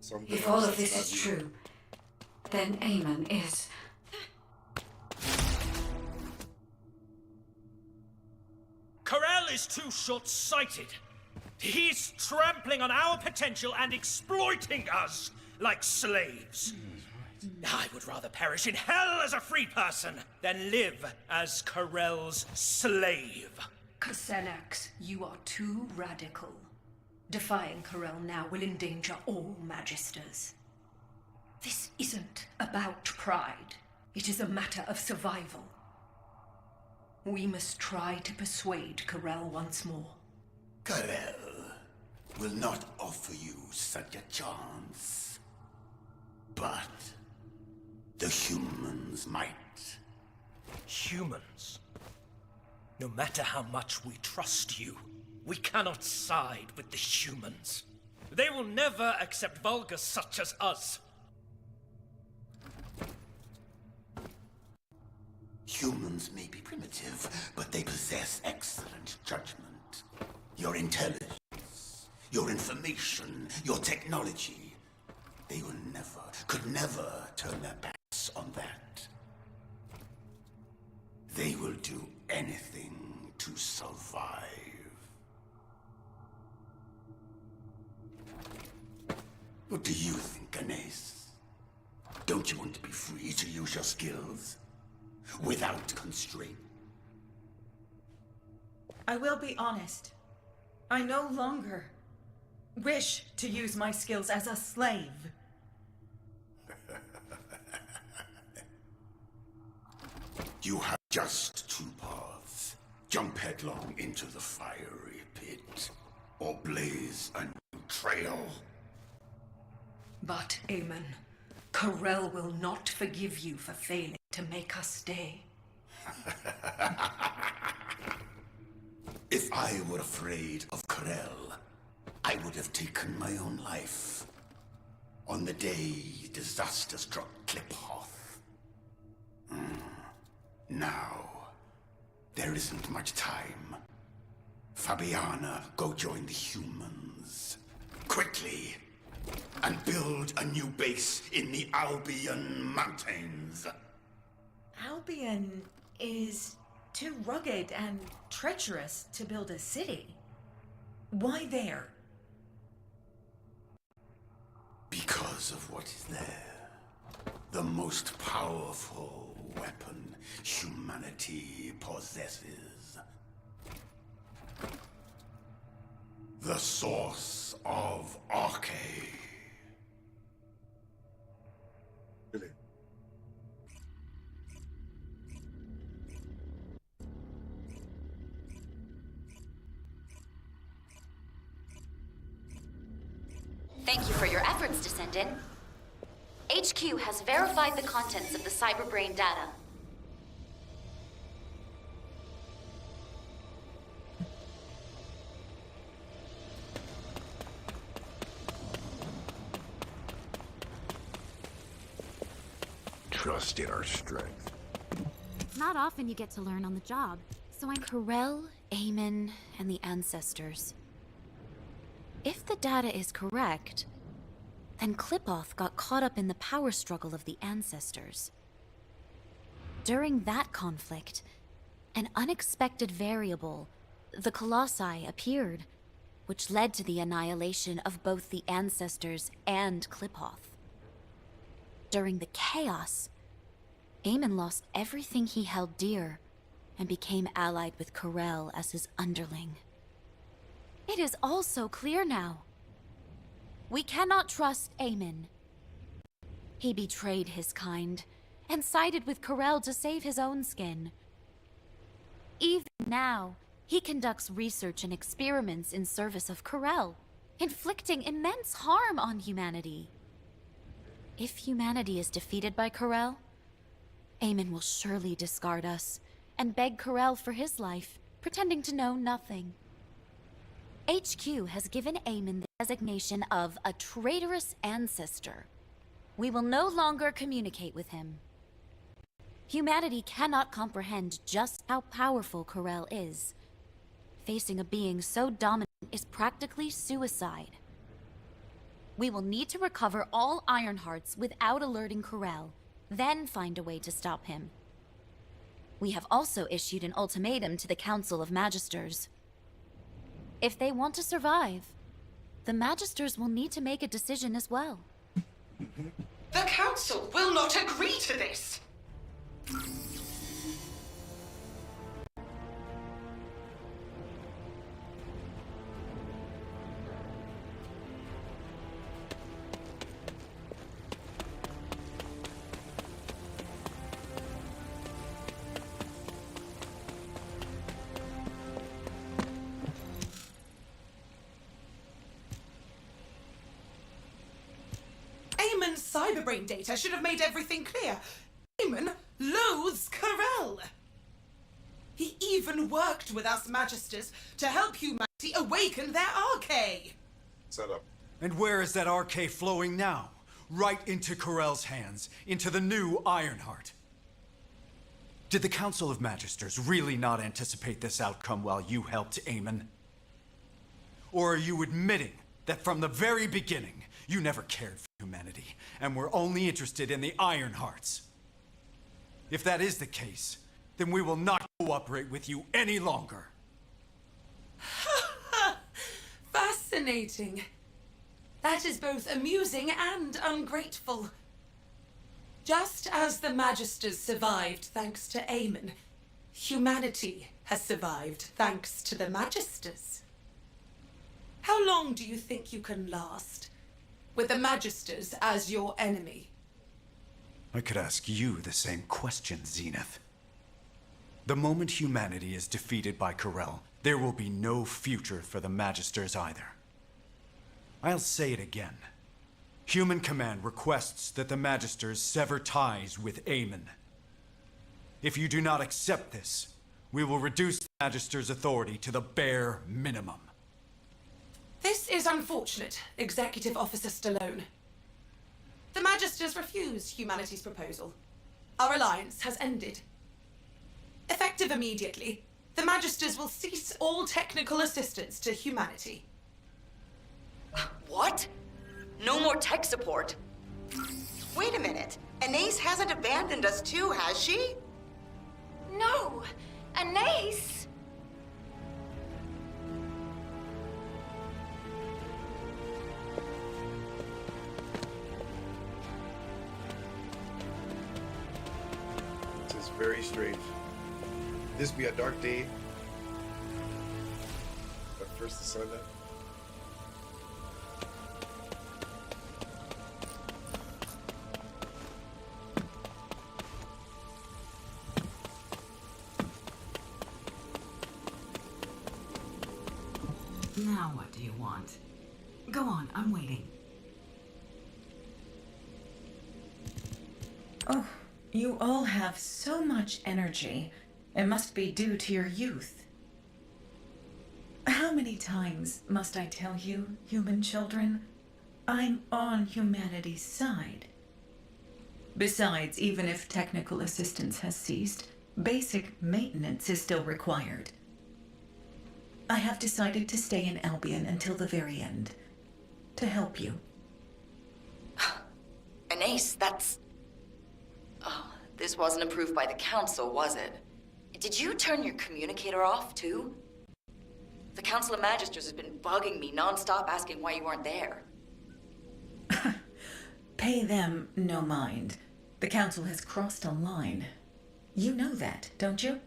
[SPEAKER 2] something
[SPEAKER 1] If all
[SPEAKER 2] else
[SPEAKER 1] of this
[SPEAKER 2] that's
[SPEAKER 1] is
[SPEAKER 2] not you.
[SPEAKER 1] true, then Eamon is...
[SPEAKER 14] Karel is too short-sighted. He's trampling on our potential and exploiting us like slaves. I would rather perish in hell as a free person than live as Karel's slave.
[SPEAKER 20] Xenax, you are too radical. Defying Karel now will endanger all Magisters. This isn't about pride. It is a matter of survival. We must try to persuade Karel once more.
[SPEAKER 12] Karel will not offer you such a chance. But the humans might.
[SPEAKER 14] Humans? No matter how much we trust you, we cannot side with the humans. They will never accept Vulgus such as us.
[SPEAKER 12] Humans may be primitive, but they possess excellent judgment. Your intelligence, your information, your technology. They will never, could never turn their backs on that. They will do anything to survive. What do you think, Ganesh? Don't you want to be free to use your skills? Without constraint?
[SPEAKER 16] I will be honest. I no longer wish to use my skills as a slave.
[SPEAKER 12] You have just two paths. Jump headlong into the fiery pit, or blaze a new trail.
[SPEAKER 20] But, Aemon, Corel will not forgive you for failing to make us stay.
[SPEAKER 12] If I were afraid of Corel, I would have taken my own life. On the day disaster struck Kliphoth. Now, there isn't much time. Fabiana, go join the humans. Quickly! And build a new base in the Albion Mountains.
[SPEAKER 16] Albion is too rugged and treacherous to build a city. Why there?
[SPEAKER 12] Because of what is there. The most powerful weapon humanity possesses. The source of Arche.
[SPEAKER 2] Really?
[SPEAKER 13] Thank you for your efforts, Descendant. HQ has verified the contents of the cyberbrain data.
[SPEAKER 4] Trust in our strength.
[SPEAKER 13] It's not often you get to learn on the job, so I'm Corel, Aemon, and the Ancestors. If the data is correct, then Kliphoth got caught up in the power struggle of the Ancestors. During that conflict, an unexpected variable, the Colossi, appeared, which led to the annihilation of both the Ancestors and Kliphoth. During the chaos, Aemon lost everything he held dear and became allied with Corel as his underling. It is all so clear now. We cannot trust Aemon. He betrayed his kind and sided with Corel to save his own skin. Even now, he conducts research and experiments in service of Corel, inflicting immense harm on humanity. If humanity is defeated by Corel, Aemon will surely discard us and beg Corel for his life, pretending to know nothing. HQ has given Aemon the designation of a traitorous ancestor. We will no longer communicate with him. Humanity cannot comprehend just how powerful Corel is. Facing a being so dominant is practically suicide. We will need to recover all Ironhearts without alerting Corel, then find a way to stop him. We have also issued an ultimatum to the Council of Magisters. If they want to survive, the Magisters will need to make a decision as well.
[SPEAKER 15] The Council will not agree to this! Aemon's cyberbrain data should have made everything clear. Aemon loathes Corel. He even worked with us Magisters to help humanity awaken their Arche.
[SPEAKER 2] Set up.
[SPEAKER 17] And where is that Arche flowing now? Right into Corel's hands, into the new Ironheart. Did the Council of Magisters really not anticipate this outcome while you helped Aemon? Or are you admitting that from the very beginning, you never cared for humanity, and were only interested in the Ironhearts? If that is the case, then we will not cooperate with you any longer.
[SPEAKER 15] Fascinating. That is both amusing and ungrateful. Just as the Magisters survived thanks to Aemon, humanity has survived thanks to the Magisters. How long do you think you can last, with the Magisters as your enemy?
[SPEAKER 17] I could ask you the same question, Zenith. The moment humanity is defeated by Corel, there will be no future for the Magisters either. I'll say it again. Human Command requests that the Magisters sever ties with Aemon. If you do not accept this, we will reduce the Magisters' authority to the bare minimum.
[SPEAKER 15] This is unfortunate, Executive Officer Stallone. The Magisters refuse humanity's proposal. Our alliance has ended. Effective immediately, the Magisters will cease all technical assistance to humanity.
[SPEAKER 19] What? No more tech support? Wait a minute. Anais hasn't abandoned us too, has she?
[SPEAKER 10] No! Anais!
[SPEAKER 2] This is very strange. This be a dark day. But first the sun up.
[SPEAKER 3] Now what do you want? Go on, I'm waiting.
[SPEAKER 16] Oh, you all have so much energy. It must be due to your youth. How many times must I tell you, human children? I'm on humanity's side. Besides, even if technical assistance has ceased, basic maintenance is still required. I have decided to stay in Albion until the very end, to help you.
[SPEAKER 19] Anais, that's... Oh, this wasn't approved by the Council, was it? Did you turn your communicator off, too? The Council of Magisters has been bugging me non-stop asking why you weren't there.
[SPEAKER 16] Pay them no mind. The Council has crossed a line. You know that, don't you?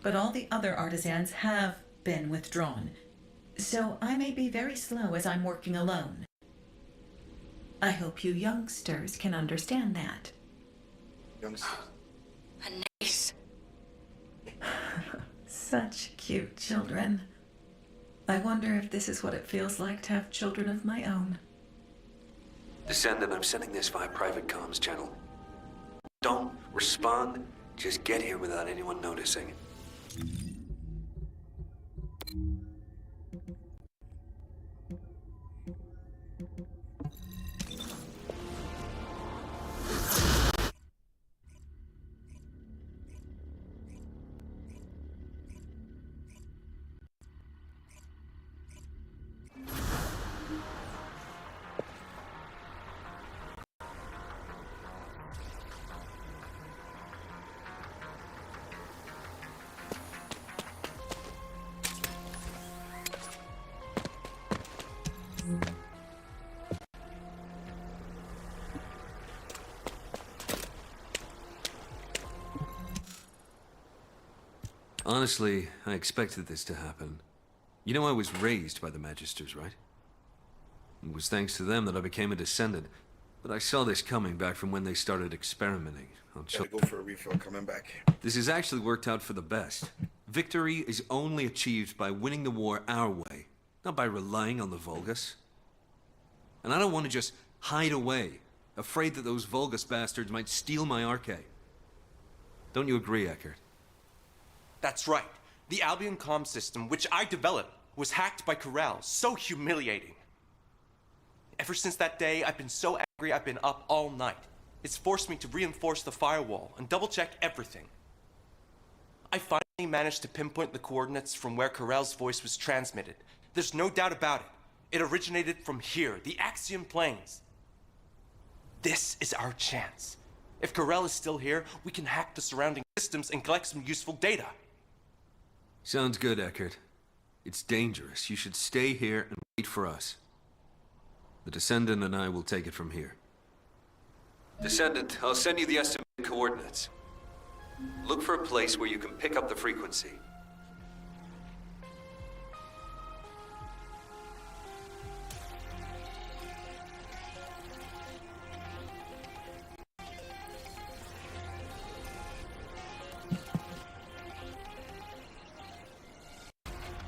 [SPEAKER 16] But all the other artisans have been withdrawn, so I may be very slow as I'm working alone. I hope you youngsters can understand that.
[SPEAKER 2] Youngsters?
[SPEAKER 19] Anais.
[SPEAKER 16] Such cute children. I wonder if this is what it feels like to have children of my own.
[SPEAKER 8] Descendant, I'm sending this via private comms channel. Don't respond. Just get here without anyone noticing.
[SPEAKER 21] Honestly, I expected this to happen. You know I was raised by the Magisters, right? It was thanks to them that I became a descendant. But I saw this coming back from when they started experimenting on
[SPEAKER 2] Gotta go for a refill, coming back.
[SPEAKER 21] This has actually worked out for the best. Victory is only achieved by winning the war our way, not by relying on the Vulgus. And I don't want to just hide away, afraid that those Vulgus bastards might steal my arcade. Don't you agree, Eckert?
[SPEAKER 23] That's right. The Albion comm system, which I developed, was hacked by Corel. So humiliating. Ever since that day, I've been so angry I've been up all night. It's forced me to reinforce the firewall and double-check everything. I finally managed to pinpoint the coordinates from where Corel's voice was transmitted. There's no doubt about it. It originated from here, the Axiom Plains. This is our chance. If Corel is still here, we can hack the surrounding systems and collect some useful data.
[SPEAKER 21] Sounds good, Eckert. It's dangerous. You should stay here and wait for us. The Descendant and I will take it from here.
[SPEAKER 8] Descendant, I'll send you the estimated coordinates. Look for a place where you can pick up the frequency.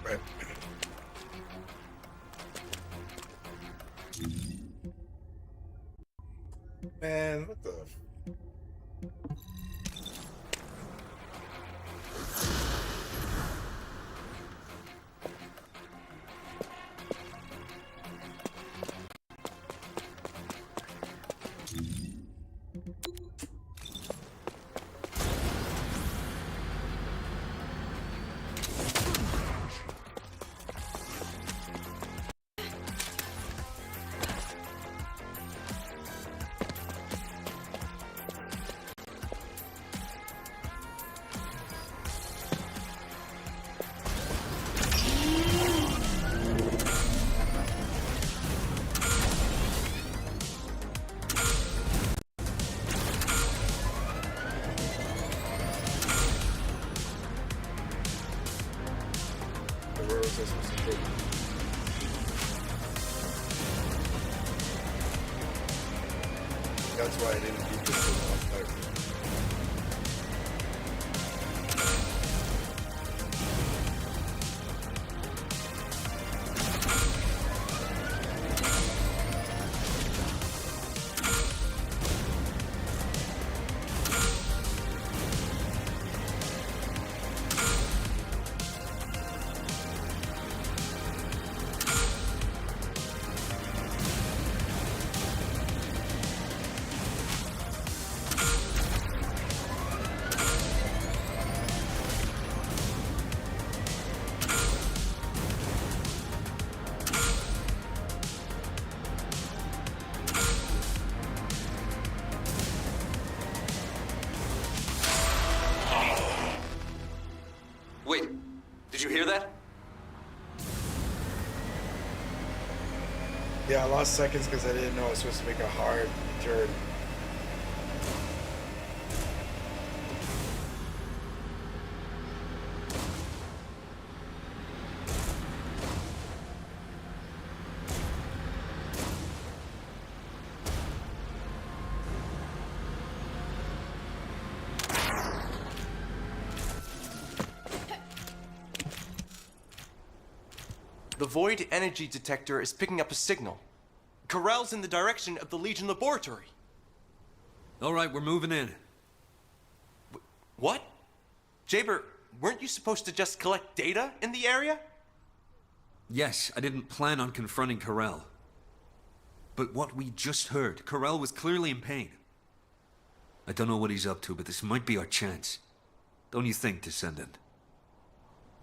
[SPEAKER 2] Right. Man, what the? Where was this supposed to be? That's why I didn't keep this thing last night.
[SPEAKER 8] Wait, did you hear that?
[SPEAKER 2] Yeah, I lost seconds because I didn't know I was supposed to make a hard turn.
[SPEAKER 23] The void energy detector is picking up a signal. Corral's in the direction of the Legion laboratory.
[SPEAKER 21] All right, we're moving in.
[SPEAKER 23] What? Jaber, weren't you supposed to just collect data in the area?
[SPEAKER 21] Yes, I didn't plan on confronting Corral. But what we just heard, Corral was clearly in pain. I don't know what he's up to, but this might be our chance. Don't you think, Descendant?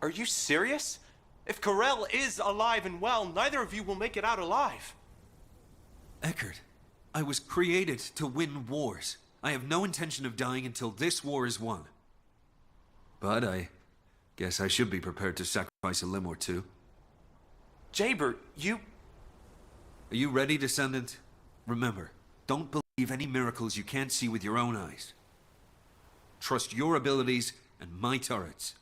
[SPEAKER 23] Are you serious? If Corral is alive and well, neither of you will make it out alive.
[SPEAKER 21] Eckert, I was created to win wars. I have no intention of dying until this war is won. But I guess I should be prepared to sacrifice a limb or two.
[SPEAKER 23] Jaber, you...
[SPEAKER 21] Are you ready, Descendant? Remember, don't believe any miracles you can't see with your own eyes. Trust your abilities and my turrets.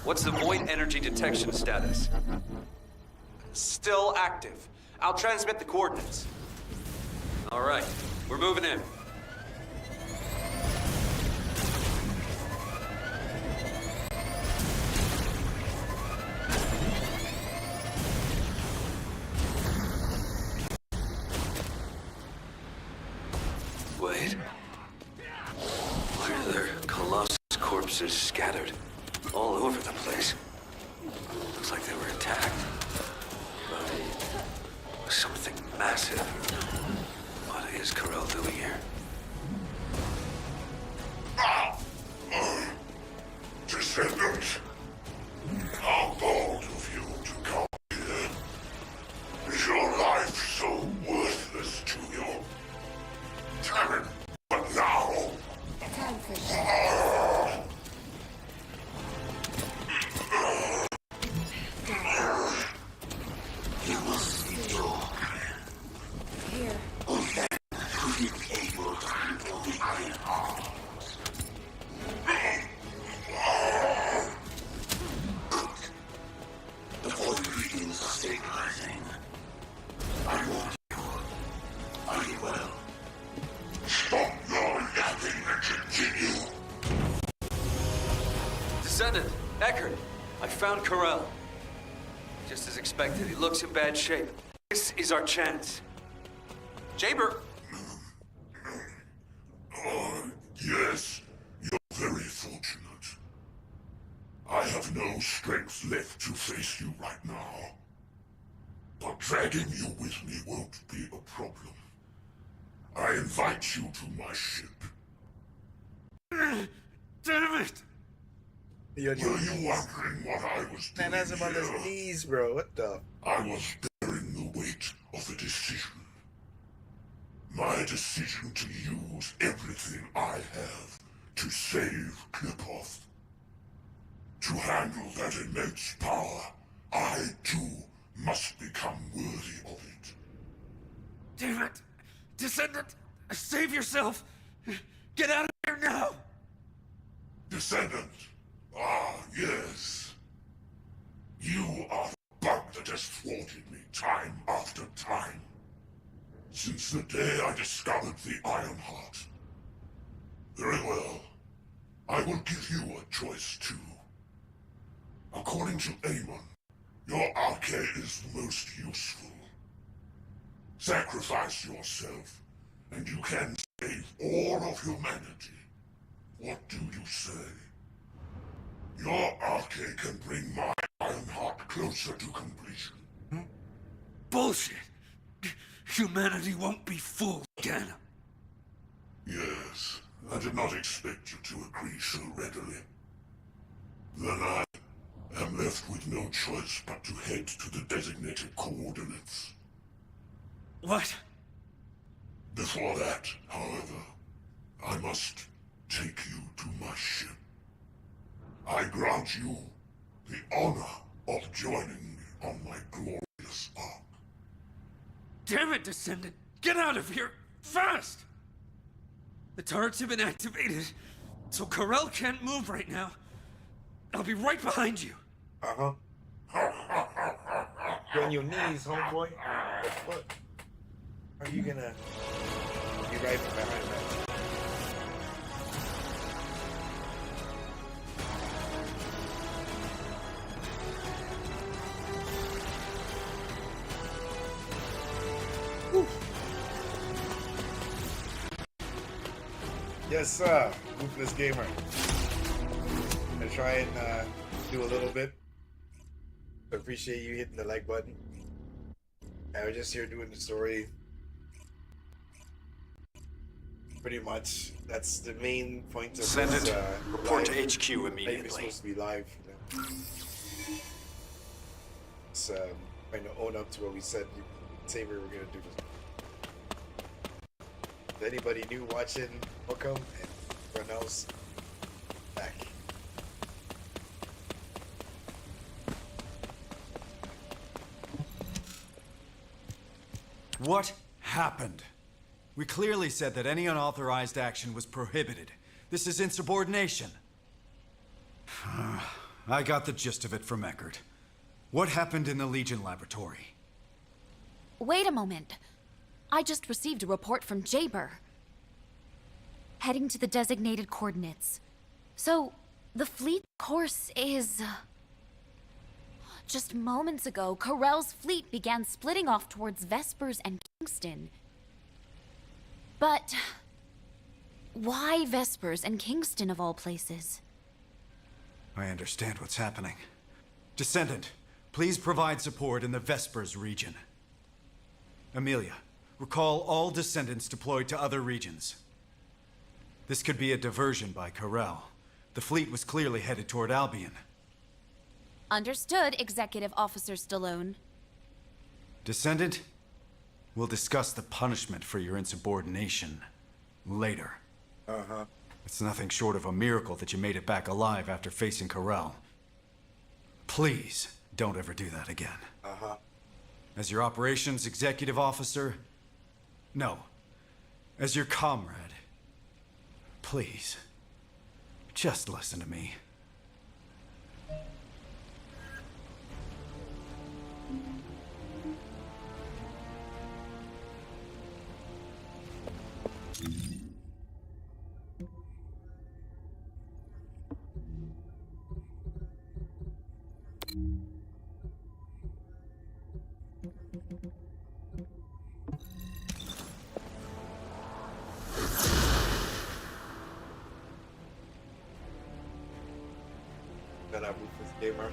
[SPEAKER 8] What's the void energy detection status?
[SPEAKER 23] Still active. I'll transmit the coordinates.
[SPEAKER 8] All right, we're moving in. Wait. Why are there Colossus corpses scattered all over the place? Looks like they were attacked by something massive. What is Corel doing here?
[SPEAKER 4] Descendant, how bold of you to come here. Is your life so worthless to you? Damn it, but now...
[SPEAKER 22] Time for that.
[SPEAKER 4] You must be dog.
[SPEAKER 22] Here.
[SPEAKER 4] Only then will you be able to handle the Iron Heart. The void readings are stabilizing. I want you. Are you well? Stop your yapping and continue.
[SPEAKER 8] Descendant, Eckert, I found Corel. Just as expected, he looks in bad shape. This is our chance. Jaber!
[SPEAKER 4] Yes, you're very fortunate. I have no strength left to face you right now. But dragging you with me won't be a problem. I invite you to my ship.
[SPEAKER 14] Damn it!
[SPEAKER 2] Yo,
[SPEAKER 4] Were you wondering what I was doing?
[SPEAKER 2] Man, that's him on his knees, bro. What the?
[SPEAKER 4] I was bearing the weight of a decision. My decision to use everything I have to save Klipoff. To handle that immense power, I too must become worthy of it.
[SPEAKER 14] Damn it! Descendant, save yourself! Get out of here now!
[SPEAKER 4] Descendant. Ah, yes. You are the bug that has thwarted me time after time. Since the day I discovered the Iron Heart. Very well. I will give you a choice too. According to Amon, your arche is the most useful. Sacrifice yourself, and you can save all of humanity. What do you say? Your arche can bring my Iron Heart closer to completion.
[SPEAKER 14] Bullshit! Humanity won't be fooled again.
[SPEAKER 4] Yes, I did not expect you to agree so readily. Then I am left with no choice but to head to the designated coordinates.
[SPEAKER 14] What?
[SPEAKER 4] Before that, however, I must take you to my ship. I grant you the honor of joining me on my glorious arc.
[SPEAKER 14] Damn it, Descendant! Get out of here! Fast! The turrets have been activated, so Corel can't move right now. I'll be right behind you.
[SPEAKER 2] Uh-huh. You're on your knees, homeboy. What? Are you gonna be right behind that? Yes, sir. Ruthless Gamer. I try and do a little bit. I appreciate you hitting the like button. I was just here doing the story. Pretty much, that's the main point of
[SPEAKER 17] Send
[SPEAKER 2] this,
[SPEAKER 17] it. Report to
[SPEAKER 2] live.
[SPEAKER 17] HQ
[SPEAKER 2] Maybe
[SPEAKER 17] immediately.
[SPEAKER 2] it's supposed to be live. You know? It's trying to own up to what we said. Say we were gonna do this. If anybody new watching, welcome, and everyone else, back.
[SPEAKER 17] What happened? We clearly said that any unauthorized action was prohibited. This is insubordination. I got the gist of it from Eckert. What happened in the Legion laboratory?
[SPEAKER 13] Wait a moment. I just received a report from Jaber. Heading to the designated coordinates. So, the fleet course is... Just moments ago, Corel's fleet began splitting off towards Vespers and Kingston. But Why Vespers and Kingston of all places?
[SPEAKER 17] I understand what's happening. Descendant, please provide support in the Vespers region. Amelia, recall all Descendants deployed to other regions. This could be a diversion by Corel. The fleet was clearly headed toward Albion.
[SPEAKER 13] Understood, Executive Officer Stallone.
[SPEAKER 17] Descendant, we'll discuss the punishment for your insubordination later.
[SPEAKER 2] Uh-huh.
[SPEAKER 17] It's nothing short of a miracle that you made it back alive after facing Corel. Please, don't ever do that again.
[SPEAKER 2] Uh-huh.
[SPEAKER 17] As your operations executive officer, no, as your comrade, please, just listen to me.
[SPEAKER 2] That I Rufus Gamer.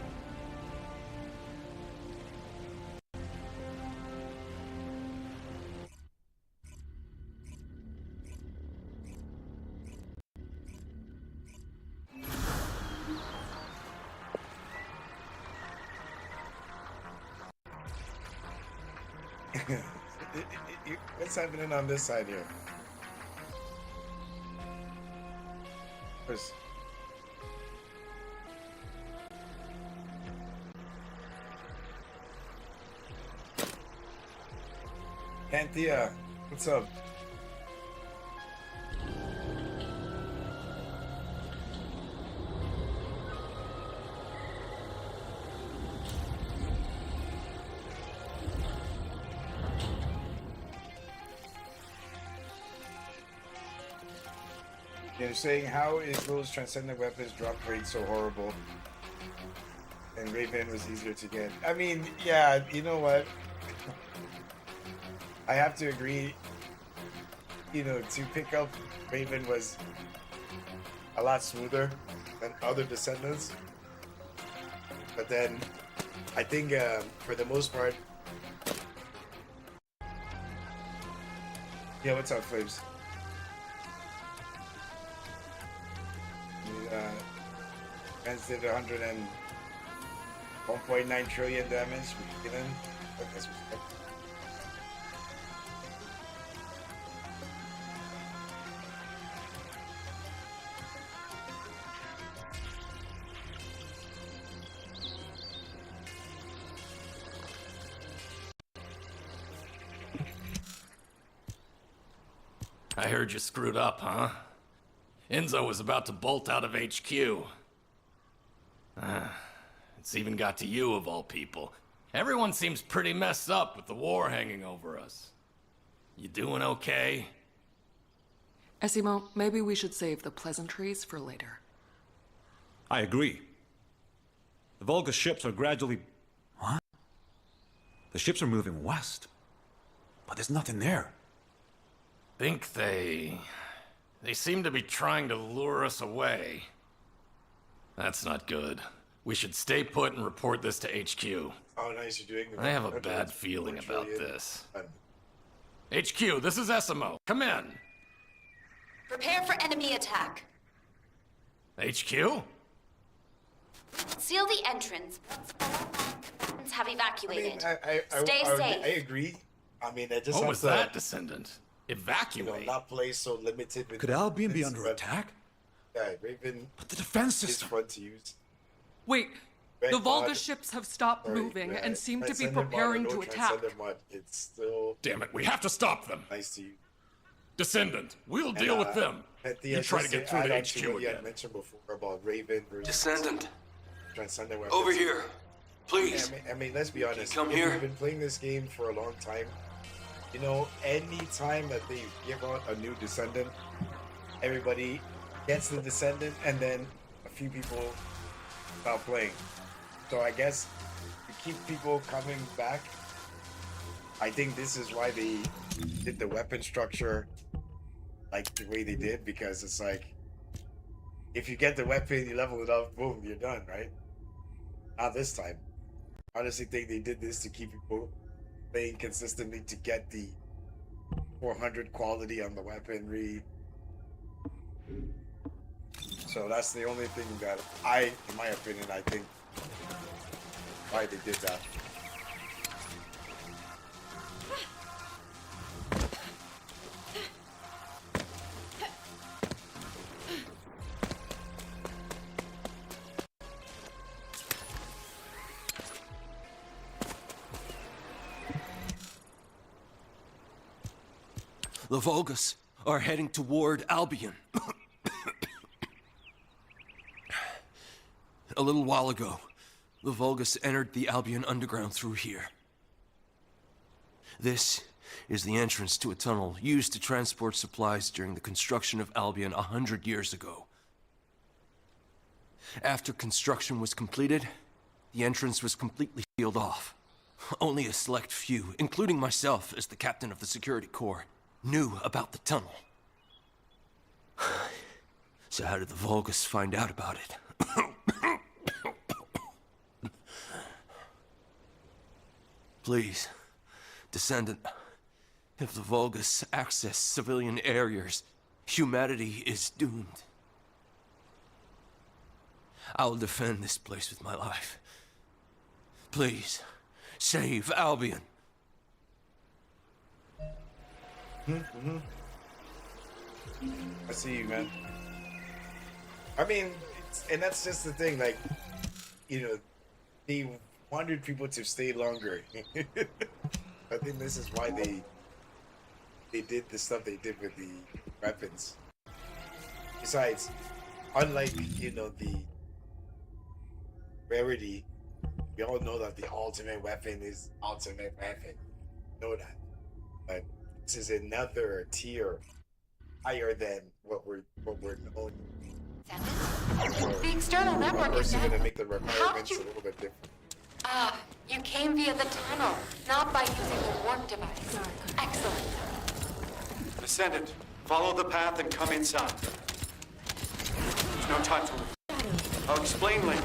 [SPEAKER 2] What's happening on this side here? There's... Anthea, what's up? They're saying, how is those transcendent weapons drop rate so horrible? And Raven was easier to get. I mean, yeah, you know what? I have to agree, you know, to pick up Raven was a lot smoother than other Descendants. But then, I think for the most part... Yeah, what's up, Flames? Mans did 101.9 trillion damage. Given, that's respect.
[SPEAKER 6] I heard you screwed up, huh? Enzo was about to bolt out of HQ. It's even got to you, of all people. Everyone seems pretty messed up with the war hanging over us. You doing okay?
[SPEAKER 11] Esimo, maybe we should save the pleasantries for later.
[SPEAKER 18] I agree. The Volga ships are gradually... What? The ships are moving west. But there's nothing there.
[SPEAKER 6] Think they seem to be trying to lure us away. That's not good. We should stay put and report this to HQ.
[SPEAKER 2] Oh, nice, you're doing it.
[SPEAKER 6] I have a bad feeling about this. HQ, this is Esimo. Come in.
[SPEAKER 19] Prepare for enemy attack.
[SPEAKER 6] HQ?
[SPEAKER 19] Seal the entrance once have evacuated. Stay
[SPEAKER 2] safe.
[SPEAKER 19] safe.
[SPEAKER 2] I agree. I mean, I just
[SPEAKER 6] what was that, Descendant? Evacuate?
[SPEAKER 2] You know, not play so limited with...
[SPEAKER 18] Could Albion be under attack?
[SPEAKER 2] Yeah, Raven...
[SPEAKER 18] But the defense system...
[SPEAKER 2] is fun to use.
[SPEAKER 11] Wait, the Volga ships have stopped moving and seem to be preparing to attack.
[SPEAKER 2] It's still...
[SPEAKER 6] Damn it, we have to stop them.
[SPEAKER 2] Nice to you.
[SPEAKER 6] Descendant, we'll deal with them. You try to get through to HQ again.
[SPEAKER 2] You had mentioned before about Raven versus...
[SPEAKER 8] Descendant.
[SPEAKER 2] Transcendent weapons.
[SPEAKER 8] Over here. Please.
[SPEAKER 2] I mean, let's be honest.
[SPEAKER 8] Come here.
[SPEAKER 2] We've been playing this game for a long time. You know, any time that they give out a new Descendant, everybody gets the Descendant, and then a few people stop playing. So I guess to keep people coming back, I think this is why they did the weapon structure like the way they did, because it's like if you get the weapon, you level it up, boom, you're done, right? Not this time. I honestly think they did this to keep people playing consistently to get the 400 quality on the weaponry. So that's the only thing that in my opinion, I think why they did that.
[SPEAKER 21] The Volgus are heading toward Albion. A little while ago, the Volgus entered the Albion underground through here. This is the entrance to a tunnel used to transport supplies during the construction of Albion 100 years ago. After construction was completed, the entrance was completely sealed off. Only a select few, including myself as the captain of the security corps, knew about the tunnel. So how did the Volgus find out about it? Please, Descendant, if the Volgus access civilian areas, humanity is doomed. I will defend this place with my life. Please, save Albion.
[SPEAKER 2] I see you, man. I mean, and that's just the thing, like, you know, they wanted people to stay longer. I think this is why they did the stuff they did with the weapons. Besides, unlike, you know, the rarity, we all know that the ultimate weapon is ultimate weapon. Know that. But this is another tier higher than what we're known.
[SPEAKER 1] The external network is
[SPEAKER 2] We're
[SPEAKER 1] down.
[SPEAKER 2] gonna make the requirements a little bit different.
[SPEAKER 1] Ah, you came via the tunnel, not by using the warp device. Excellent.
[SPEAKER 17] Descendant, follow the path and come inside. There's no time for... I'll explain later.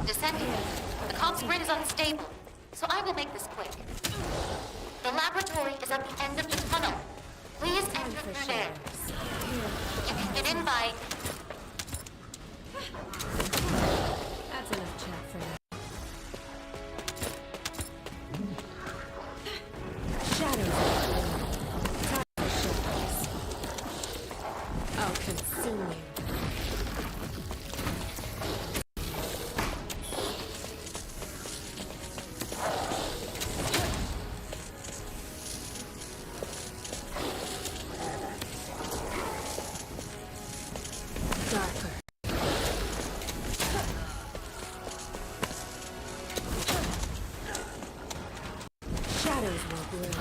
[SPEAKER 13] Descending. The comms grid is unstable, so I will make this quick. The laboratory is at the end of the tunnel. Please enter through there. You can get in by...
[SPEAKER 5] That's enough chat for now. Shadows. Time for shadows. I'll consume you. Shadows will bloom.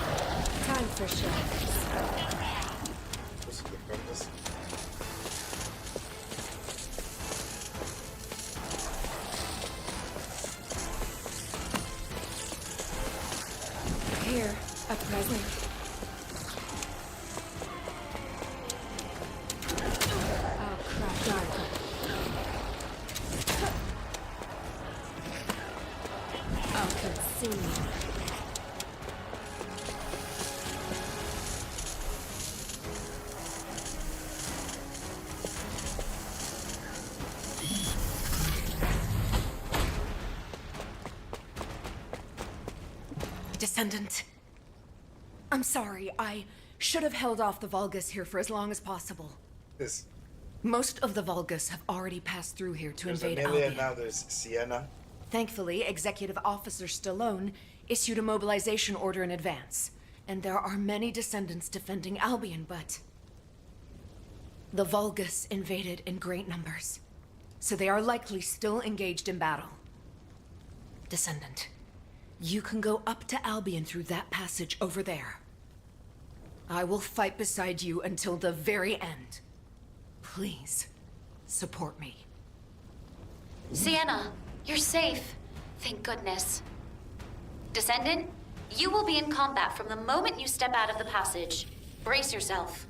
[SPEAKER 5] Time for shadows. Here, a present. I'll crack darker. I'll consume you.
[SPEAKER 20] Descendant. I'm sorry, I should have held off the Vulgus here for as long as possible.
[SPEAKER 2] This.
[SPEAKER 20] Most of the Vulgus have already passed through here to
[SPEAKER 2] There's
[SPEAKER 20] invade
[SPEAKER 2] Amelia,
[SPEAKER 20] Albion.
[SPEAKER 2] now there's Sienna.
[SPEAKER 20] Thankfully, Executive Officer Stallone issued a mobilization order in advance, and there are many descendants defending Albion, but the Vulgus invaded in great numbers, so they are likely still engaged in battle. Descendant, you can go up to Albion through that passage over there. I will fight beside you until the very end. Please, support me.
[SPEAKER 13] Sienna, you're safe. Thank goodness. Descendant, you will be in combat from the moment you step out of the passage. Brace yourself.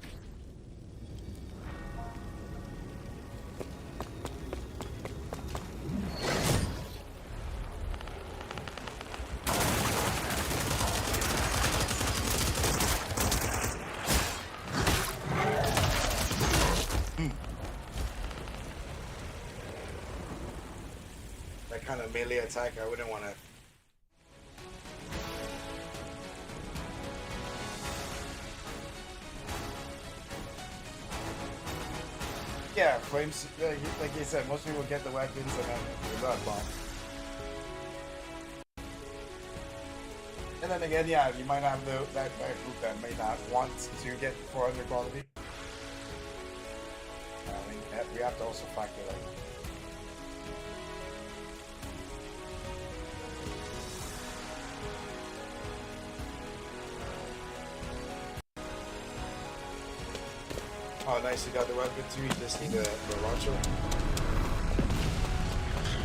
[SPEAKER 2] That kind of melee attack, I wouldn't want to. Yeah, flames. Like you said, most people get the weapons and then the blood bomb. And then again, yeah, you might have that group that may not want to get 400 quality. I mean, we have to also factor that in. Oh, nice, you got the weapon too, you just need the launcher.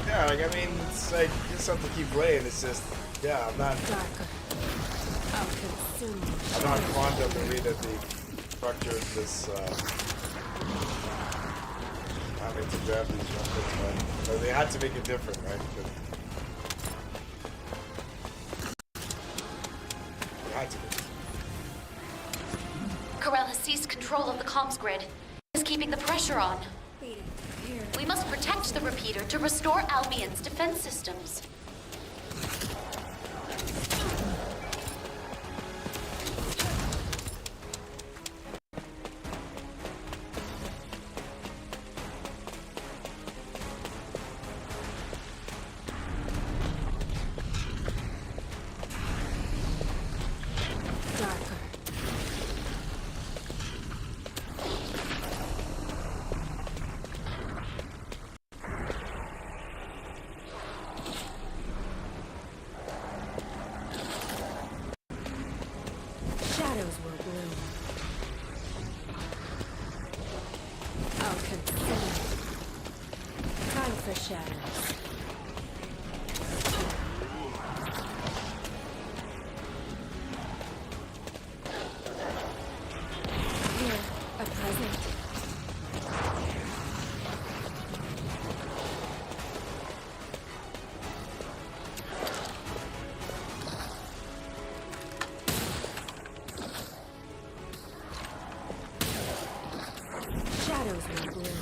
[SPEAKER 2] Yeah, like, I mean, it's like, just have to keep playing, it's just, yeah, I'm not fond of the way that they structured this, having to grab these weapons, but they had to make it different, right? They had to.
[SPEAKER 13] Corel has seized control of the comms grid. Is keeping the pressure on. We must protect the repeater to restore Albion's defense systems.
[SPEAKER 5] Shadows will bloom. I'll consider. Time for shadows. Here, a present. Shadows will bloom.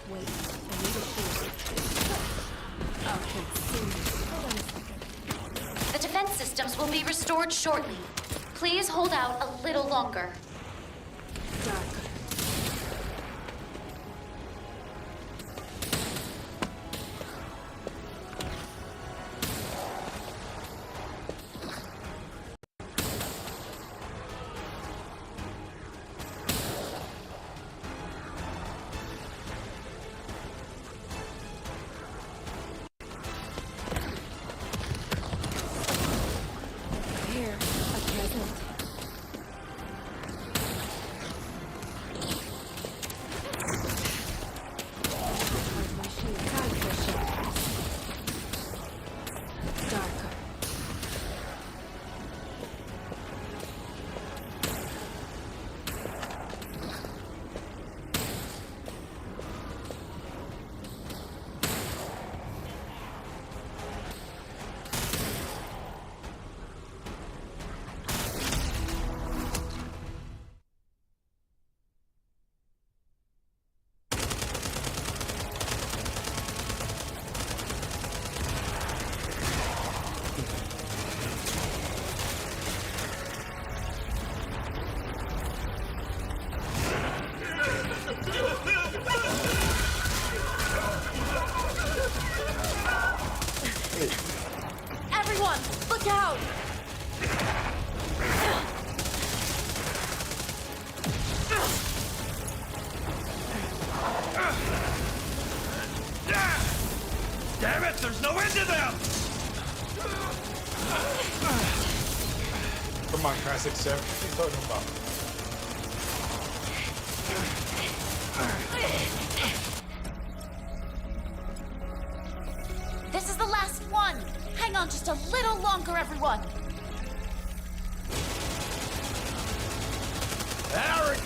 [SPEAKER 5] Wait, I need a shield. I'll consume. Hold on a second.
[SPEAKER 13] The defense systems will be restored shortly. Please hold out a little longer.
[SPEAKER 5] Darker. Here, a present. Where's my shield? Time for shadows. Darker.
[SPEAKER 13] Everyone, look out!
[SPEAKER 14] Damn it, there's no end to them!
[SPEAKER 2] Come on, classic Chef. What are you talking about?
[SPEAKER 13] This is the last one! Hang on just a little longer, everyone!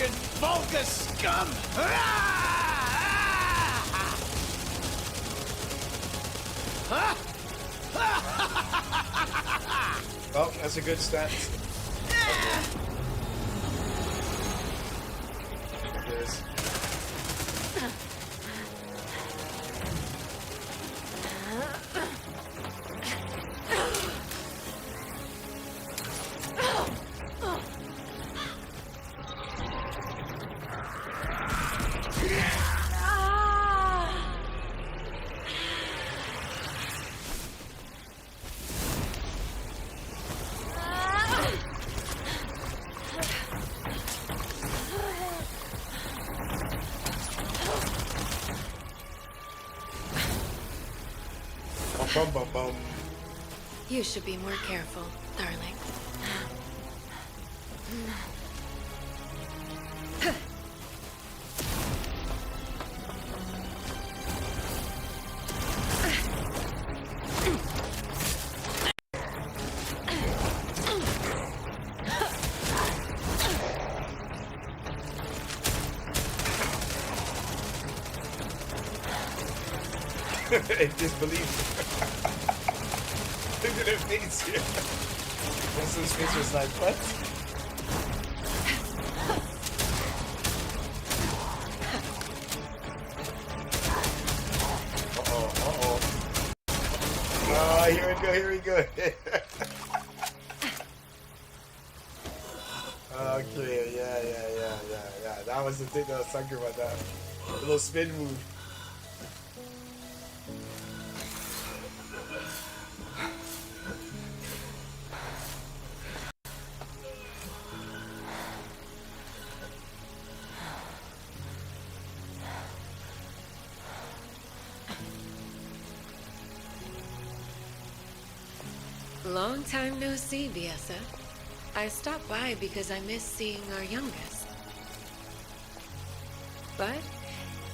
[SPEAKER 14] arrogant vulgar scum!
[SPEAKER 2] Oh, that's a good stance. There it is. Bum, bum, bum.
[SPEAKER 5] You should be more careful, darling.
[SPEAKER 2] Disbelief. Look at their face here. Winston's face was like, what? Oh, here we go. Okay, yeah. That was the thing that was sucker about that. The little spin move.
[SPEAKER 5] Long time no see, BSF. I stopped by because I miss seeing our youngest. But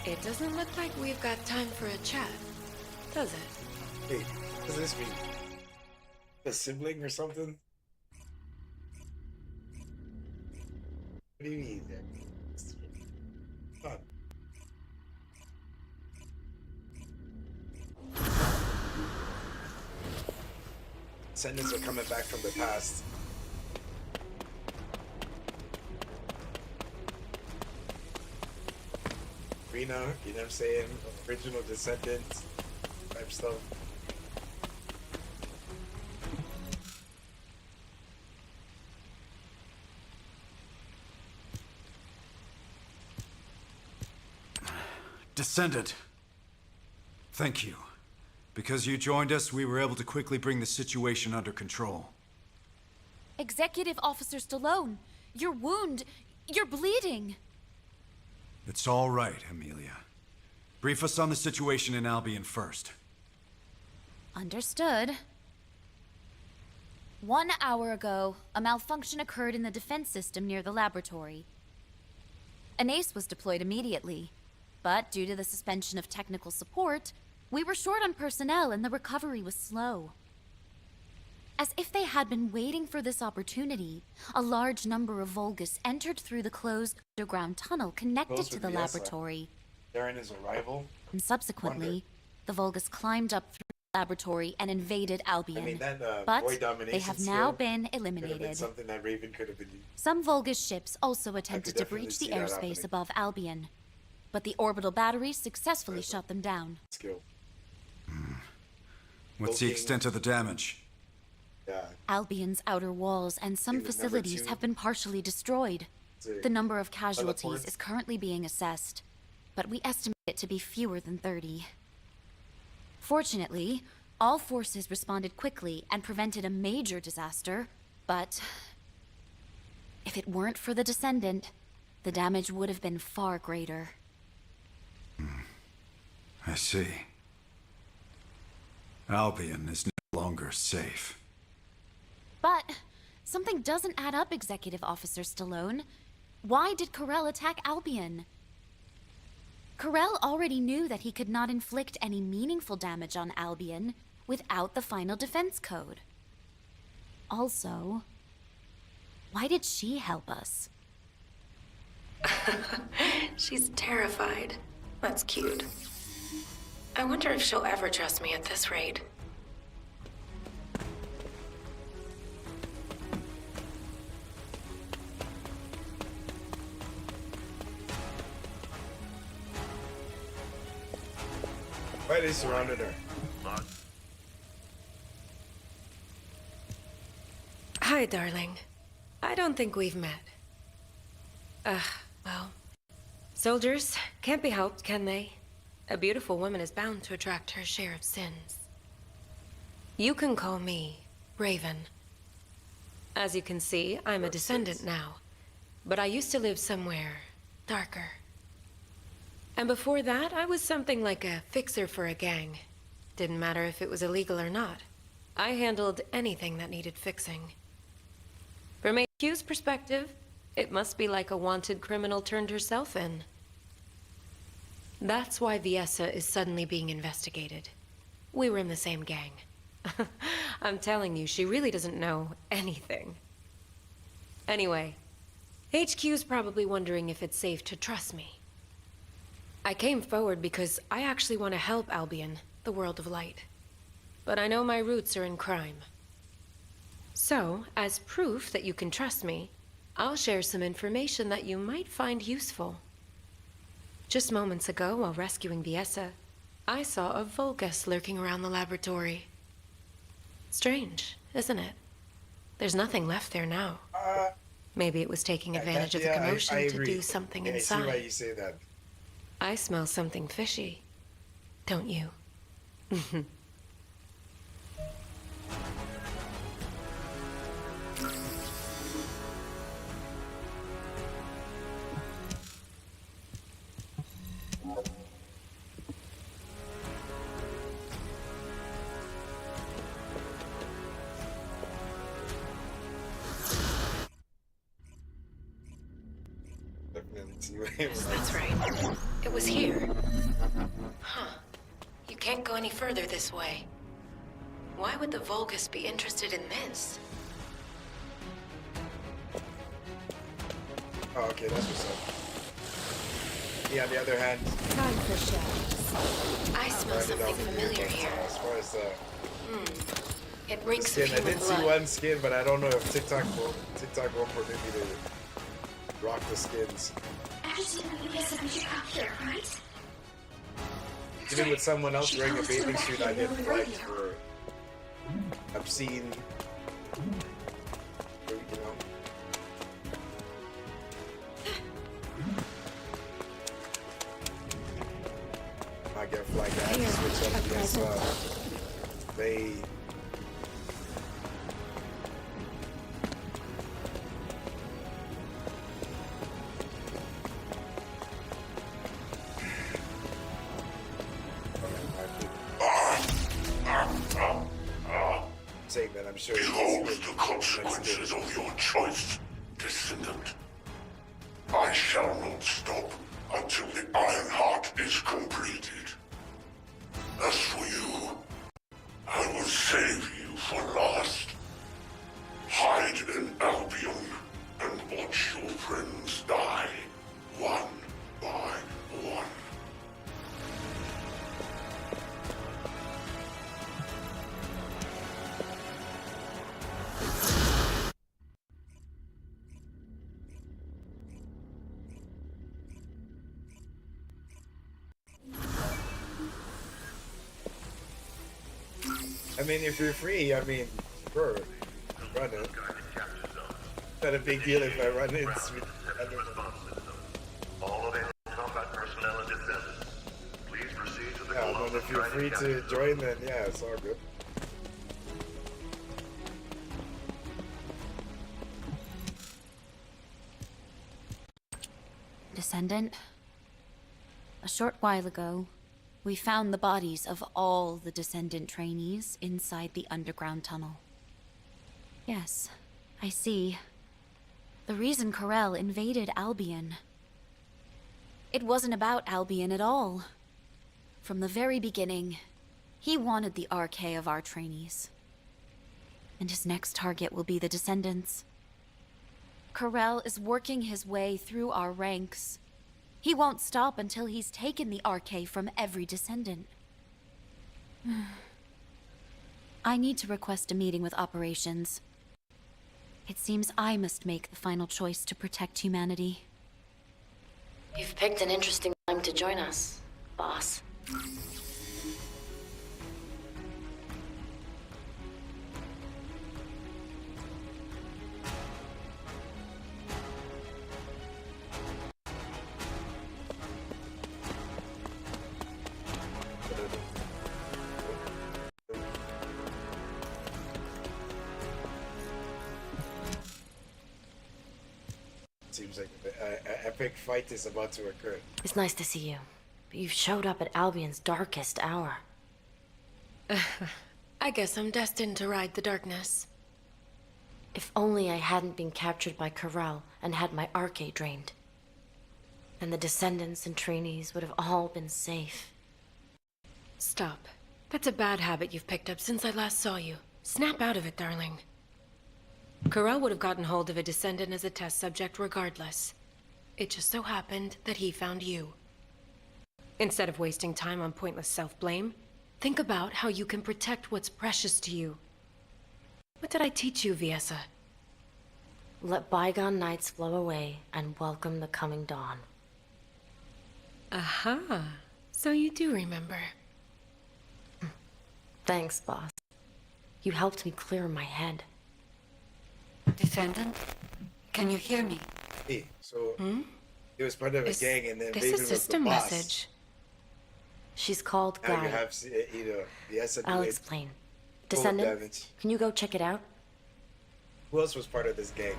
[SPEAKER 5] it doesn't look like we've got time for a chat, does it?
[SPEAKER 2] Wait, what does this mean? A sibling or something? What do you mean? Come on. Descendants are coming back from the past. Reno, you know what I'm saying? Original descendants type stuff.
[SPEAKER 17] Descendant. Thank you. Because you joined us, we were able to quickly bring the situation under control.
[SPEAKER 13] Executive Officer Stallone, your wound, you're bleeding.
[SPEAKER 17] It's all right, Amelia. Brief us on the situation in Albion first.
[SPEAKER 13] Understood. 1 hour ago, a malfunction occurred in the defense system near the laboratory. An ace was deployed immediately, but due to the suspension of technical support, we were short on personnel and the recovery was slow. As if they had been waiting for this opportunity, a large number of Vulgus entered through the closed underground tunnel connected to the laboratory.
[SPEAKER 2] During his arrival?
[SPEAKER 13] And subsequently, the Vulgus climbed up through the laboratory and invaded Albion.
[SPEAKER 2] I mean, that,
[SPEAKER 13] but
[SPEAKER 2] boy domination
[SPEAKER 13] they have now
[SPEAKER 2] skill
[SPEAKER 13] been
[SPEAKER 2] could have been
[SPEAKER 13] eliminated.
[SPEAKER 2] something that Raven could have been.
[SPEAKER 13] Some Vulgus ships also attempted to
[SPEAKER 2] definitely
[SPEAKER 13] breach the
[SPEAKER 2] see that
[SPEAKER 13] airspace
[SPEAKER 2] happening.
[SPEAKER 13] above Albion, but the orbital batteries successfully shut them down.
[SPEAKER 2] Skill.
[SPEAKER 17] What's the extent of the damage?
[SPEAKER 2] Yeah.
[SPEAKER 13] Albion's outer walls and some
[SPEAKER 2] It was number
[SPEAKER 13] facilities
[SPEAKER 2] 2.
[SPEAKER 13] have been partially destroyed.
[SPEAKER 2] See.
[SPEAKER 13] The number of casualties
[SPEAKER 2] Teleports.
[SPEAKER 13] is currently being assessed, but we estimate it to be fewer than 30. Fortunately, all forces responded quickly and prevented a major disaster, but if it weren't for the Descendant, the damage would have been far greater.
[SPEAKER 17] I see. Albion is no longer safe.
[SPEAKER 13] But something doesn't add up, Executive Officer Stallone. Why did Carell attack Albion? Carell already knew that he could not inflict any meaningful damage on Albion without the final defense code. Also, why did she help us?
[SPEAKER 5] She's terrified. That's cute. I wonder if she'll ever trust me at this rate.
[SPEAKER 2] Why they surrounded her?
[SPEAKER 5] Hi, darling. I don't think we've met. Well. Soldiers can't be helped, can they? A beautiful woman is bound to attract her share of sins. You can call me Raven. As you can see, I'm a descendant now. But I used to live somewhere darker. And before that, I was something like a fixer for a gang. Didn't matter if it was illegal or not. I handled anything that needed fixing. From HQ's perspective, it must be like a wanted criminal turned herself in. That's why Viessa is suddenly being investigated. We were in the same gang. I'm telling you, she really doesn't know anything. Anyway, HQ's probably wondering if it's safe to trust me. I came forward because I actually want to help Albion, the world of light. But I know my roots are in crime. So, as proof that you can trust me, I'll share some information that you might find useful. Just moments ago, while rescuing Viessa, I saw a Vulgus lurking around the laboratory. Strange, isn't it? There's nothing left there now. Maybe it was taking advantage of the commotion to do something inside.
[SPEAKER 2] I see why you say that.
[SPEAKER 5] I smell something fishy, don't you? Yes, that's right. It was here. Huh. You can't go any further this way. Why would the Vulgus be interested in this?
[SPEAKER 2] Oh, okay, that's what's up. Yeah, on the other hand...
[SPEAKER 5] Time for shadows. I smell something familiar here.
[SPEAKER 2] As far as
[SPEAKER 5] It reeks
[SPEAKER 2] skin,
[SPEAKER 5] of
[SPEAKER 2] I
[SPEAKER 5] human
[SPEAKER 2] did
[SPEAKER 5] blood.
[SPEAKER 2] see one skin, but I don't know if TikTok will permit me to rock the skins. Even with someone else wearing a bathing suit, I get flagged for obscene, you know. I get flagged. I have to switch up because they. Saying that, I'm sure.
[SPEAKER 4] Behold the consequences of your choice, descendant. I shall not stop until the Iron Heart is completed. As for you, I will save you for last. Hide in Albion and watch your friends die, one by one.
[SPEAKER 2] I mean, if you're free, I mean, sure, run it. Not a big deal if I run it.
[SPEAKER 4] All available combat personnel and descendants, please proceed to the
[SPEAKER 2] Yeah, but if you're free to join, then yeah, it's all good.
[SPEAKER 13] Descendant, a short while ago, we found the bodies of all the Descendant trainees inside the underground tunnel. Yes, I see. The reason Corel invaded Albion. It wasn't about Albion at all. From the very beginning, he wanted the RK of our trainees. And his next target will be the Descendants. Corell is working his way through our ranks. He won't stop until he's taken the RK from every descendant. I need to request a meeting with operations. It seems I must make the final choice to protect humanity.
[SPEAKER 19] You've picked an interesting time to join us, boss.
[SPEAKER 2] Seems like an epic fight is about to occur.
[SPEAKER 19] It's nice to see you, but you've showed up at Albion's darkest hour.
[SPEAKER 5] I guess I'm destined to ride the darkness.
[SPEAKER 19] If only I hadn't been captured by Corell and had my arcade drained. Then the descendants and trainees would have all been safe.
[SPEAKER 5] Stop. That's a bad habit you've picked up since I last saw you. Snap out of it, darling. Corell would have gotten hold of a descendant as a test subject regardless. It just so happened that he found you. Instead of wasting time on pointless self-blame, think about how you can protect what's precious to you. What did I teach you, Viessa?
[SPEAKER 19] Let bygone nights flow away and welcome the coming dawn.
[SPEAKER 5] Aha. So you do remember.
[SPEAKER 19] Thanks, boss. You helped me clear my head.
[SPEAKER 1] Descendant, can you hear me?
[SPEAKER 2] Hey, so he was part of a gang, and then
[SPEAKER 5] this
[SPEAKER 2] Raven
[SPEAKER 5] a
[SPEAKER 2] was the
[SPEAKER 5] system
[SPEAKER 2] boss.
[SPEAKER 5] message?
[SPEAKER 19] She's called
[SPEAKER 2] Now you
[SPEAKER 19] Guy.
[SPEAKER 2] have either the SNU.
[SPEAKER 19] I'll explain. Descendant,
[SPEAKER 2] damage.
[SPEAKER 19] can you go check it out?
[SPEAKER 2] Who else was part of this gang?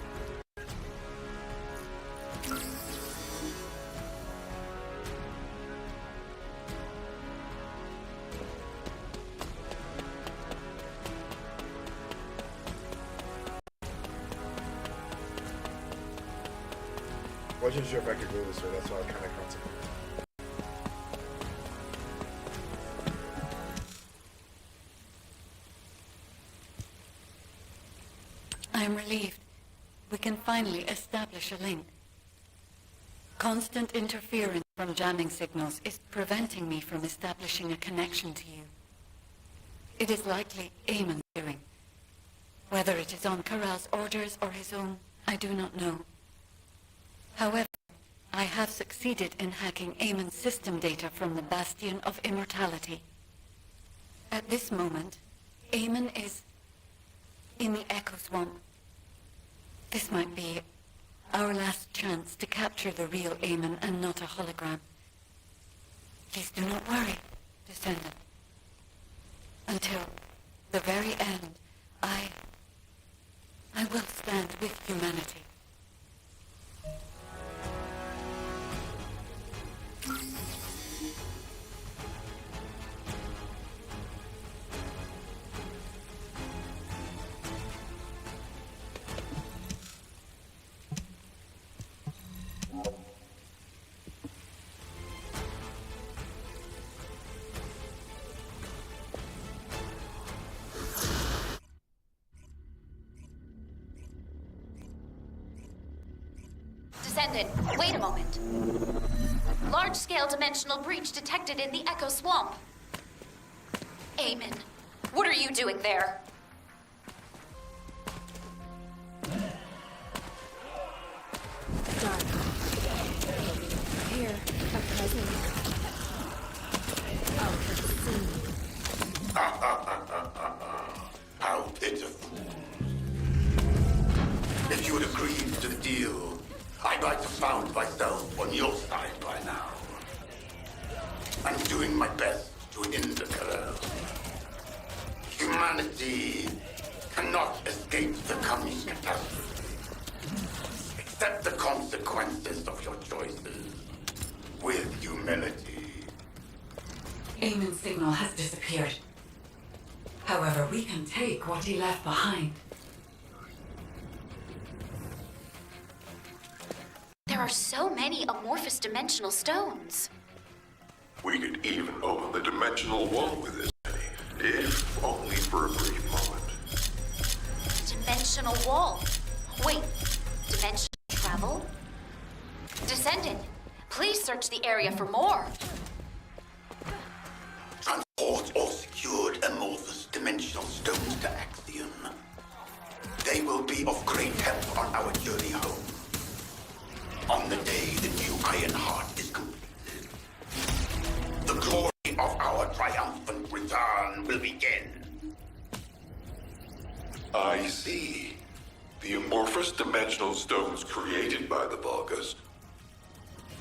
[SPEAKER 2] Wasn't sure if I could go this way, that's why I kind of contemplated.
[SPEAKER 1] I am relieved. We can finally establish a link. Constant interference from jamming signals is preventing me from establishing a connection to you. It is likely Eamon's doing. Whether it is on Corell's orders or his own, I do not know. However, I have succeeded in hacking Eamon's system data from the Bastion of Immortality. At this moment, Eamon is in the Echo Swamp. This might be our last chance to capture the real Eamon and not a hologram. Please do not worry, Descendant. Until the very end, I will stand with humanity.
[SPEAKER 13] Descendant, wait a moment. Large-scale dimensional breach detected in the Echo Swamp. Eamon, what are you doing there?
[SPEAKER 5] Dark. Here, a present. Out of sea.
[SPEAKER 4] How pitiful. If you had agreed to the deal, I might have found myself on your side by now. I'm doing my best to end the Corell. Humanity cannot escape the coming catastrophe. Accept the consequences of your choices with humility.
[SPEAKER 1] Eamon's signal has disappeared. However, we can take what he left behind.
[SPEAKER 13] There are so many amorphous dimensional stones.
[SPEAKER 4] We could even open the dimensional wall with this many, if only for a brief moment.
[SPEAKER 13] Dimensional wall. Wait, interdimensional travel? Descendant, please search the area for more.
[SPEAKER 4] Transport or secured amorphous dimensional stones to Axion. They will be of great help on our journey home. On the day the new Iron Heart is completed, the glory of our triumphant return will begin.
[SPEAKER 7] I see. The amorphous dimensional stones created by the Vulgus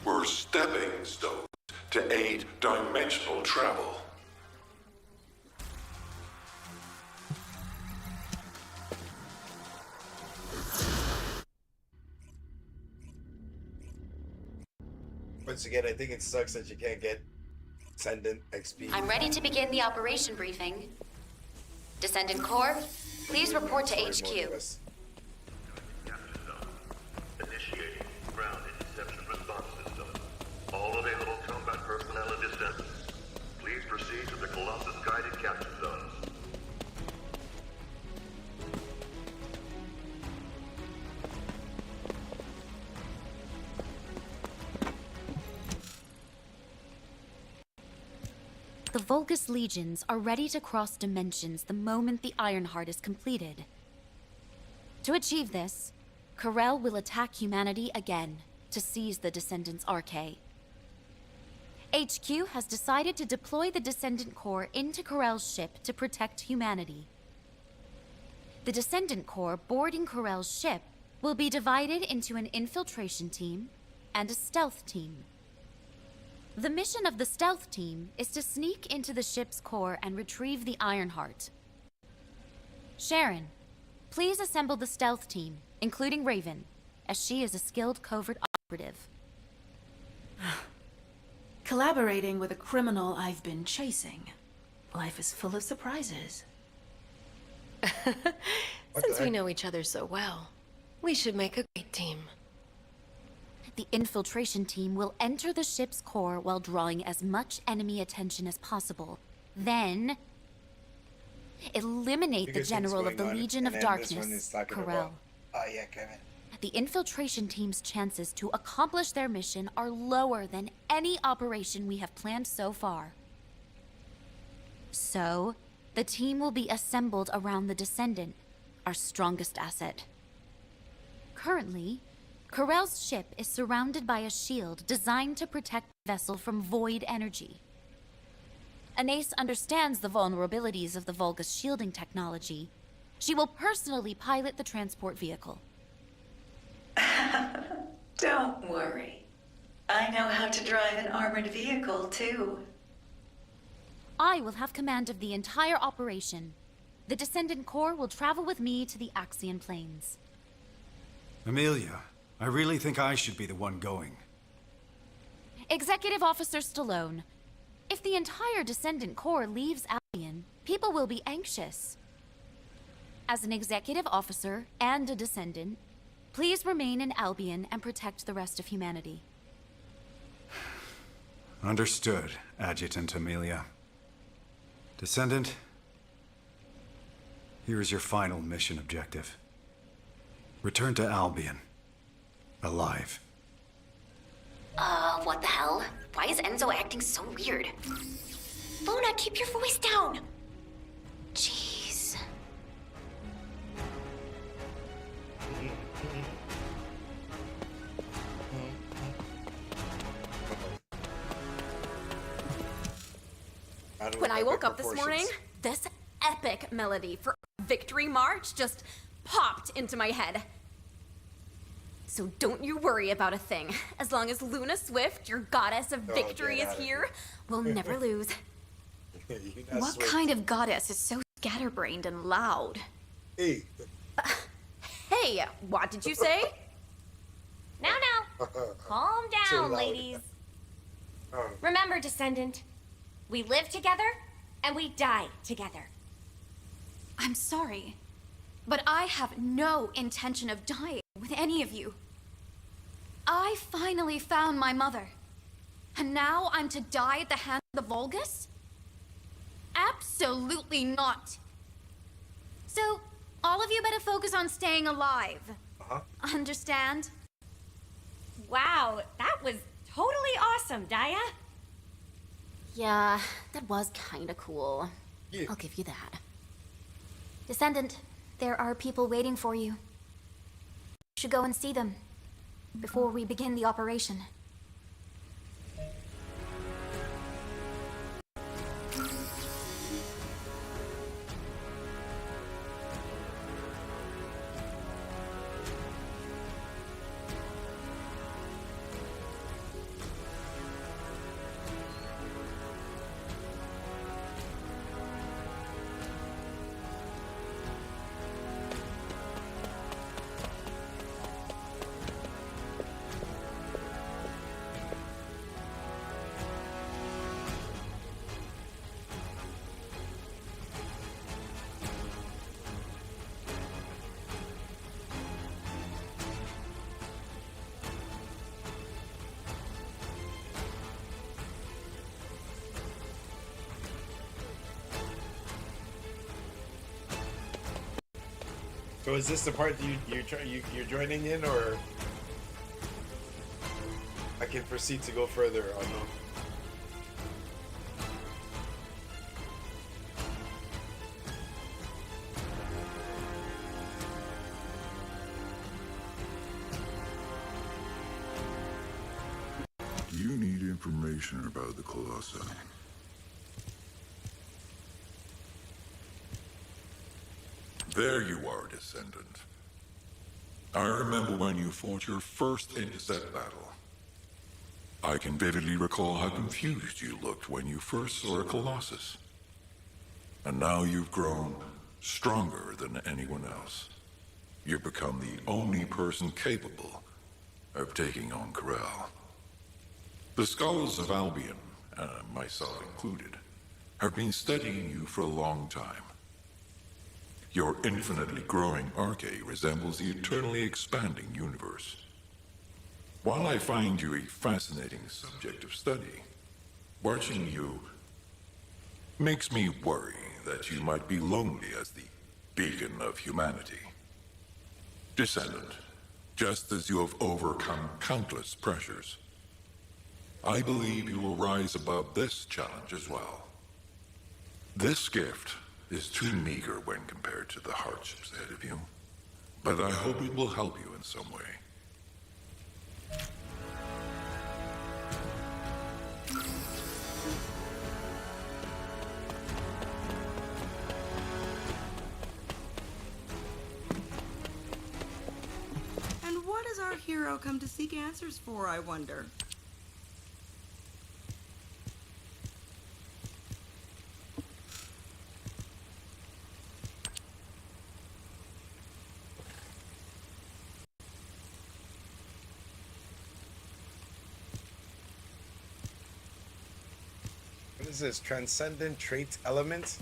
[SPEAKER 7] were stepping stones to aid dimensional travel.
[SPEAKER 2] Once again, I think it sucks that you can't get Descendant XP.
[SPEAKER 13] I'm ready to begin the operation briefing. Descendant Corps, please report to HQ.
[SPEAKER 9] Initiating ground interception response system. All available combat personnel and descendants, please proceed to the Colossus guided capture zones.
[SPEAKER 13] The Vulgus legions are ready to cross dimensions the moment the Ironheart is completed. To achieve this, Corel will attack humanity again to seize the Descendants' Arche. HQ has decided to deploy the Descendant Corps into Corel's ship to protect humanity. The Descendant Corps boarding Corel's ship will be divided into an infiltration team and a stealth team. The mission of the stealth team is to sneak into the ship's core and retrieve the Ironheart. Sharon, please assemble the stealth team, including Raven, as she is a skilled covert operative.
[SPEAKER 3] Collaborating with a criminal I've been chasing. Life is full of surprises.
[SPEAKER 5] Since we know each other so well, we should make a great team.
[SPEAKER 13] The infiltration team will enter the ship's core while drawing as much enemy attention as possible. Then, eliminate the general of the Legion of Darkness, Corel.
[SPEAKER 2] Oh yeah, Kevin.
[SPEAKER 13] The infiltration team's chances to accomplish their mission are lower than any operation we have planned so far. So, the team will be assembled around the Descendant, our strongest asset. Currently, Corel's ship is surrounded by a shield designed to protect the vessel from void energy. Anais understands the vulnerabilities of the Vulgus shielding technology. She will personally pilot the transport vehicle.
[SPEAKER 16] Don't worry. I know how to drive an armored vehicle, too.
[SPEAKER 13] I will have command of the entire operation. The Descendant Corps will travel with me to the Axion Plains.
[SPEAKER 17] Amelia, I really think I should be the one going.
[SPEAKER 13] Executive Officer Stallone, if the entire Descendant Corps leaves Albion, people will be anxious. As an executive officer and a descendant, please remain in Albion and protect the rest of humanity.
[SPEAKER 17] Understood, Adjutant Amelia. Descendant, here is your final mission objective. Return to Albion. Alive.
[SPEAKER 13] What the hell? Why is Enzo acting so weird? Luna, keep your voice down! Jeez.
[SPEAKER 12] When I woke up this morning, this epic melody for Victory March just popped into my head. So don't you worry about a thing. As long as Luna Swift, your goddess of victory, is here, we'll never lose. What kind of goddess is so scatterbrained and loud?
[SPEAKER 2] Hey.
[SPEAKER 12] Hey, what did you say?
[SPEAKER 13] Now, calm
[SPEAKER 12] So
[SPEAKER 13] down,
[SPEAKER 12] loud.
[SPEAKER 13] ladies.
[SPEAKER 24] Remember, Descendant, we live together and we die together.
[SPEAKER 12] I'm sorry, but I have no intention of dying with any of you. I finally found my mother, and now I'm to die at the hands of the Vulgus? Absolutely not. So, all of you better focus on staying alive.
[SPEAKER 13] Understand?
[SPEAKER 24] Wow, that was totally awesome, Daya.
[SPEAKER 12] Yeah, that was kinda cool. I'll give you that. Descendant, there are people waiting for you. You should go and see them before we begin the operation.
[SPEAKER 2] So is this the part that you're joining in, or I can proceed to go further? Oh no.
[SPEAKER 4] You need information about the Colossi. There you are, Descendant. I remember when you fought your first intercept battle. I can vividly recall how confused you looked when you first saw a Colossus. And now you've grown stronger than anyone else. You've become the only person capable of taking on Corel. The scholars of Albion, myself included, have been studying you for a long time. Your infinitely growing arche resembles the eternally expanding universe. While I find you a fascinating subject of study, watching you makes me worry that you might be lonely as the beacon of humanity. Descendant, just as you have overcome countless pressures, I believe you will rise above this challenge as well. This gift is too meager when compared to the hardships ahead of you, but I hope it will help you in some way.
[SPEAKER 10] And what does our hero come to seek answers for, I wonder?
[SPEAKER 2] What is this? Transcendent trait element?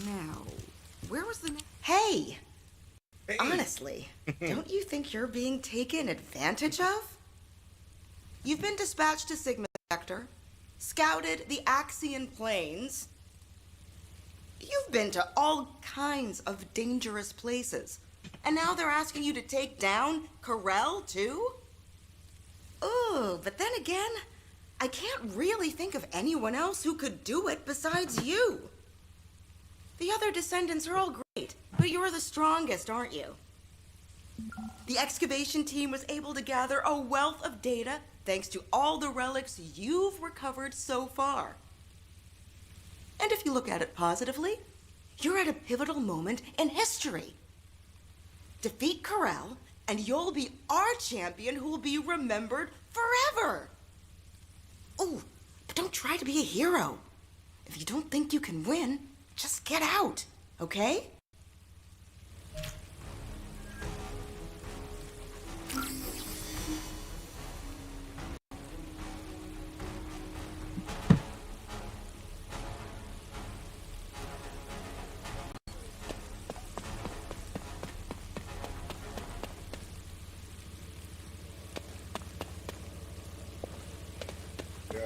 [SPEAKER 10] Now, where was the...
[SPEAKER 15] Hey! Honestly, don't you think you're being taken advantage of? You've been dispatched to Sigma Sector, scouted the Axian Plains. You've been to all kinds of dangerous places. And now they're asking you to take down Corel, too? Ooh, but then again, I can't really think of anyone else who could do it besides you. The other descendants are all great, but you're the strongest, aren't you? The excavation team was able to gather a wealth of data thanks to all the relics you've recovered so far. And if you look at it positively, you're at a pivotal moment in history. Defeat Corel, and you'll be our champion who will be remembered forever. Oh, but don't try to be a hero. If you don't think you can win, just get out, okay?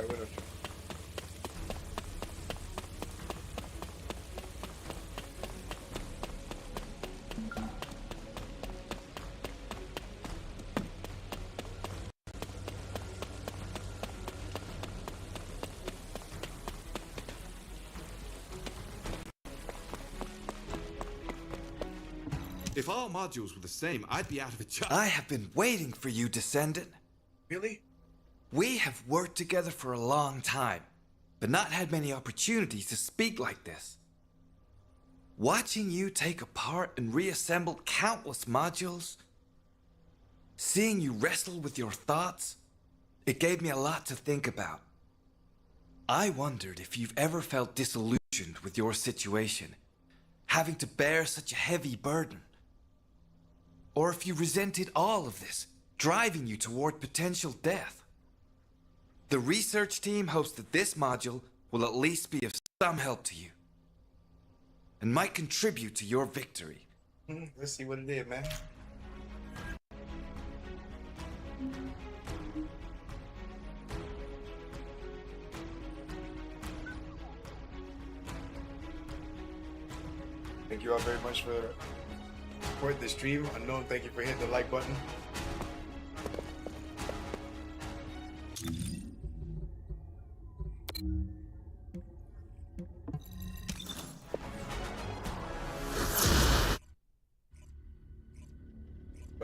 [SPEAKER 2] right with him.
[SPEAKER 11] If all modules were the same, I'd be out of a job.
[SPEAKER 18] I have been waiting for you, Descendant.
[SPEAKER 2] Really?
[SPEAKER 18] We have worked together for a long time, but not had many opportunities to speak like this. Watching you take apart and reassemble countless modules, seeing you wrestle with your thoughts, it gave me a lot to think about. I wondered if you've ever felt disillusioned with your situation, having to bear such a heavy burden. Or if you resented all of this, driving you toward potential death. The research team hopes that this module will at least be of some help to you, and might contribute to your victory.
[SPEAKER 2] Let's see what it is, man. Thank you all very much for supporting the stream. Unknown, thank you for hitting the like button.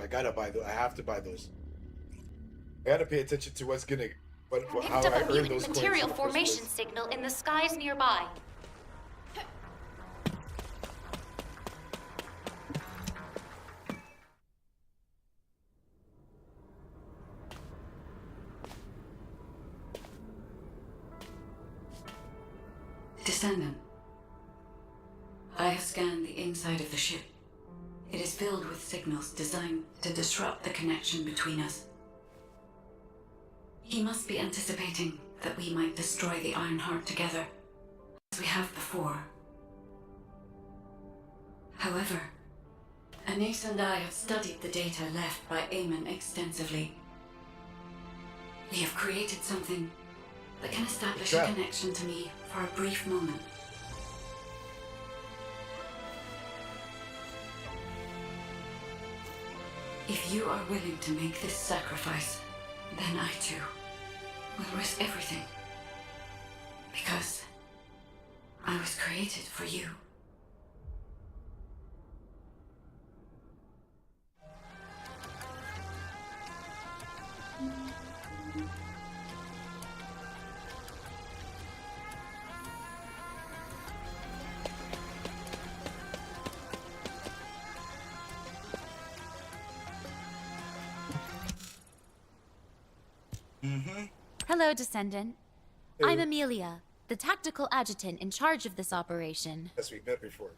[SPEAKER 2] I gotta buy those. I have to buy those. I gotta pay attention to what's gonna, how
[SPEAKER 13] Picked up
[SPEAKER 2] I
[SPEAKER 13] a
[SPEAKER 2] earn
[SPEAKER 13] mutant
[SPEAKER 2] those coins
[SPEAKER 13] material
[SPEAKER 2] in the first
[SPEAKER 13] formation
[SPEAKER 2] place.
[SPEAKER 13] signal in the skies nearby.
[SPEAKER 1] Descendant, I have scanned the inside of the ship. It is filled with signals designed to disrupt the connection between us. He must be anticipating that we might destroy the Ironheart together, as we have before. However, Anais and I have studied the data left by Eamon extensively. We have created something that can establish a connection to me for a brief moment. If you are willing to make this sacrifice, then I too will risk everything. Because I was created for you.
[SPEAKER 13] Hello, Descendant. I'm Amelia, the tactical adjutant in charge of this operation.
[SPEAKER 2] Yes, we've met before.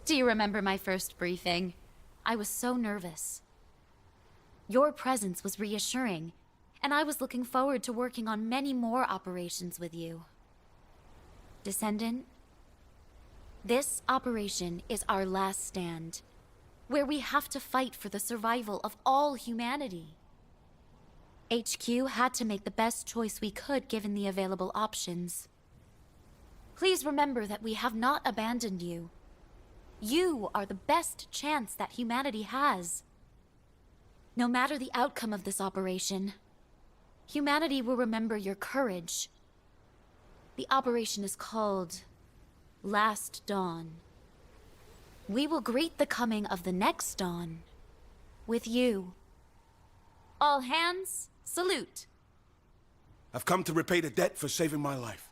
[SPEAKER 13] Do you remember my first briefing? I was so nervous. Your presence was reassuring, and I was looking forward to working on many more operations with you. Descendant, this operation is our last stand, where we have to fight for the survival of all humanity. HQ had to make the best choice we could given the available options. Please remember that we have not abandoned you. You are the best chance that humanity has. No matter the outcome of this operation, humanity will remember your courage. The operation is called Last Dawn. We will greet the coming of the next dawn with you. All hands, salute.
[SPEAKER 22] I've come to repay the debt for saving my life.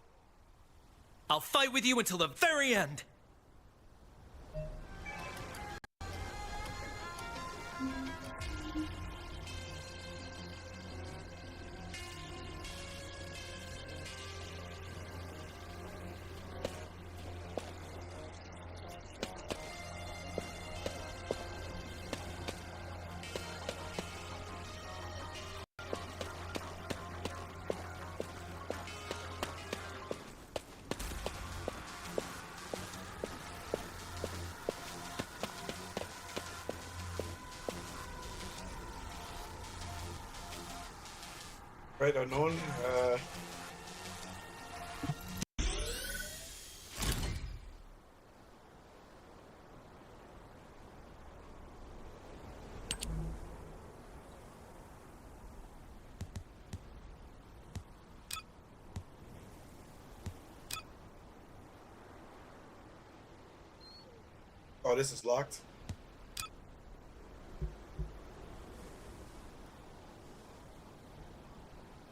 [SPEAKER 14] I'll fight with you until the very end.
[SPEAKER 2] quite unknown. Oh, this is locked.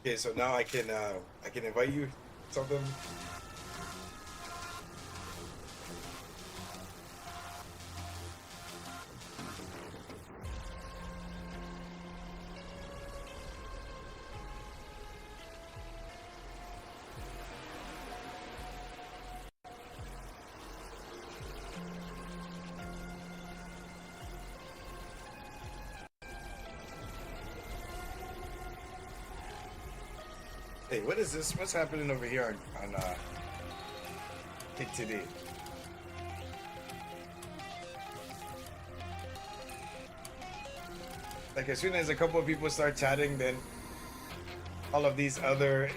[SPEAKER 2] Okay, so now I can invite you something. Hey, what is this? What's happening over here on today? Like as soon as a couple of people start chatting, then all of these other,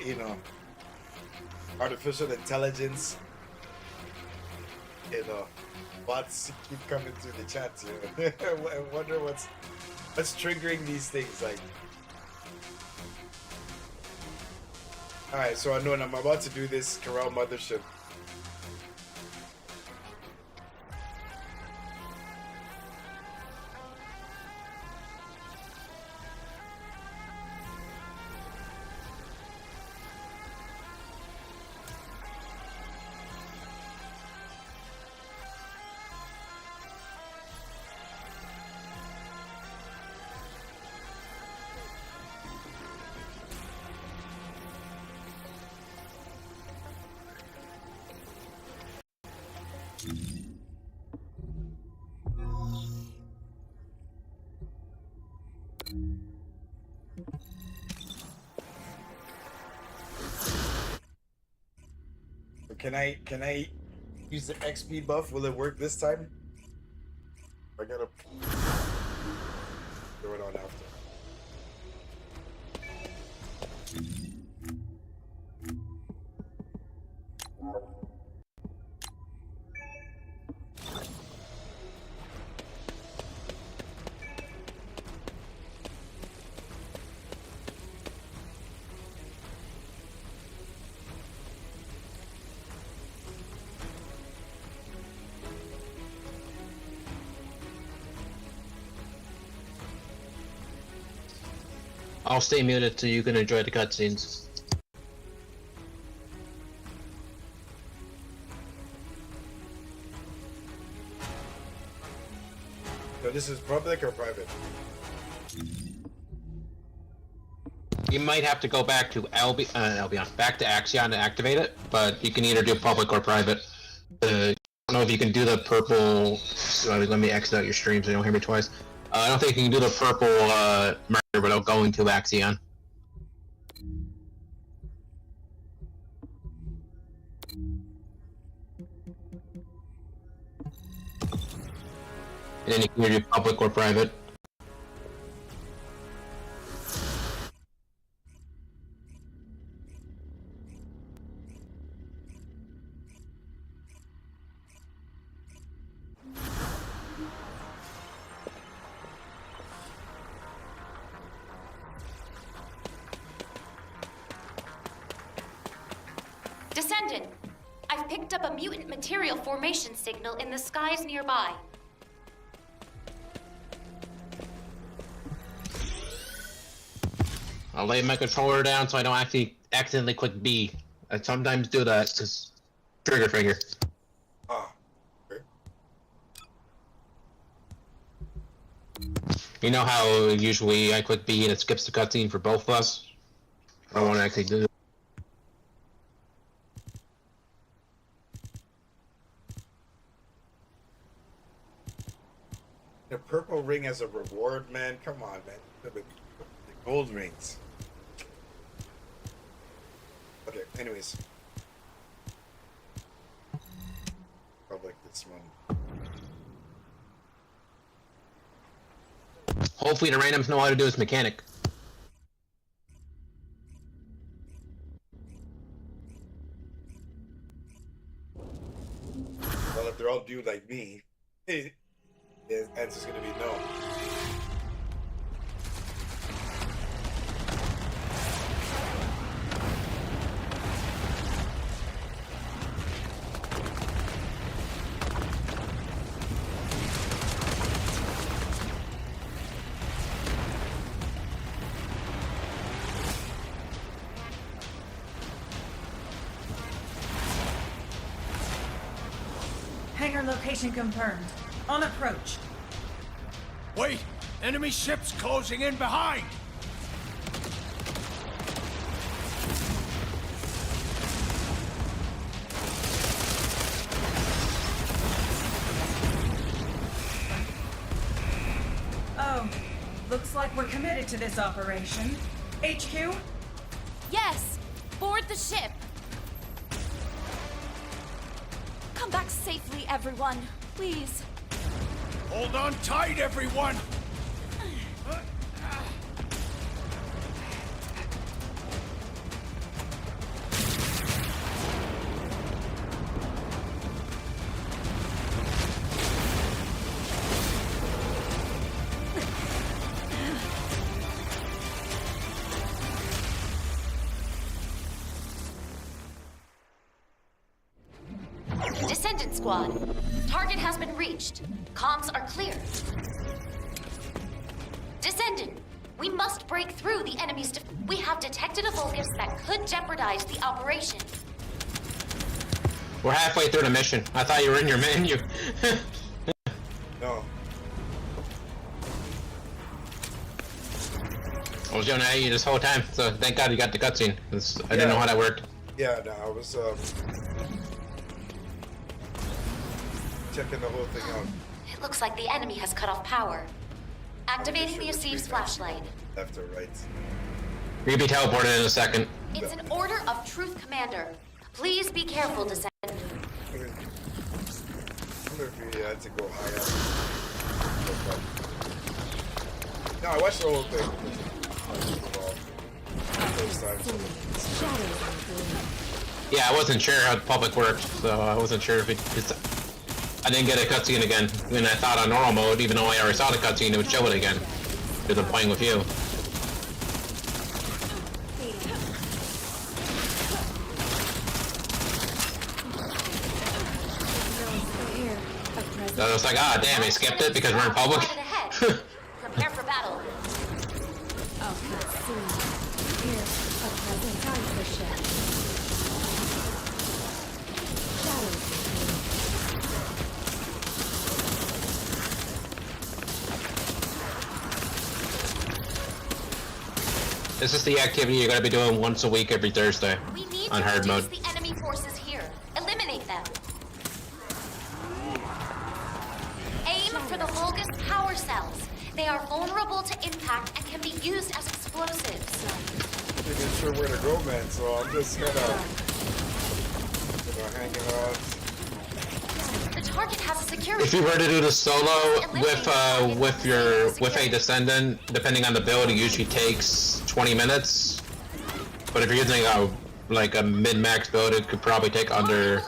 [SPEAKER 2] artificial intelligence, bots keep coming to the chats. I wonder what's triggering these things. Like, all right, so I know I'm about to do this Corral Mothership. Can I use the XP buff? Will it work this time? I gotta throw it on after.
[SPEAKER 6] I'll stay muted so you can enjoy the cutscenes.
[SPEAKER 2] So this is public or private?
[SPEAKER 6] You might have to go back to back to Axion to activate it, but you can either do public or private. I don't know if you can do the purple. Let me exit out your stream so you don't hear me twice. I don't think you can do the purple murder without going to Axion. And then you can either do public or private.
[SPEAKER 24] Descendant, I've picked up a mutant material formation signal in the skies nearby.
[SPEAKER 6] I'll lay my controller down so I don't actually accidentally click B. I sometimes do that, because trigger finger.
[SPEAKER 2] Ah, okay.
[SPEAKER 6] You know how usually I click B and it skips the cutscene for both of us? I don't want to actually do it.
[SPEAKER 2] The purple ring as a reward, man. Come on, man. The gold rings. Okay, anyways. Public this one.
[SPEAKER 6] Hopefully the randoms know how to do this mechanic.
[SPEAKER 2] if they're all dude like me, the answer's gonna be no.
[SPEAKER 16] Hangar location confirmed. On approach.
[SPEAKER 22] Wait! Enemy ships closing in behind!
[SPEAKER 16] Oh, looks like we're committed to this operation. HQ?
[SPEAKER 13] Yes! Board the ship! Come back safely, everyone. Please.
[SPEAKER 22] Hold on tight, everyone!
[SPEAKER 19] Descendant Squad. Target has been reached. Comms are clear. Descendant, we must break through the enemy's we have detected a Vulgus that could jeopardize the operation.
[SPEAKER 6] We're halfway through the mission. I thought you were in your menu.
[SPEAKER 2] No.
[SPEAKER 6] I was yelling at you this whole time, so thank God you got the cutscene. I didn't know how that worked.
[SPEAKER 2] Yeah, no, I was checking the whole thing out.
[SPEAKER 19] It looks like the enemy has cut off power. Activating the Asiv's flashlight.
[SPEAKER 2] Left or right?
[SPEAKER 6] You'll be teleported in a second.
[SPEAKER 19] It's an order of truth, Commander. Please be careful, Descendant.
[SPEAKER 2] I wonder if we had to go higher. No, I watched the whole thing. First time.
[SPEAKER 6] Yeah, I wasn't sure how the public worked, so I wasn't sure if it's... I didn't get a cutscene again, and I thought on normal mode, even though I already saw the cutscene, it would show it again. Because I'm playing with you. So I was like, ah, damn, I skipped it because we're in public.
[SPEAKER 19] Prepare for battle.
[SPEAKER 6] This is the activity you're going to be doing once a week every Thursday on hard mode.
[SPEAKER 19] The enemy forces here. Eliminate them. Aim for the Vulgus power cells. They are vulnerable to impact and can be used as explosives.
[SPEAKER 2] I'm not even sure where to go, man, so I'm just kind of hanging out.
[SPEAKER 19] The target has a security.
[SPEAKER 6] If you were to do the solo with a Descendant, depending on the build, it usually takes 20 minutes. But if you're using like a mid-max build, it could probably take under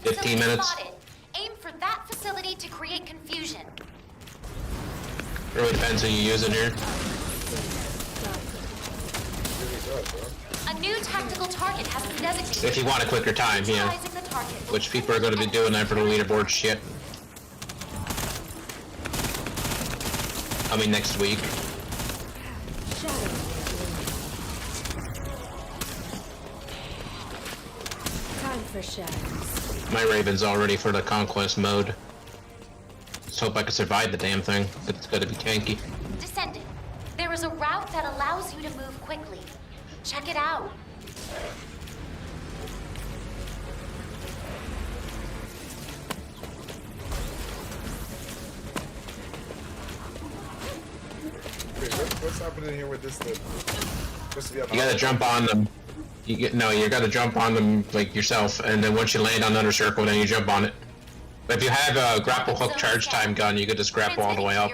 [SPEAKER 6] 15 minutes.
[SPEAKER 19] Spotted. Aim for that facility to create confusion.
[SPEAKER 6] Really depends who you use in here.
[SPEAKER 19] A new tactical target has been designated.
[SPEAKER 6] If you want a quicker time, yeah. Which people are going to be doing that for the leaderboard shit. I mean, next week.
[SPEAKER 5] Time for shadows.
[SPEAKER 6] My Raven's all ready for the conquest mode. Just hope I can survive the damn thing. It's going to be tanky.
[SPEAKER 19] Descendant, there is a route that allows you to move quickly. Check it out.
[SPEAKER 2] Wait, what's happening here with this thing? Supposed to be
[SPEAKER 6] You gotta jump on them. You gotta jump on them like yourself, and then once you land on the under circle, then you jump on it. But if you have a grapple hook charge time gun, you could just grapple all the way up.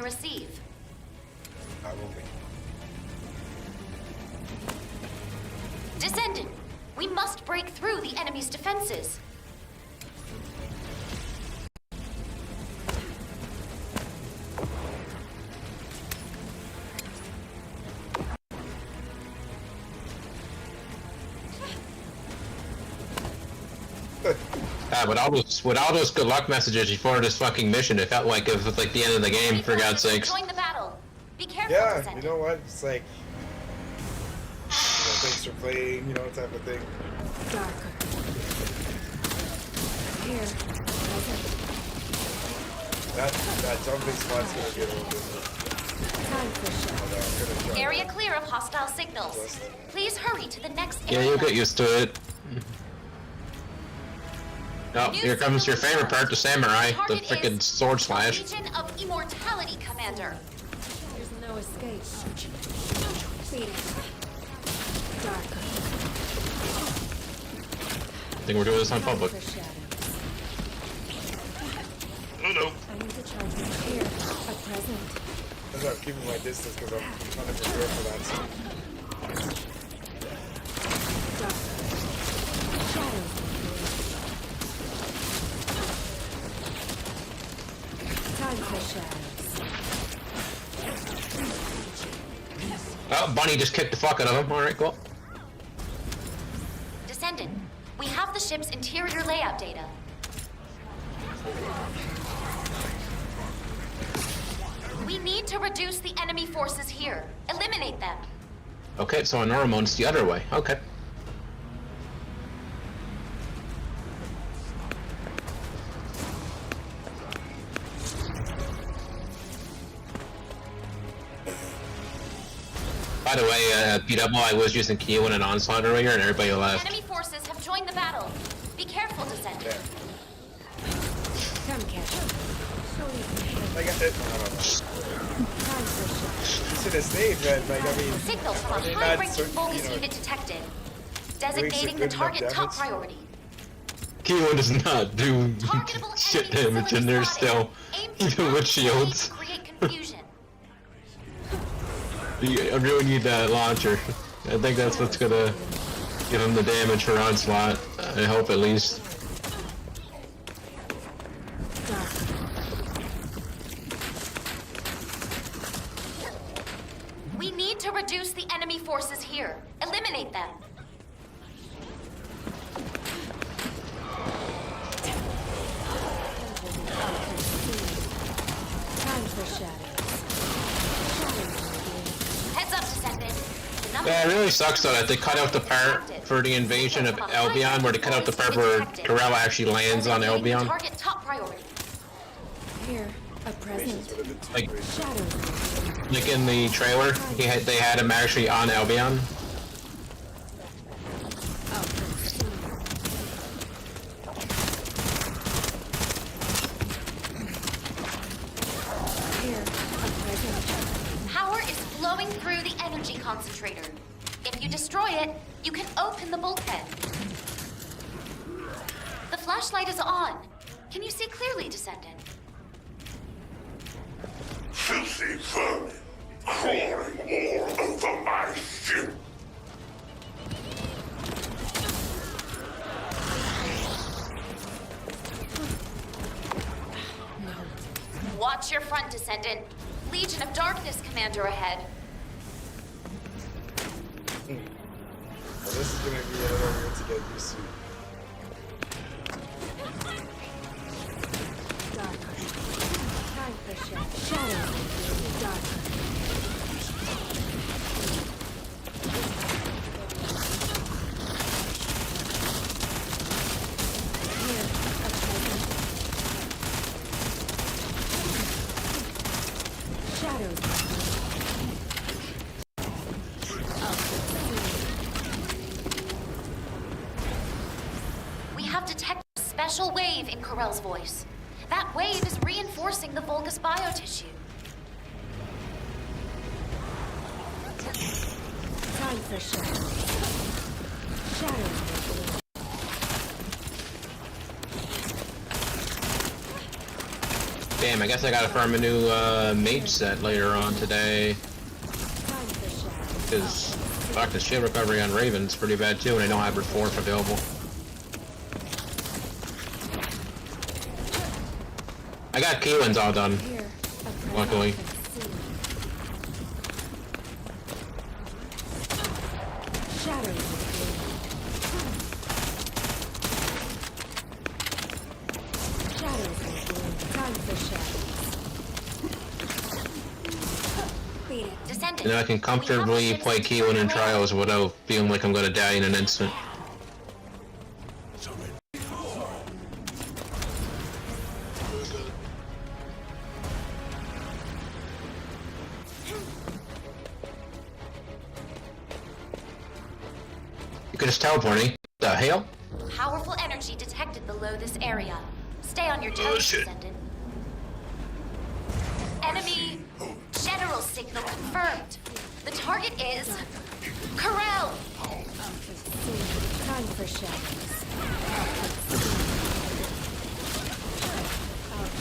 [SPEAKER 19] Descendant, we must break through the enemy's defenses.
[SPEAKER 6] Yeah, with all those good luck messages before this fucking mission, it felt like it was like the end of the game, for God's sakes.
[SPEAKER 13] Join the battle. Be careful,
[SPEAKER 2] Yeah,
[SPEAKER 13] Descendant.
[SPEAKER 2] you know what? It's like, thanks for playing, type of thing.
[SPEAKER 3] Darker. Here.
[SPEAKER 2] That jumping spot's gonna get a little bit.
[SPEAKER 13] Area clear of hostile signals. Please hurry to the next area.
[SPEAKER 6] Yeah, you'll get used to it. Oh, here comes your favorite part, the samurai, the freaking sword slash.
[SPEAKER 13] Legion of Immortality, Commander.
[SPEAKER 3] There's no escape. Darker.
[SPEAKER 6] I think we're doing this on public. Oh no.
[SPEAKER 3] I need to charge my here. A present.
[SPEAKER 2] I'm keeping my distance because I'm trying to prepare for that.
[SPEAKER 3] Time for shadows.
[SPEAKER 6] Oh, Bunny just kicked the fuck out of him. Alright, cool.
[SPEAKER 13] Descendant, we have the ship's interior layout data. We need to reduce the enemy forces here. Eliminate them.
[SPEAKER 6] Okay, so on normal it's the other way. Okay. By the way, PW, I was using Kyo in an onslaught earlier and everybody left.
[SPEAKER 13] Enemy forces have joined the battle. Be careful, Descendant.
[SPEAKER 3] Come catch up.
[SPEAKER 2] I got it. Should have stayed, man. Like, I mean,
[SPEAKER 13] Signal from a high-ranking Vulgus unit detected. Designating the target top priority.
[SPEAKER 6] Kyo does not do shit damage and they're still even with shields.
[SPEAKER 13] Create confusion.
[SPEAKER 6] I really need that launcher. I think that's what's gonna give him the damage for onslaught. I hope at least.
[SPEAKER 13] We need to reduce the enemy forces here. Eliminate them.
[SPEAKER 3] Time for shadows.
[SPEAKER 13] Heads up, Descendant.
[SPEAKER 6] Yeah, it really sucks though that they cut out the part for the invasion of Albion, where they cut out the part where Corella actually lands on Albion.
[SPEAKER 13] Target top priority.
[SPEAKER 3] Here, a present.
[SPEAKER 6] Like,
[SPEAKER 3] Shadows.
[SPEAKER 6] like in the trailer, they had him actually on Albion.
[SPEAKER 13] Power is flowing through the energy concentrator. If you destroy it, you can open the bulkhead. The flashlight is on. Can you see clearly, Descendant?
[SPEAKER 4] Filthy vermin crawling all over my ship.
[SPEAKER 13] Watch your front, Descendant. Legion of Darkness Commander ahead.
[SPEAKER 2] Well, this is gonna be a little weird to get used to.
[SPEAKER 3] Time for shadows. Darker. Here, a present. Shadows.
[SPEAKER 13] We have detected a special wave in Corell's voice. That wave is reinforcing the Vulgus biotissue.
[SPEAKER 3] Time for shadows. Shadows.
[SPEAKER 6] Damn, I guess I gotta farm a new mage set later on today. Because fuck, the shield recovery on Raven's pretty bad too, and I don't have her 4th available. I got Keelan's all done, luckily.
[SPEAKER 24] Descendant.
[SPEAKER 6] And I can comfortably play Keelan in Trials without feeling like I'm gonna die in an instant. You could just teleport me. The hell?
[SPEAKER 24] Powerful energy detected below this area. Stay on your toes, Descendant. Enemy general signal confirmed. The target is Corel.
[SPEAKER 5] Time for shadows.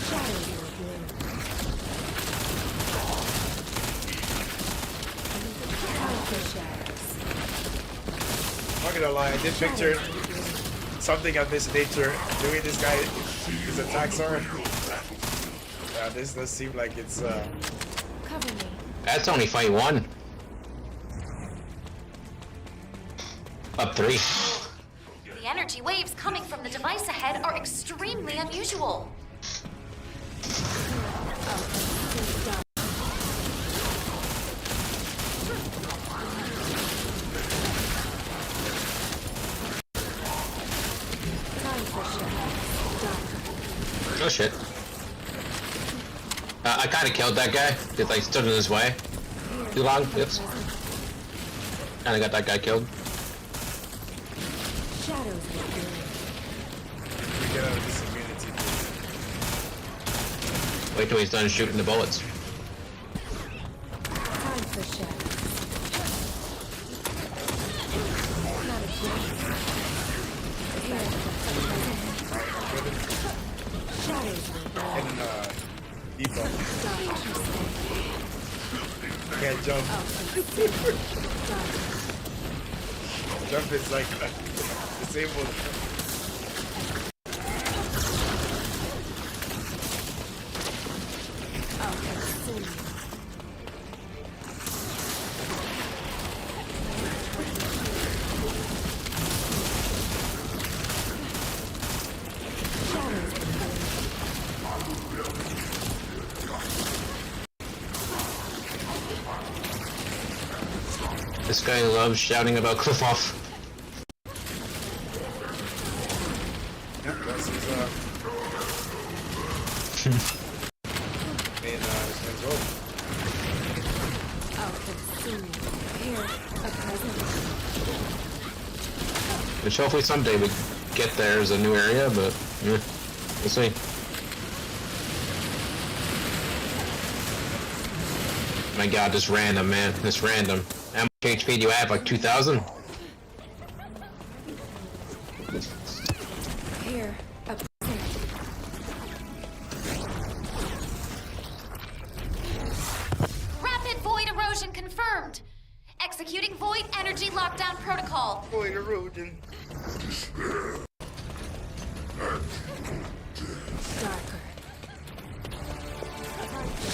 [SPEAKER 5] Shadows will bloom. Time for shadows.
[SPEAKER 2] I'm not gonna lie, I did picture something of this nature. The way this guy, his attacks are. This does seem like it's
[SPEAKER 5] Cover me.
[SPEAKER 6] That's only fight 1. Up 3.
[SPEAKER 24] The energy waves coming from the device ahead are extremely unusual.
[SPEAKER 6] Oh shit. I kinda killed that guy, because I stood in his way. Too long, oops. Kinda got that guy killed.
[SPEAKER 5] Shadows will bloom.
[SPEAKER 2] get out of this immunity.
[SPEAKER 6] Wait till he's done shooting the bullets.
[SPEAKER 5] Time for shadows. Not again. Shadows will bloom.
[SPEAKER 2] And debuff. Can't jump. Jump is like disabled.
[SPEAKER 6] This guy loves shouting about cliff off.
[SPEAKER 2] Yep, that's his main goal.
[SPEAKER 6] Which hopefully someday we get there as a new area, but yeah, we'll see. My god, this random, man. This random. How much HP do you have? Like 2,000?
[SPEAKER 5] Here, a
[SPEAKER 24] Rapid void erosion confirmed. Executing void energy lockdown protocol.
[SPEAKER 2] Void erosion.
[SPEAKER 5] darker.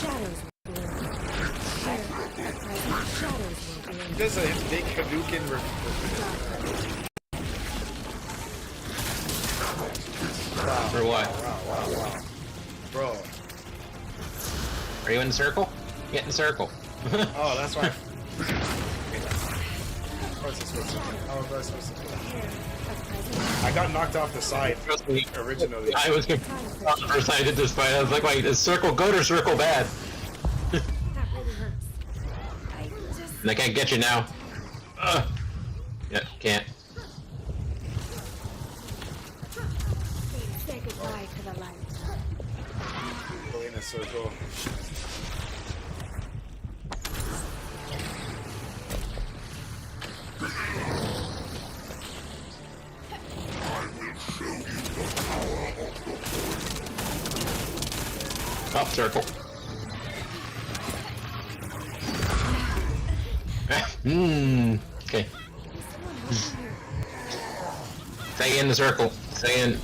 [SPEAKER 5] Shadows will bloom. Here, a present. Shadows will bloom.
[SPEAKER 2] There's a big Hadouken Wow.
[SPEAKER 6] For what?
[SPEAKER 2] Wow. Bro.
[SPEAKER 6] Are you in the circle? Get in the circle.
[SPEAKER 2] Oh, that's why. What's this supposed to be? How was I supposed to do that? I got knocked off the side originally.
[SPEAKER 6] I was confused the first time I did this fight. I was like, wait, is circle good or circle bad? And I can't get you now. Yeah, can't.
[SPEAKER 5] Say goodbye to the light.
[SPEAKER 2] Go in a circle.
[SPEAKER 6] Up circle. Okay. Stay in the circle. Stay in.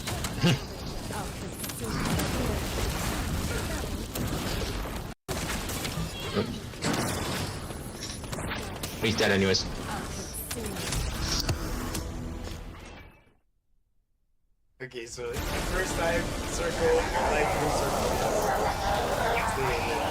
[SPEAKER 6] He's dead anyways.
[SPEAKER 2] Okay, so first time circle, light blue circle. Stay in there.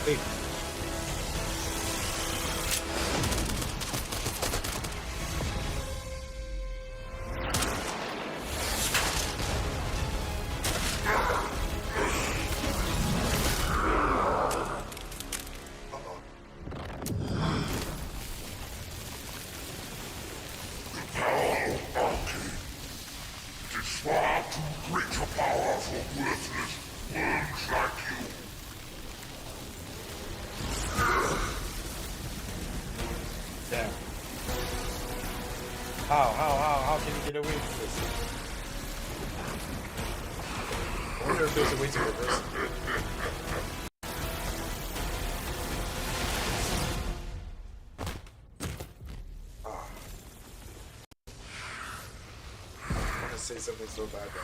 [SPEAKER 2] Hey.
[SPEAKER 4] It is far too great a power for worthless worms like you.
[SPEAKER 2] Damn. How can you get away with this? I wonder if there's a way to reverse it. I want to say something so bad though.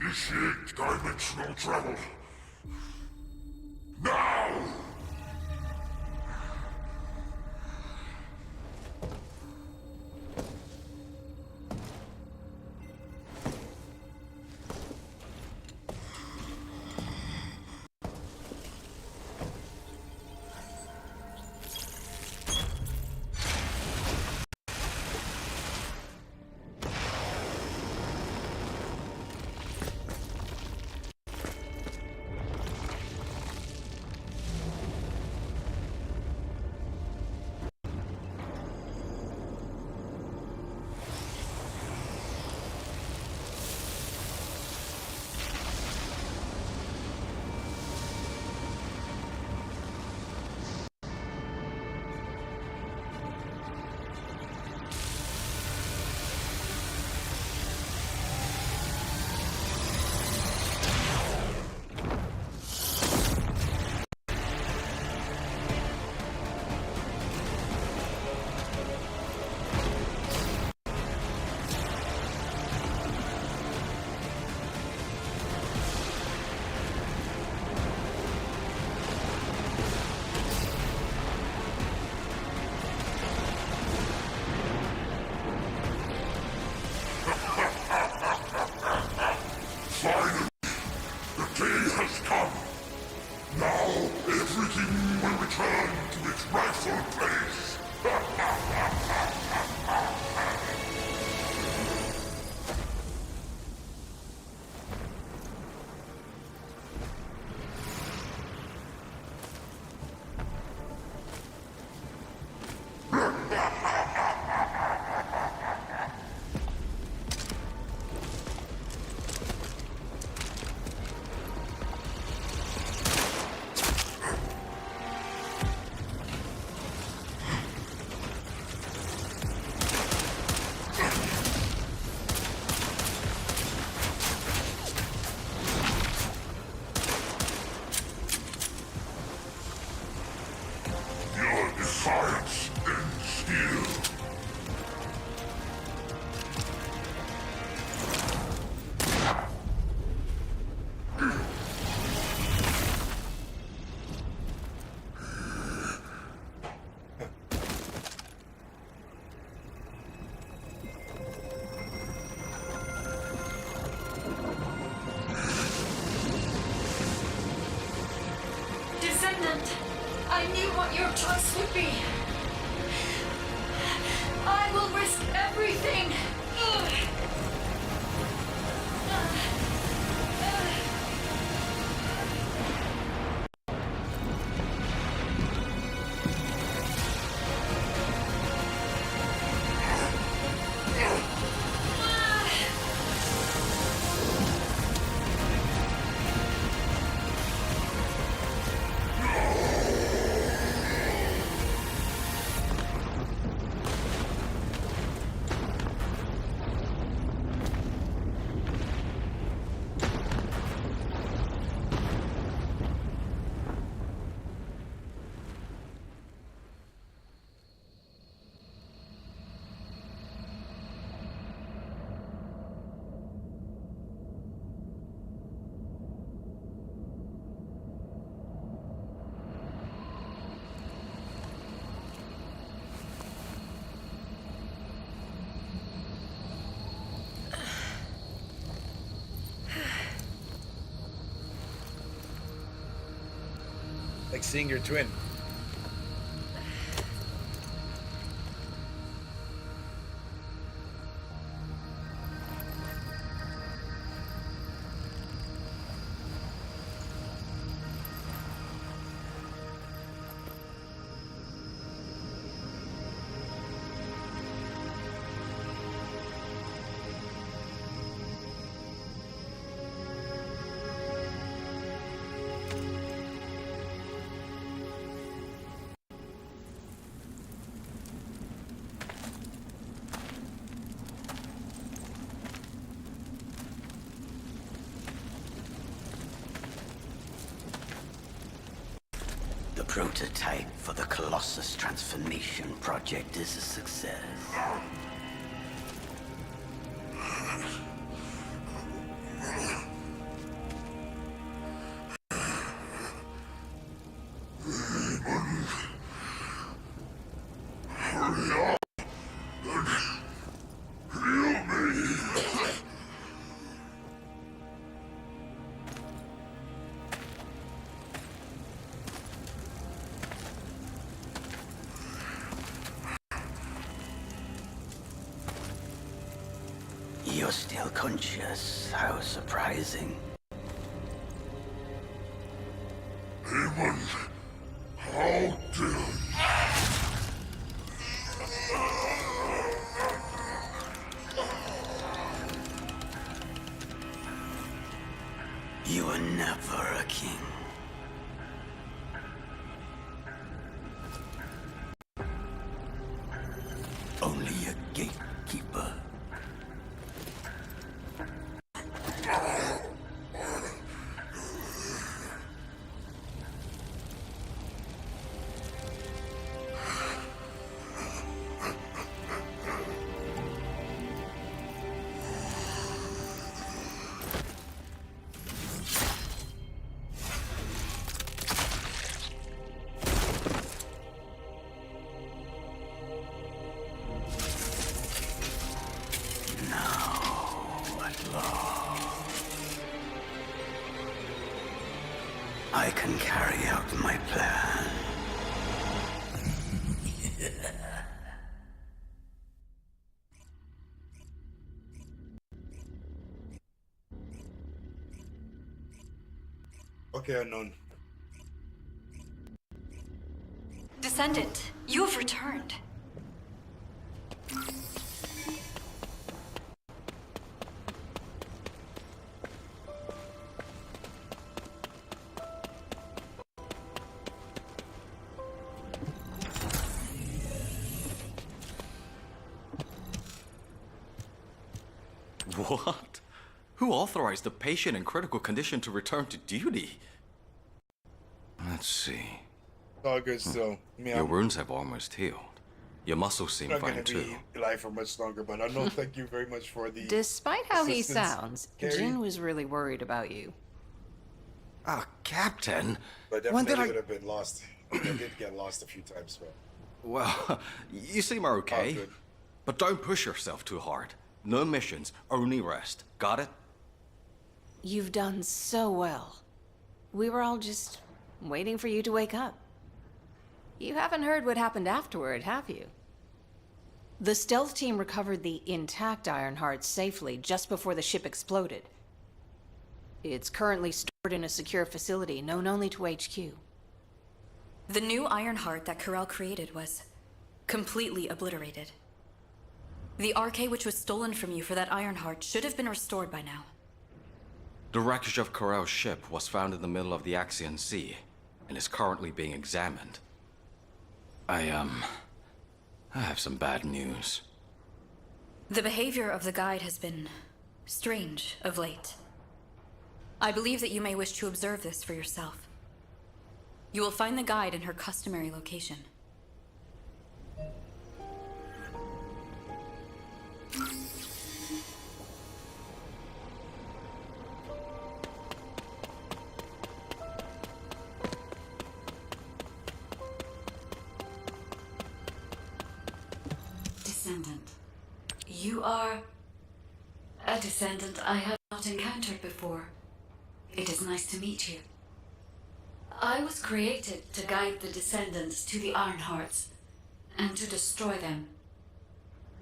[SPEAKER 4] Initiate dimensional travel. Now! Finally, the day has come. Now everything will return to its rightful place. Your defiance ends here.
[SPEAKER 1] Descendant, I knew what your choice would be. I will risk everything.
[SPEAKER 2] Like seeing your twin.
[SPEAKER 8] The prototype for the Colossus transformation project is a success. You're still conscious. How surprising.
[SPEAKER 4] Demon, how dare
[SPEAKER 8] You were never a king. Only a gatekeeper. I can carry out my plan.
[SPEAKER 2] Okay, unknown.
[SPEAKER 1] Descendant, you have returned.
[SPEAKER 20] What? Who authorized a patient in critical condition to return to duty? Let's see.
[SPEAKER 2] It's all good still. I mean,
[SPEAKER 20] Your
[SPEAKER 2] I'm
[SPEAKER 20] wounds have almost healed. Your muscles seem
[SPEAKER 2] not
[SPEAKER 20] fine
[SPEAKER 2] gonna
[SPEAKER 20] too.
[SPEAKER 2] be alive for much longer, but I know. Thank you very much for the.
[SPEAKER 3] Despite how he
[SPEAKER 2] assistance,
[SPEAKER 3] sounds,
[SPEAKER 2] Carrie.
[SPEAKER 3] Jin was really worried about you.
[SPEAKER 20] Ah, Captain.
[SPEAKER 2] But
[SPEAKER 20] When
[SPEAKER 2] definitely
[SPEAKER 20] did I?
[SPEAKER 2] would have been lost. I did get lost a few times, but
[SPEAKER 20] Well, you seem okay.
[SPEAKER 2] good.
[SPEAKER 20] But don't push yourself too hard. No missions, only rest. Got it?
[SPEAKER 3] You've done so well. We were all just waiting for you to wake up. You haven't heard what happened afterward, have you? The stealth team recovered the intact Ironheart safely just before the ship exploded. It's currently stored in a secure facility known only to HQ.
[SPEAKER 7] The new Ironheart that Corel created was completely obliterated. The RK which was stolen from you for that Ironheart should have been restored by now.
[SPEAKER 20] The wreckage of Corel's ship was found in the middle of the Axian Sea and is currently being examined. I have some bad news.
[SPEAKER 7] The behavior of the guide has been strange of late. I believe that you may wish to observe this for yourself. You will find the guide in her customary location.
[SPEAKER 1] Descendant. You are a descendant I have not encountered before. It is nice to meet you. I was created to guide the descendants to the Ironhearts and to destroy them.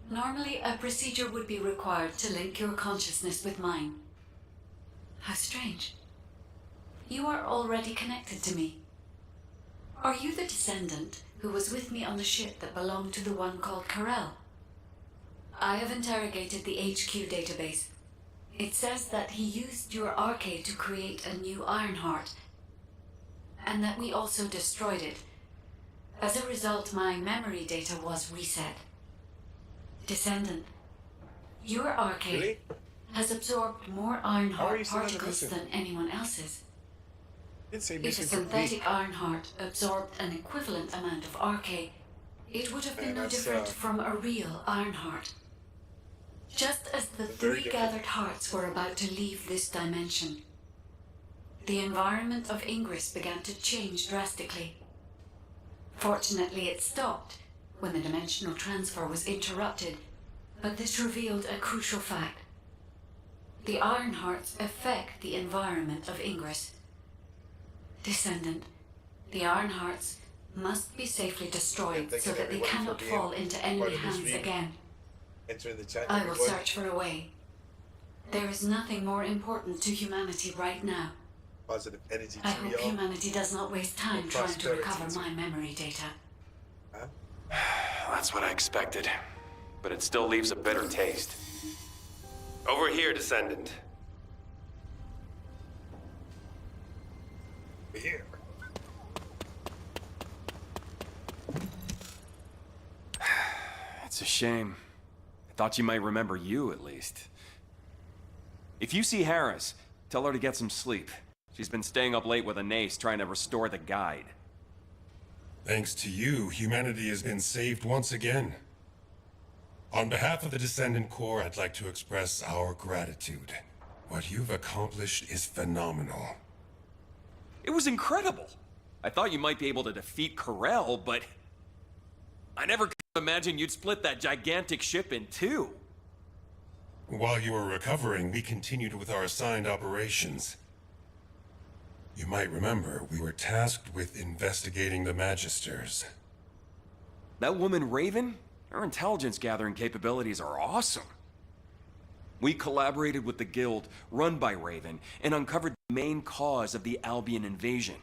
[SPEAKER 1] Normally, a procedure would be required to link your consciousness with mine. How strange. You are already connected to me. Are you the descendant who was with me on the ship that belonged to the one called Corel? I have interrogated the HQ database. It says that he used your RK to create a new Ironheart, and that we also destroyed it. As a result, my memory data was reset. Descendant, your RK has absorbed more Ironheart particles than anyone else's. If a synthetic Ironheart absorbed an equivalent amount of RK, it would have been no different from a real Ironheart. Just as the three gathered hearts were about to leave this dimension, the environment of Ingress began to change drastically. Fortunately, it stopped when the dimensional transfer was interrupted, but this revealed a crucial fact. The Ironhearts affect the environment of Ingress. Descendant, the Ironhearts must be safely destroyed so that they cannot fall into enemy hands again. I will search for a way. There is nothing more important to humanity right now.
[SPEAKER 2] Positive energy.
[SPEAKER 1] I hope humanity does not waste time trying to recover my memory data.
[SPEAKER 9] That's what I expected. But it still leaves a bitter taste. Over here, Descendant.
[SPEAKER 2] Here.
[SPEAKER 9] It's a shame. I thought you might remember you, at least. If you see Harris, tell her to get some sleep. She's been staying up late with Anais trying to restore the guide.
[SPEAKER 4] Thanks to you, humanity has been saved once again. On behalf of the Descendant Corps, I'd like to express our gratitude. What you've accomplished is phenomenal.
[SPEAKER 9] It was incredible. I thought you might be able to defeat Corel, but I never could imagine you'd split that gigantic ship in two.
[SPEAKER 4] While you were recovering, we continued with our assigned operations. You might remember, we were tasked with investigating the Magisters.
[SPEAKER 9] That woman, Raven? Her intelligence gathering capabilities are awesome. We collaborated with the Guild, run by Raven, and uncovered the main cause of the Albion invasion.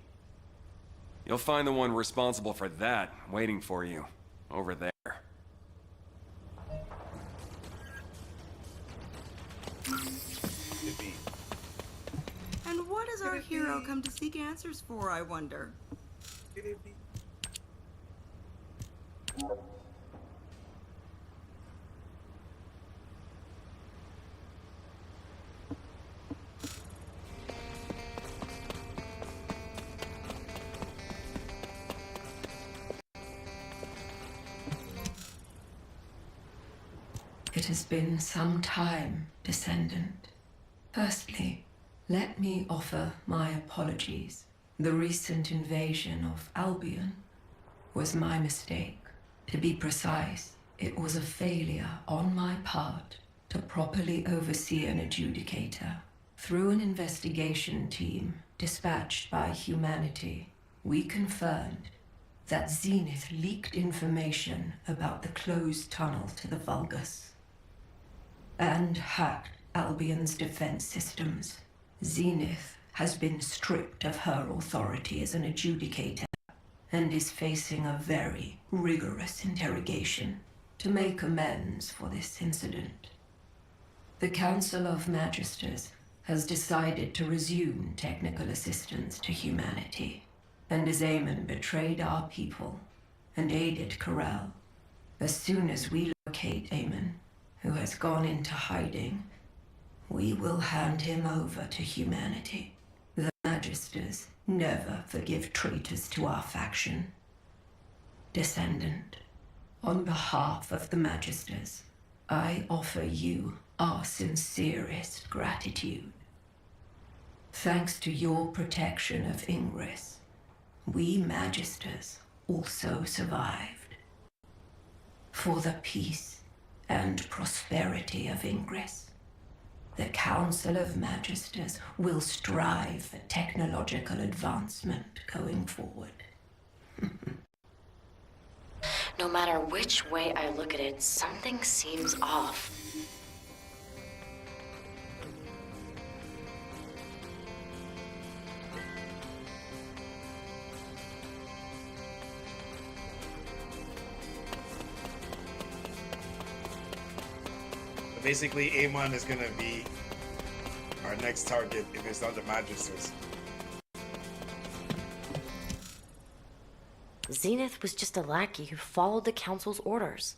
[SPEAKER 9] You'll find the one responsible for that waiting for you, over there.
[SPEAKER 10] And what has our hero come to seek answers for, I wonder?
[SPEAKER 21] It has been some time, Descendant. Firstly, let me offer my apologies. The recent invasion of Albion was my mistake. To be precise, it was a failure on my part to properly oversee an adjudicator. Through an investigation team dispatched by humanity, we confirmed that Zenith leaked information about the closed tunnel to the Vulgus and hacked Albion's defense systems. Zenith has been stripped of her authority as an adjudicator and is facing a very rigorous interrogation to make amends for this incident. The Council of Magisters has decided to resume technical assistance to humanity, and as Eamon betrayed our people and aided Corel, as soon as we locate Eamon, who has gone into hiding, we will hand him over to humanity. The Magisters never forgive traitors to our faction. Descendant, on behalf of the Magisters, I offer you our sincerest gratitude. Thanks to your protection of Ingress, we Magisters also survived. For the peace and prosperity of Ingress, the Council of Magisters will strive for technological advancement going forward.
[SPEAKER 19] No matter which way I look at it, something seems off.
[SPEAKER 2] Basically, Amon is gonna be our next target if it's not the Magisters.
[SPEAKER 19] Zenith was just a lackey who followed the Council's orders.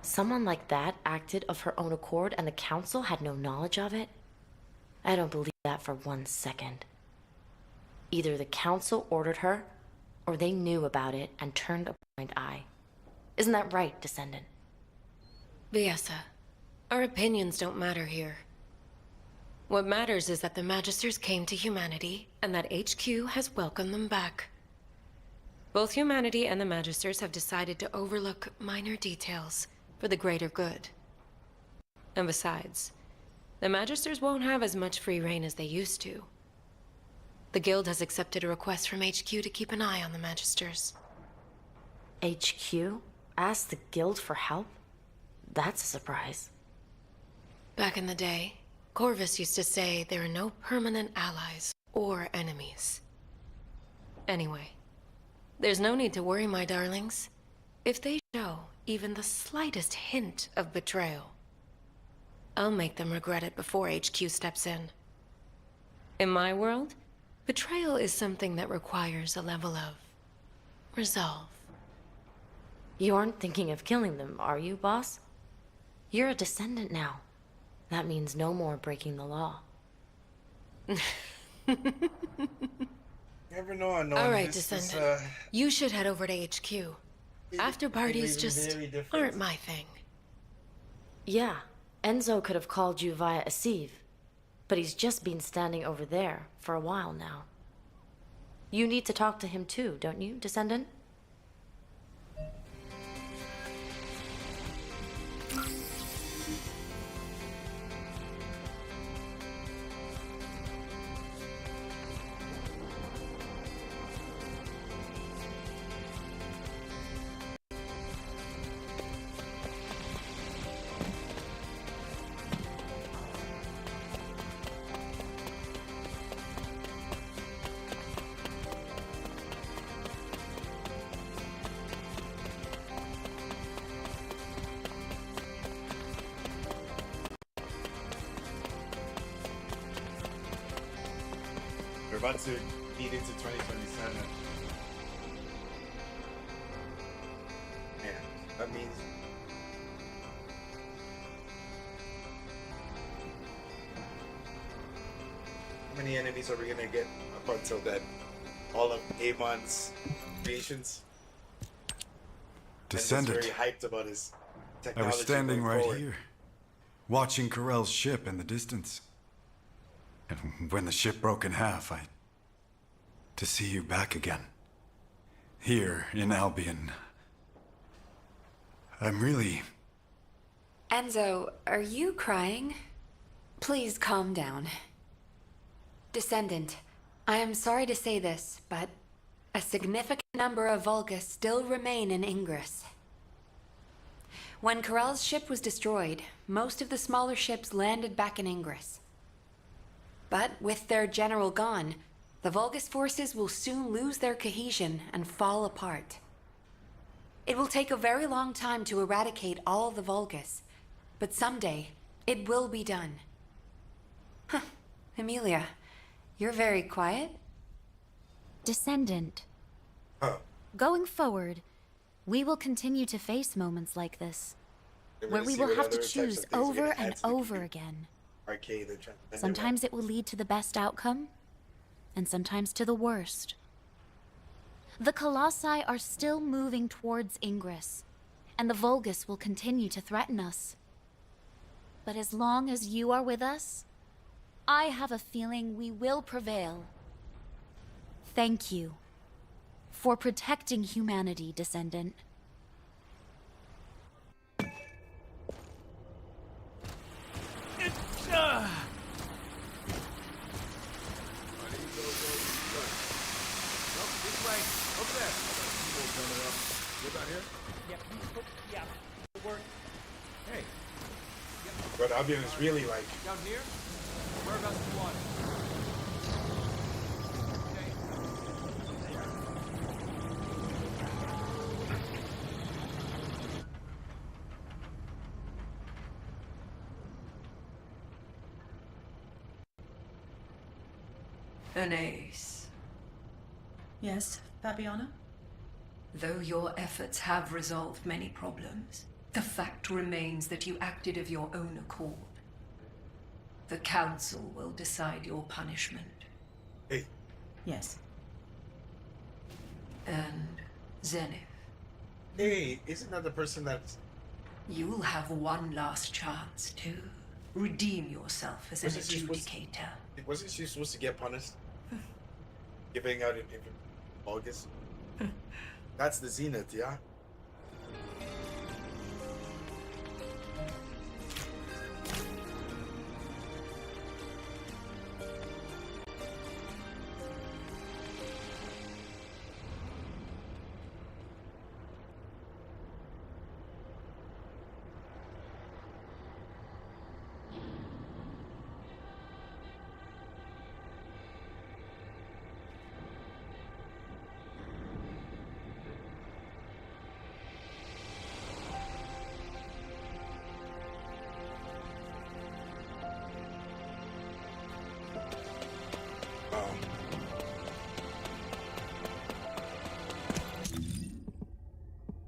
[SPEAKER 19] Someone like that acted of her own accord and the Council had no knowledge of it? I don't believe that for 1 second. Either the Council ordered her, or they knew about it and turned a blind eye. Isn't that right, Descendant?
[SPEAKER 5] Viessa, our opinions don't matter here. What matters is that the Magisters came to humanity, and that HQ has welcomed them back. Both humanity and the Magisters have decided to overlook minor details for the greater good. And besides, the Magisters won't have as much free reign as they used to. The Guild has accepted a request from HQ to keep an eye on the Magisters.
[SPEAKER 19] HQ? Asked the Guild for help? That's a surprise.
[SPEAKER 5] Back in the day, Corvus used to say there are no permanent allies or enemies. Anyway, there's no need to worry, my darlings. If they show even the slightest hint of betrayal, I'll make them regret it before HQ steps in. In my world, betrayal is something that requires a level of resolve.
[SPEAKER 19] You aren't thinking of killing them, are you, boss? You're a Descendant now. That means no more breaking the law.
[SPEAKER 2] Never know, unknown.
[SPEAKER 5] All right, Descendant. You should head over to HQ. After parties just aren't my thing.
[SPEAKER 19] Yeah, Enzo could have called you via a sieve, but he's just been standing over there for a while now. You need to talk to him too, don't you, Descendant?
[SPEAKER 2] We're about to eat into 2027. Yeah, that means how many enemies are we gonna get up until then? All of Amon's creations.
[SPEAKER 11] Descendant.
[SPEAKER 2] Enzo's very hyped about his
[SPEAKER 11] I
[SPEAKER 2] technology.
[SPEAKER 11] was standing
[SPEAKER 2] going
[SPEAKER 11] right
[SPEAKER 2] forward.
[SPEAKER 11] here, watching Corell's ship in the distance. And when the ship broke in half, to see you back again. Here in Albion. I'm really...
[SPEAKER 12] Enzo, are you crying? Please calm down. Descendant, I am sorry to say this, but
[SPEAKER 21] A significant number of Vulgus still remain in Ingress. When Corell's ship was destroyed, most of the smaller ships landed back in Ingress. But with their general gone, the Vulgus forces will soon lose their cohesion and fall apart. It will take a very long time to eradicate all the Vulgus, but someday it will be done. Huh. Emilia, you're very quiet.
[SPEAKER 13] Descendant. Going forward, we will continue to face moments like this, where we will have to choose over and over again.
[SPEAKER 2] Arcade.
[SPEAKER 13] Sometimes it will lead to the best outcome, and sometimes to the worst. The Colossi are still moving towards Ingress, and the Vulgus will continue to threaten us. But as long as you are with us, I have a feeling we will prevail. Thank you for protecting humanity, Descendant.
[SPEAKER 2] Hey. But I mean, it's really like.
[SPEAKER 15] Down here? Whereabouts in the water?
[SPEAKER 21] Anais.
[SPEAKER 16] Yes, Fabiana?
[SPEAKER 21] Though your efforts have resolved many problems, the fact remains that you acted of your own accord. The Council will decide your punishment.
[SPEAKER 2] Hey.
[SPEAKER 16] Yes.
[SPEAKER 21] And Zenith.
[SPEAKER 2] Hey, isn't that the person that's...
[SPEAKER 21] You'll have one last chance to redeem yourself as an adjudicator.
[SPEAKER 2] Wasn't she supposed to get punished? Giving out in August? That's the Zenith, yeah?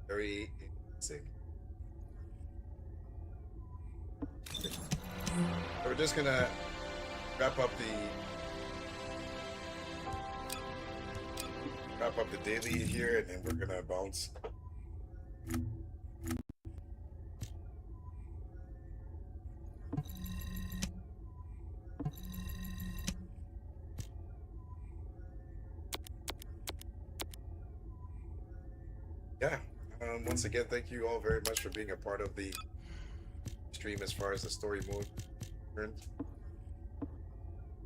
[SPEAKER 2] Very sick. We're just gonna wrap up the daily here, and then we're gonna bounce. Yeah. Once again, thank you all very much for being a part of the stream as far as the story mode concerned.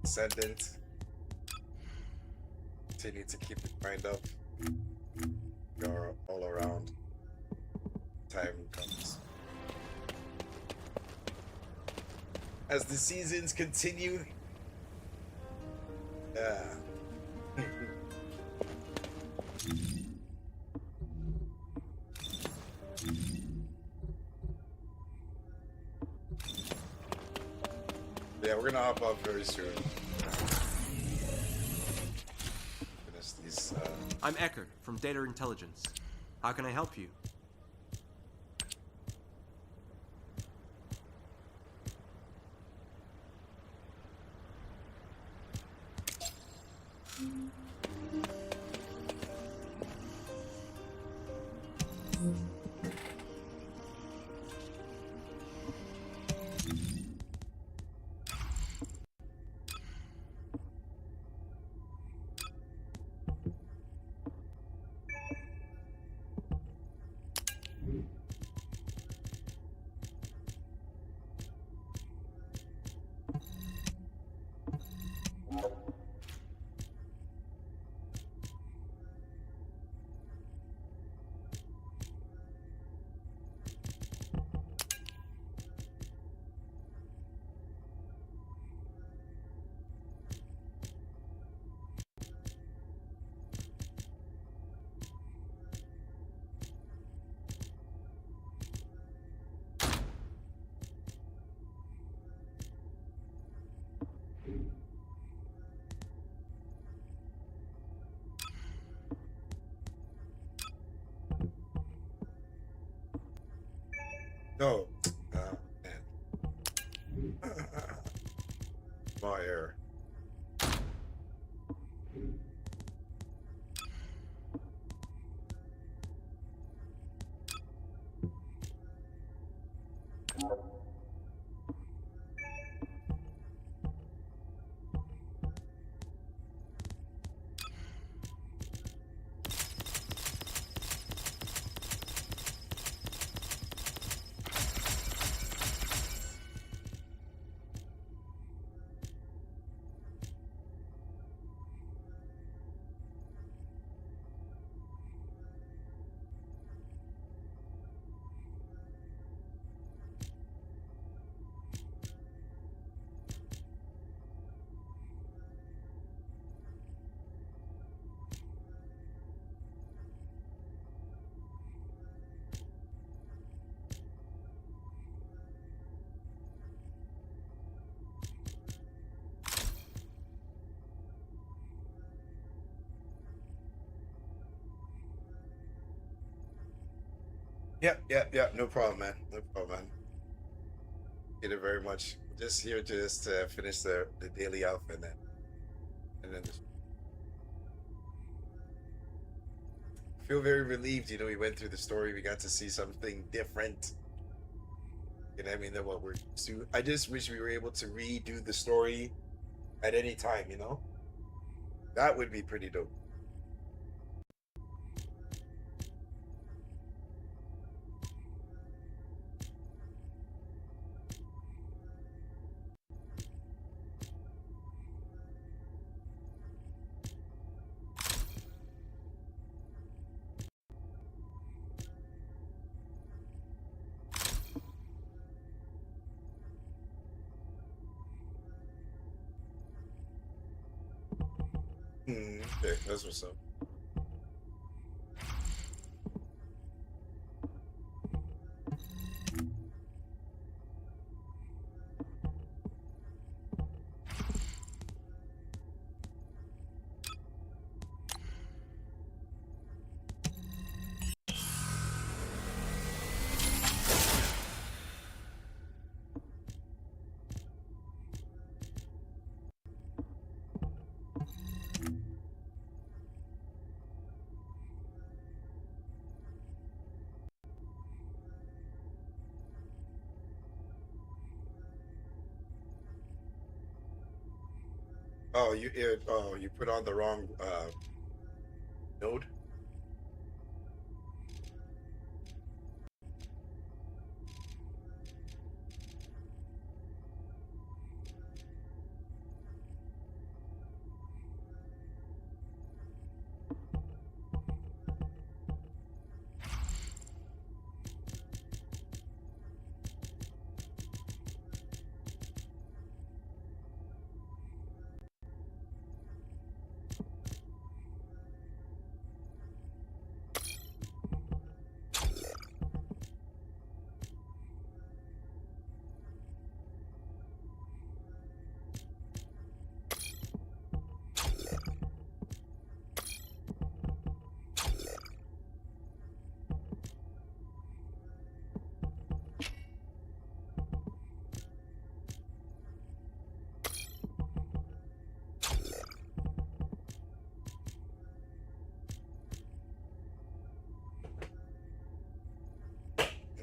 [SPEAKER 2] Descendant. Continue to keep the grind up. We are all around. Time comes. As the seasons continue. Yeah. Yeah, we're gonna hop off very soon. Finish these,
[SPEAKER 17] I'm Eckert from Data Intelligence. How can I help you?
[SPEAKER 2] No. Man. Small error. Yep. No problem, man. No problem, man. Thank you very much. Just here to just finish the daily alpha and then I feel very relieved. You know, we went through the story. We got to see something different. You know what I mean? Than what we're used to. I just wish we were able to redo the story at any time. You know, that would be pretty dope. Okay, that's what's up. Oh, you put on the wrong node.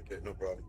[SPEAKER 2] Okay, no problem.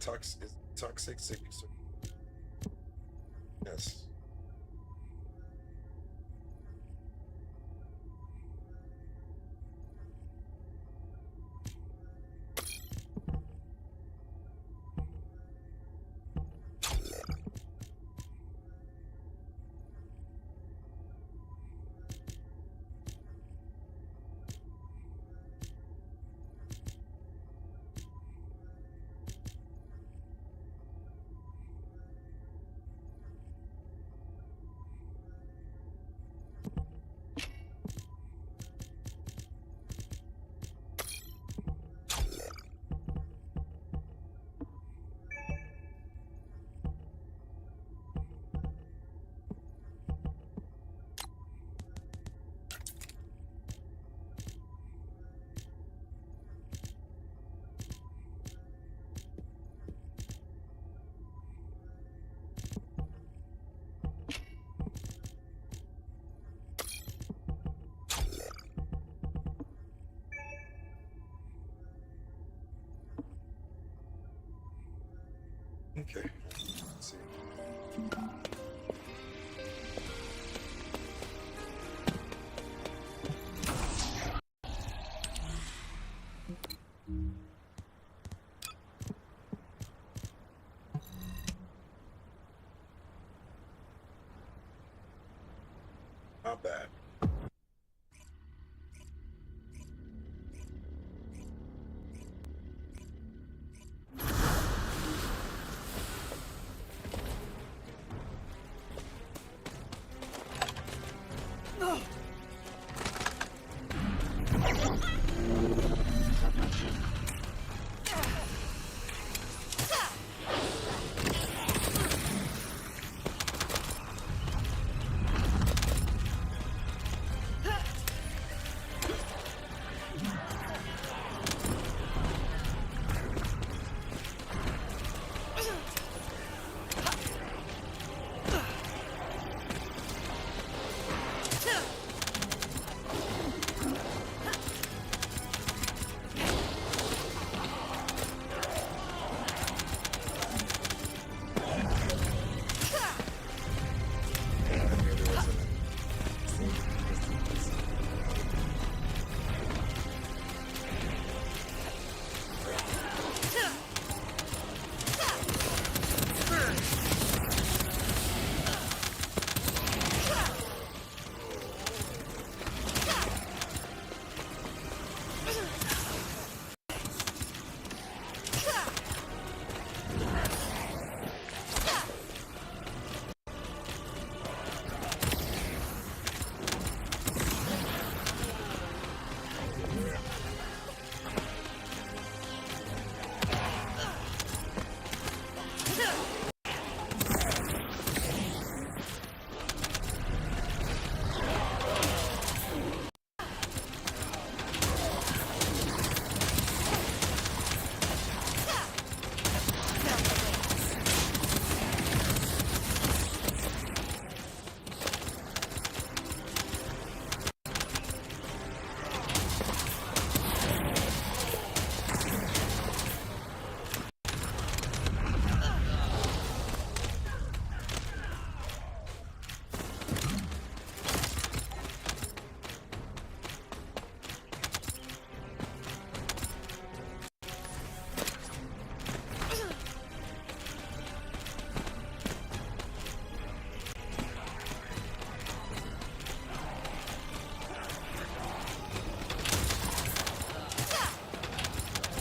[SPEAKER 2] toxic signature. Yes. Okay. Let's see. Not bad.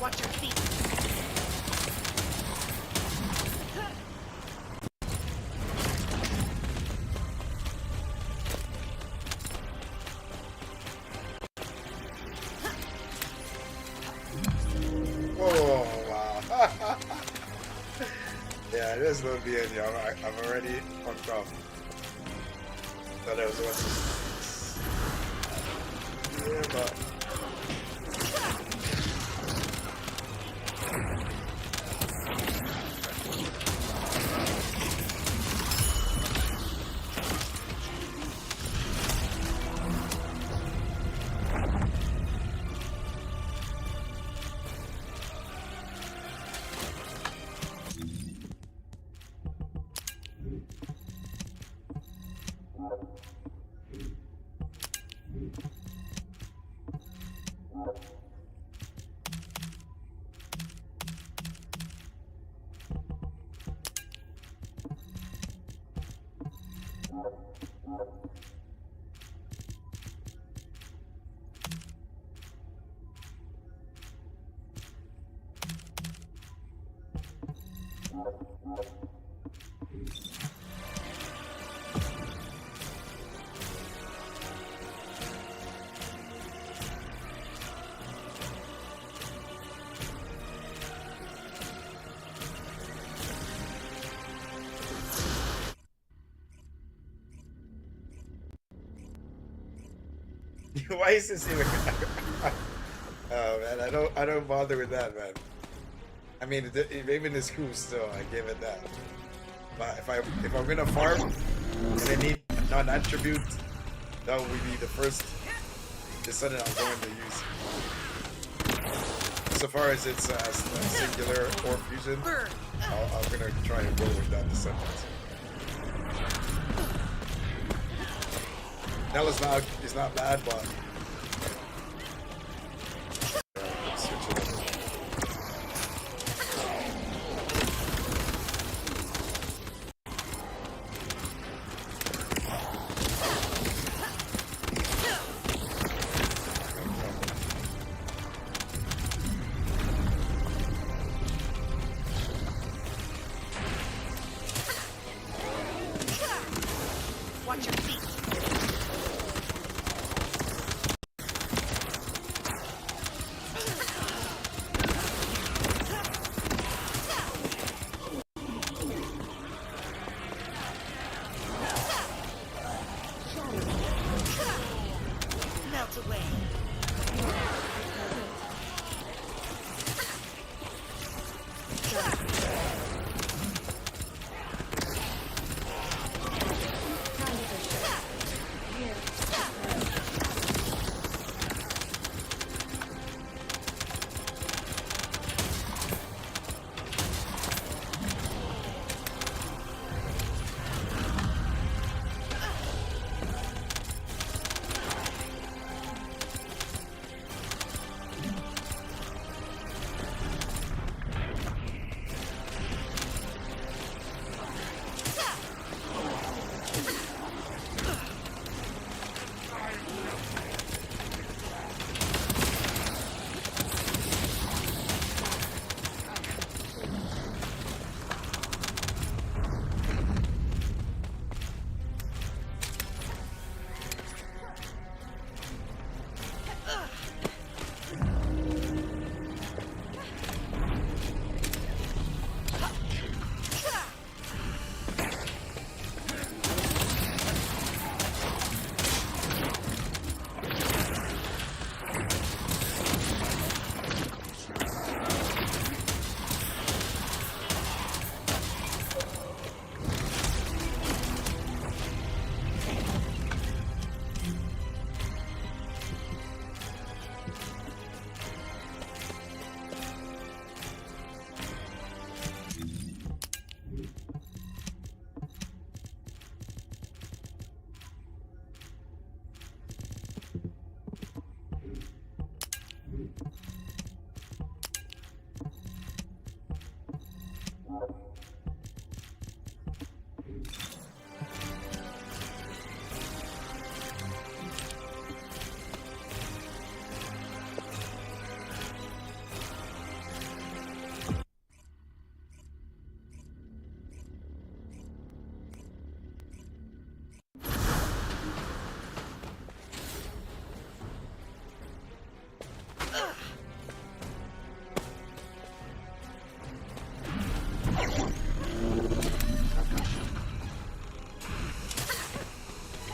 [SPEAKER 10] Watch your feet.
[SPEAKER 2] Oh wow! Yeah, this will be in here. I'm already fucked up. Thought that was what. Yeah, but. Why is this even? Oh man, I don't bother with that, man. I mean, Raven is cool still. I give it that. But if I'm gonna farm and I need non-attribute, that would be the first descendant I'm going to use. So far as it's singular or fusion, I'm gonna try and go with that descendant. Now it's not bad, but switch it up.
[SPEAKER 10] Watch your feet. Melt away.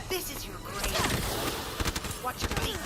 [SPEAKER 10] This is your grave. Watch your feet.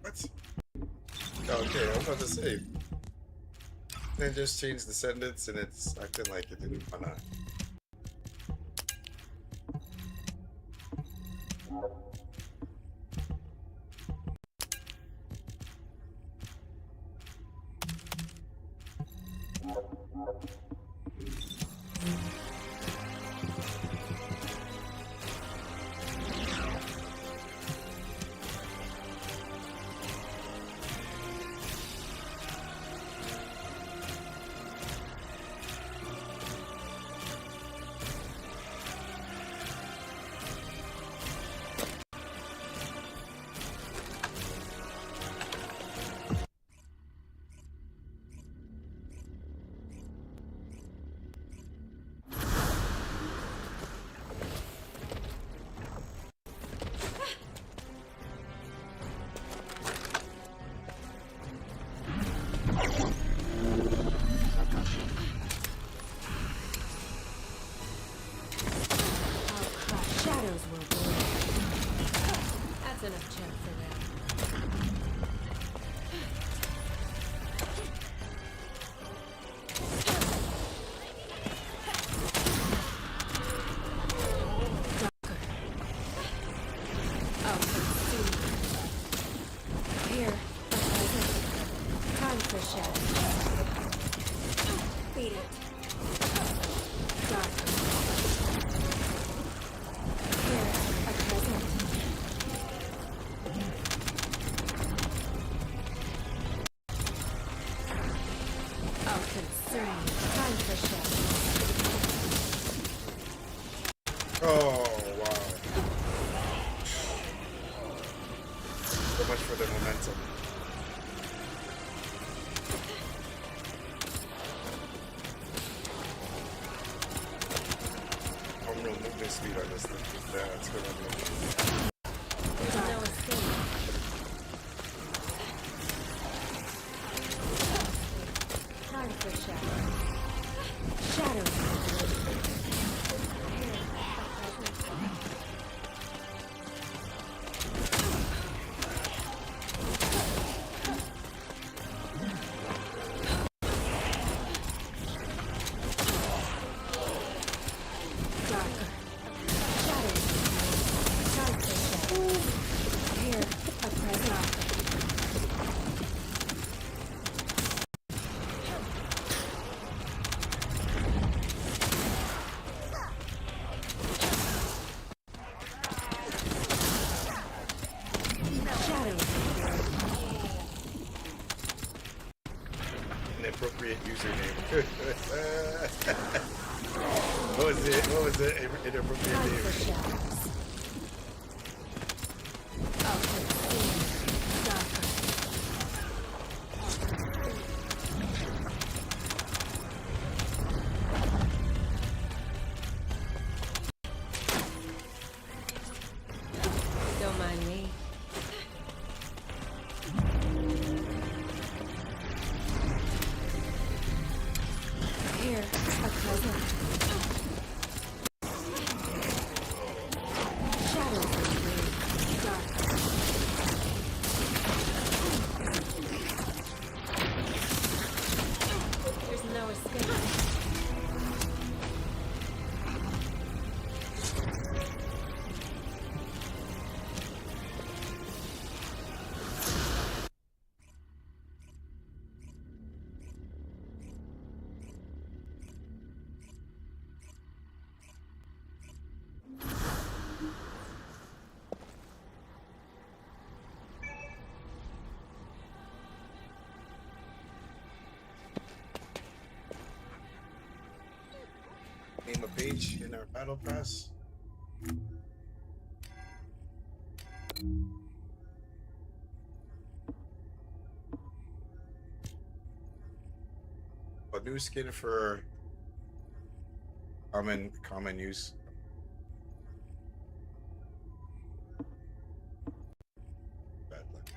[SPEAKER 2] What? Okay, I was about to say. Then just change descendants and it's acting like it didn't wanna.
[SPEAKER 5] Shadows will blow. That's enough chat for now. Oh, see. Here, time for shadows. Beat it. Darker. Here, a present. Oh, consume. Time for shadows.
[SPEAKER 2] Oh wow! So much for the momentum. No movement speed on this thing. Yeah, it's gonna be.
[SPEAKER 5] There's no escape. Time for shadows. Shadows. Darker. Shadows. Time for shadows. Here, a present.
[SPEAKER 2] Inappropriate username. What was it? What was it? Inappropriate name.
[SPEAKER 5] Don't mind me. Here, a present. Shadows are blue. Dark. There's no escape.
[SPEAKER 2] Name a page in our battle pass. A new skin for common use. Bad luck.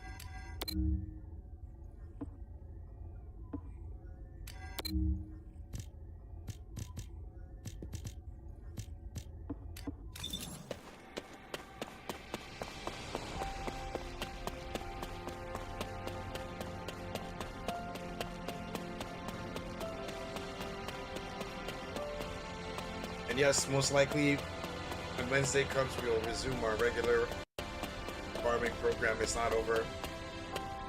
[SPEAKER 2] And yes, most likely when Wednesday comes, we'll resume our regular farming program. It's not over.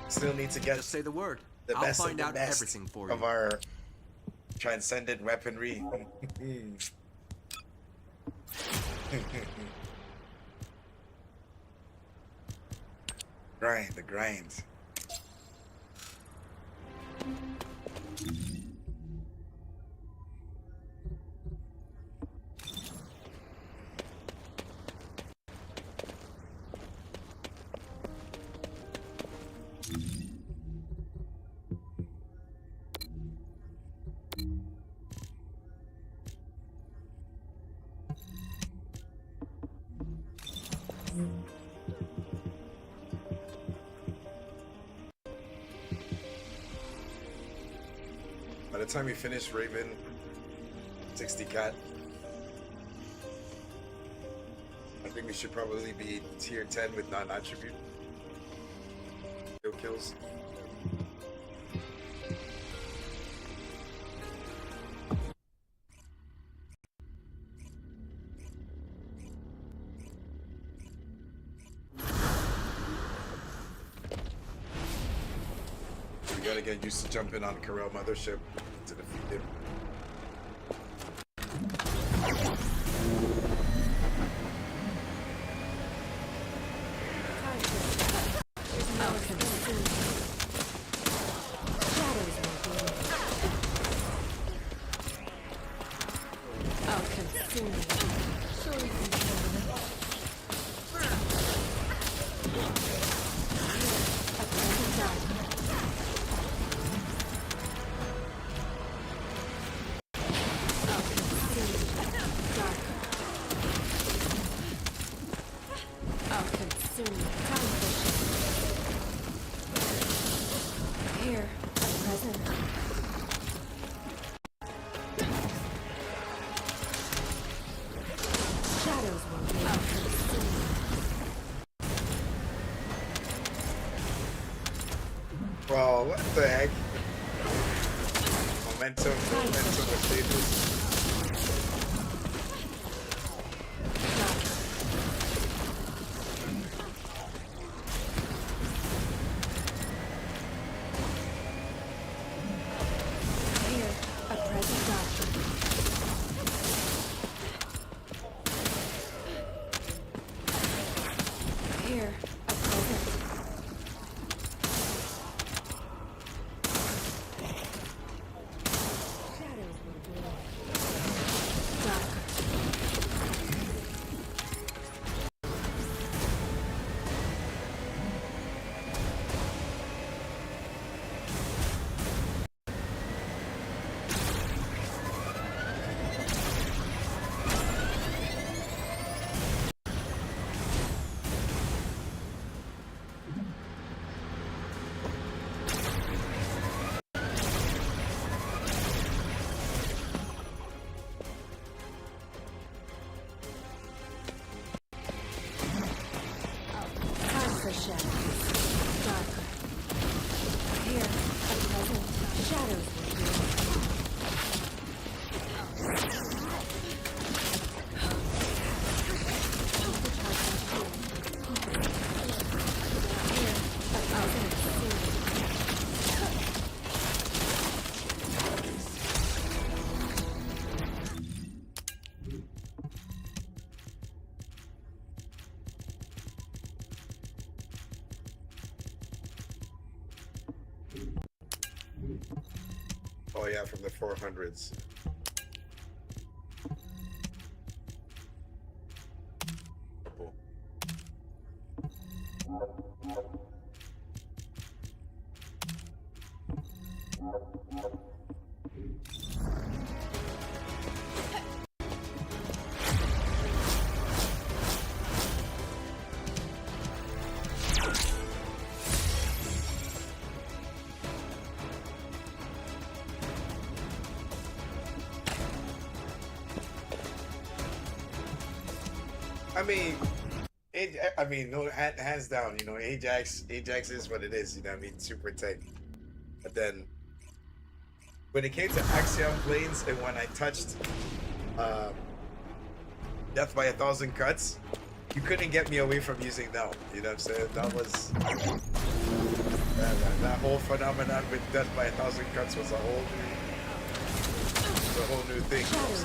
[SPEAKER 2] Still need to get
[SPEAKER 17] Just say the word.
[SPEAKER 2] the
[SPEAKER 17] I'll
[SPEAKER 2] best
[SPEAKER 17] find
[SPEAKER 2] of the
[SPEAKER 17] out
[SPEAKER 2] best
[SPEAKER 17] everything for
[SPEAKER 2] of
[SPEAKER 17] you.
[SPEAKER 2] our transcendent weaponry. Grind, the grind. By the time we finish Raven 60 Cat, I think we should probably be tier 10 with non-attribute kills. We gotta get used to jumping on Corel Mothership to defeat him. Bro, what the heck? Momentum with stages. Oh yeah, from the 400s. Cool. I mean, no, hands down, you know, Ajax is what it is, you know what I mean? Super tight. But then, when it came to Axiom Planes, and when I touched Death by 1,000 Cuts, you couldn't get me away from using that one. You know what I'm saying? That was that whole phenomenon with Death by 1,000 Cuts was a whole new thing. You know what I'm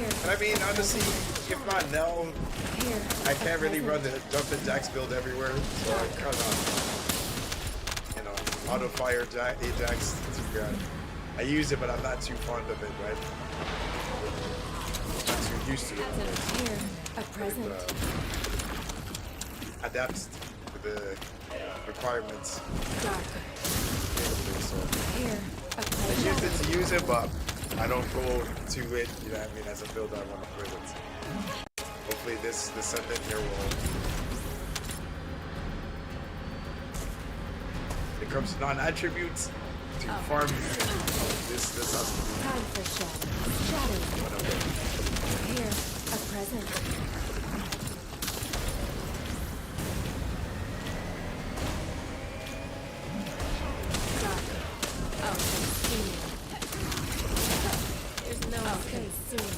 [SPEAKER 2] saying? And I mean, honestly, if not now, I can't really run the jump and jacks build everywhere, so I kind of, you know, auto fire Ajax. I use it, but I'm not too fond of it, right? Not too used to it.
[SPEAKER 24] Here, a present.
[SPEAKER 2] Adapts to the requirements. So,
[SPEAKER 24] Here, a
[SPEAKER 2] I
[SPEAKER 24] present.
[SPEAKER 2] use it to use it, but I don't go to it, you know what I mean, as a build I want to play with. Hopefully this Descendant here will... It comes to non-attributes to farm. This has to be...
[SPEAKER 24] Time for shadow. Here, a present. There's no place soon.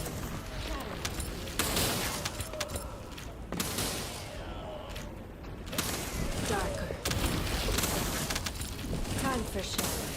[SPEAKER 24] Darker. Time for shadows.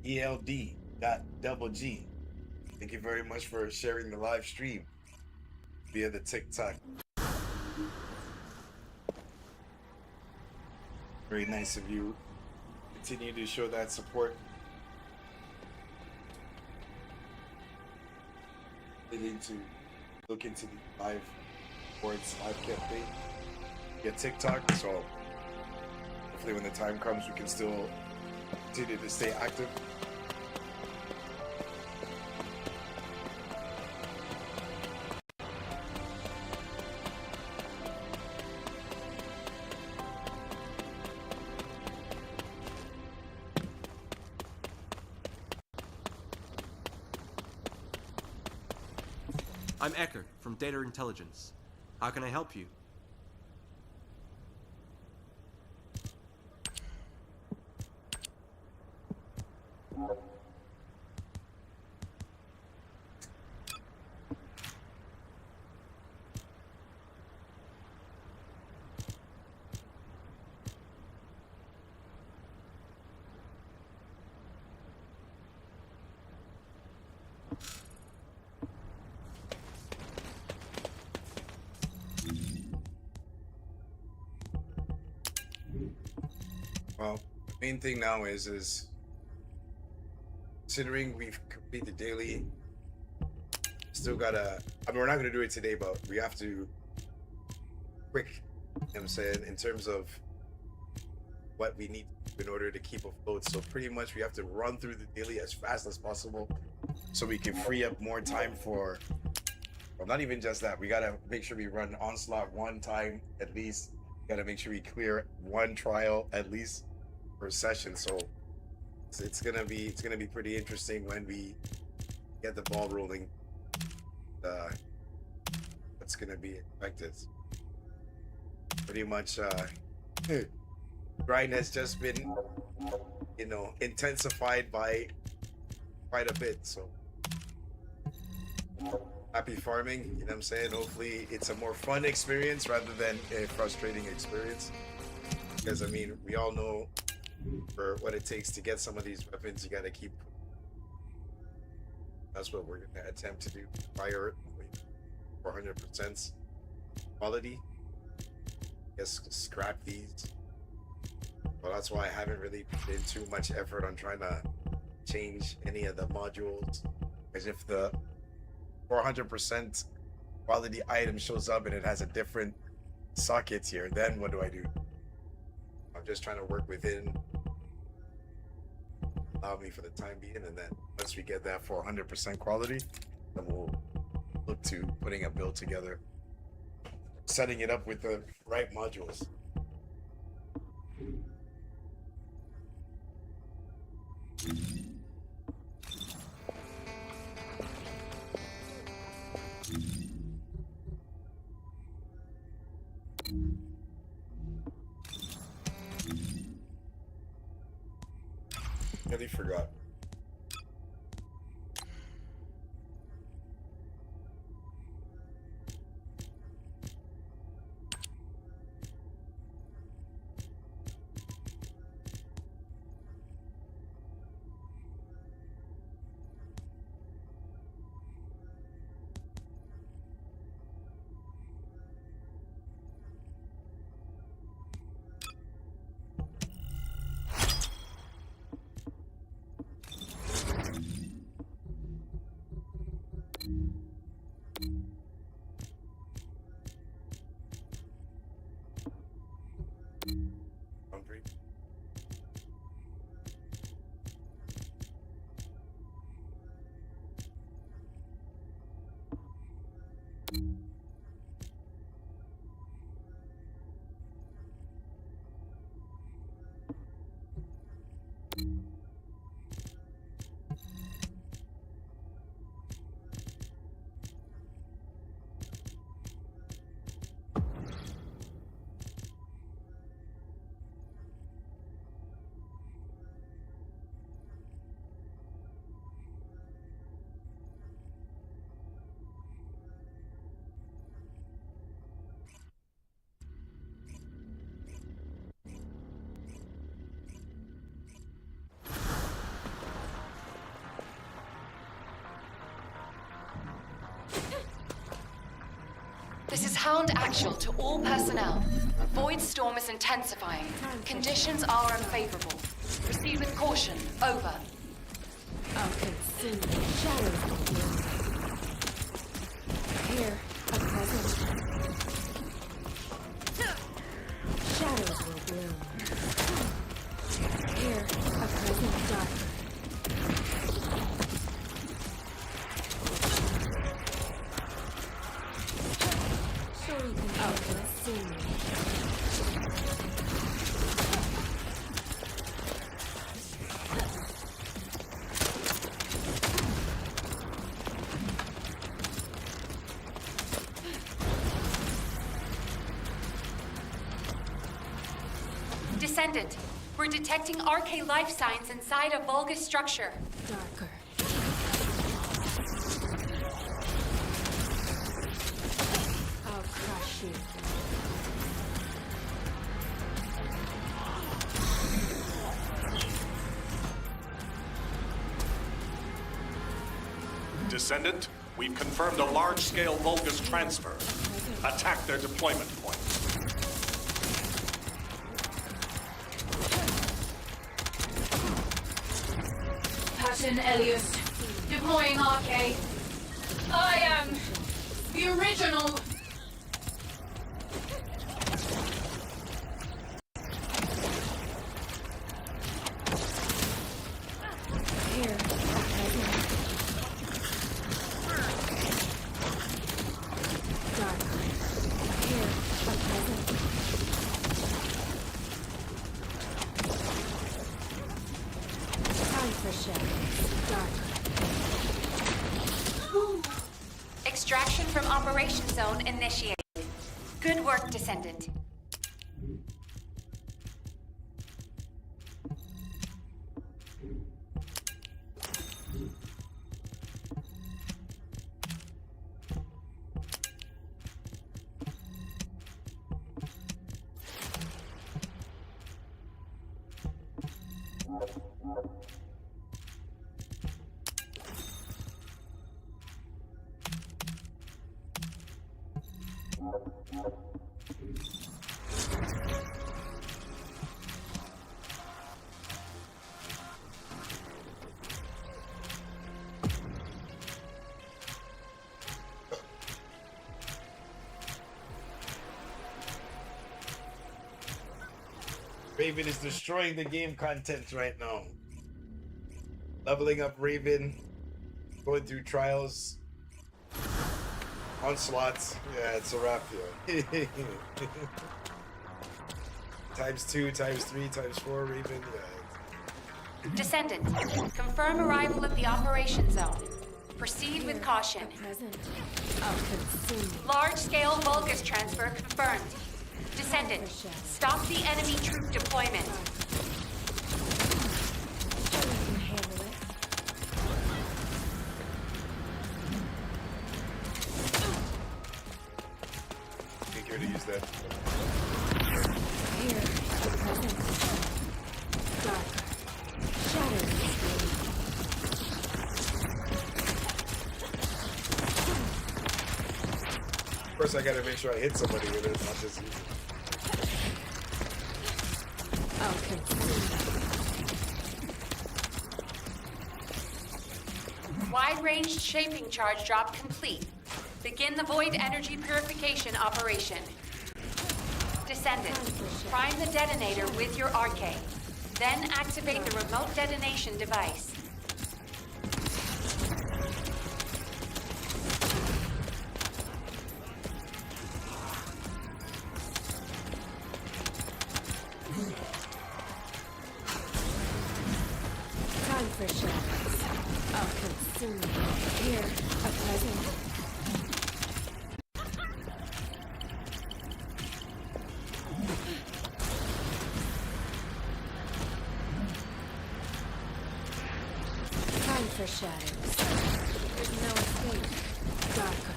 [SPEAKER 2] ELD.double-G. Thank you very much for sharing the live stream via the TikTok. Very nice of you. Continue to show that support. They need to look into the live boards, live campaign via TikTok. So hopefully when the time comes, we can still continue to stay active.
[SPEAKER 17] I'm Eckert from Data Intelligence. How can I help you?
[SPEAKER 2] Well, the main thing now is considering we've completed the daily, still gotta, I mean, we're not gonna do it today, but we have to quick, you know what I'm saying, in terms of what we need in order to keep afloat. So pretty much we have to run through the daily as fast as possible so we can free up more time for, well, not even just that, we gotta make sure we run Onslaught one time at least. We gotta make sure we clear one trial at least per session. So it's gonna be pretty interesting when we get the ball rolling. What's gonna be expected? Pretty much grind has just been, you know, intensified by quite a bit. So happy farming. You know what I'm saying? Hopefully, it's a more fun experience rather than a frustrating experience. Because I mean, we all know for what it takes to get some of these weapons, you gotta keep. That's what we're gonna attempt to do. Fire 400% quality. Yes, scrap these. Well, that's why I haven't really put in too much effort on trying to change any of the modules. Because if the 400% quality item shows up and it has a different socket here, then what do I do? I'm just trying to work within allow me for the time being, and then once we get that 400% quality, then we'll look to putting a build together, setting it up with the right modules. Really forgot. Hungry.
[SPEAKER 14] This is Hound Actual to all personnel. Void storm is intensifying. Conditions are unfavorable. Proceed with caution. Over.
[SPEAKER 5] I'll consume the shadows will bloom. Here, a present. Shadows will bloom. Here, a present darker. Sure you can help us soon.
[SPEAKER 14] Descendant, we're detecting RK life signs inside a Vulgus structure.
[SPEAKER 5] Darker. I'll crush you.
[SPEAKER 18] Descendant, we've confirmed a large-scale Vulgus transfer. Attack their deployment point.
[SPEAKER 22] Patton Elias, deploying RK. I am the original.
[SPEAKER 5] Here, a present. Darker. Here, a present. Time for shadows. Darker.
[SPEAKER 14] Extraction from operation zone initiated. Good work, Descendant.
[SPEAKER 2] Raven is destroying the game content right now. Leveling up Raven, going through trials, onslaughts. Yeah, it's a wrap here. ×2, ×3, ×4 Raven. Yeah.
[SPEAKER 12] Descendant, confirm arrival at the operation zone. Proceed with caution. Large-scale Vulgus transfer confirmed. Descendant, stop the enemy troop deployment.
[SPEAKER 2] Be care to use that.
[SPEAKER 5] Here, a present. Darker. Shadows.
[SPEAKER 2] First, I gotta make sure I hit somebody with it, not just use it.
[SPEAKER 12] Wide-range shaping charge drop complete. Begin the void energy purification operation. Descendant, prime the detonator with your arcade. Then activate the remote detonation device.
[SPEAKER 5] Time for shadows. I'll consume you. Here, a present. Time for shadows. There's no escape. Darker.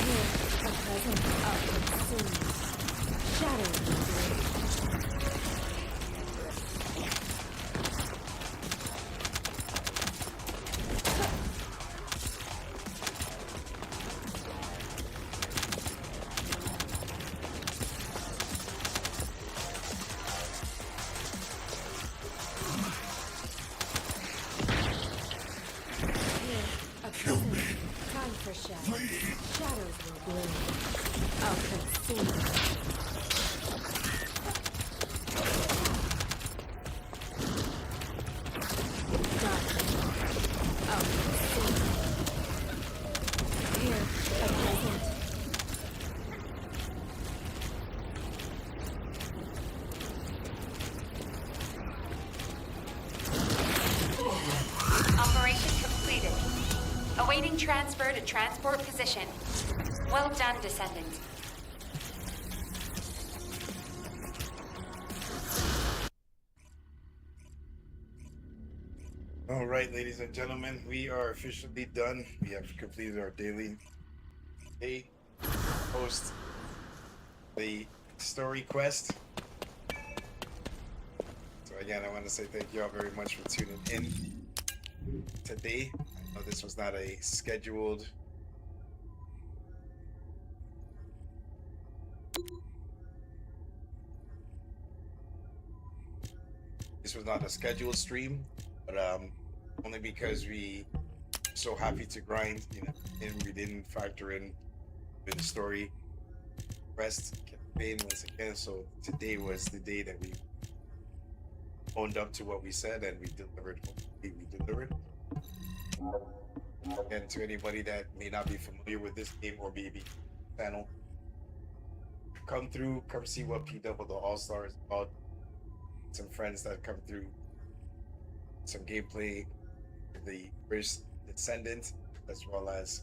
[SPEAKER 5] Here, a present. I'll consume you. Shadows will break. Shadows will bloom. I'll consume you. Darker. I'll consume you. Here, a present.
[SPEAKER 12] Operation completed. Awaiting transfer to transport position. Well done, Descendant.
[SPEAKER 2] All right, ladies and gentlemen, we are officially done. We have completed our daily post the story quest. So again, I want to say thank you all very much for tuning in today. I know this was not a scheduled stream, but only because we so happy to grind, and we didn't factor in the story quest campaign once again. So today was the day that we owned up to what we said, and we delivered. We delivered. And to anybody that may not be familiar with this game or maybe channel, come see what PW the All Star is about. Some friends that come through, some gameplay, the first Descendant, as well as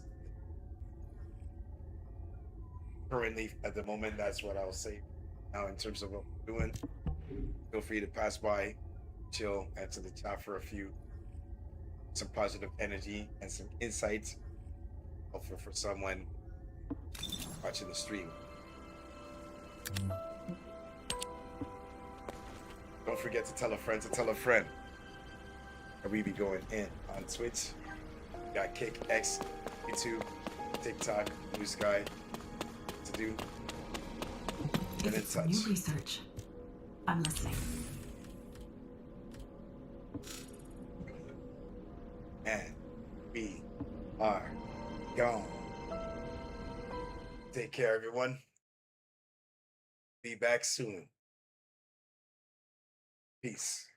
[SPEAKER 2] currently at the moment. That's what I'll say now in terms of what we're doing. Feel free to pass by, chill, answer the chat for some positive energy and some insights for someone watching the stream. Don't forget to tell a friend that we be going in on Twitch. We got Kick, X, YouTube, TikTok, Blue Sky to do. Been
[SPEAKER 3] If
[SPEAKER 2] in
[SPEAKER 3] it's some new
[SPEAKER 2] touch.
[SPEAKER 3] research, I'm listening.
[SPEAKER 2] And we are gone. Take care, everyone. Be back soon. Peace.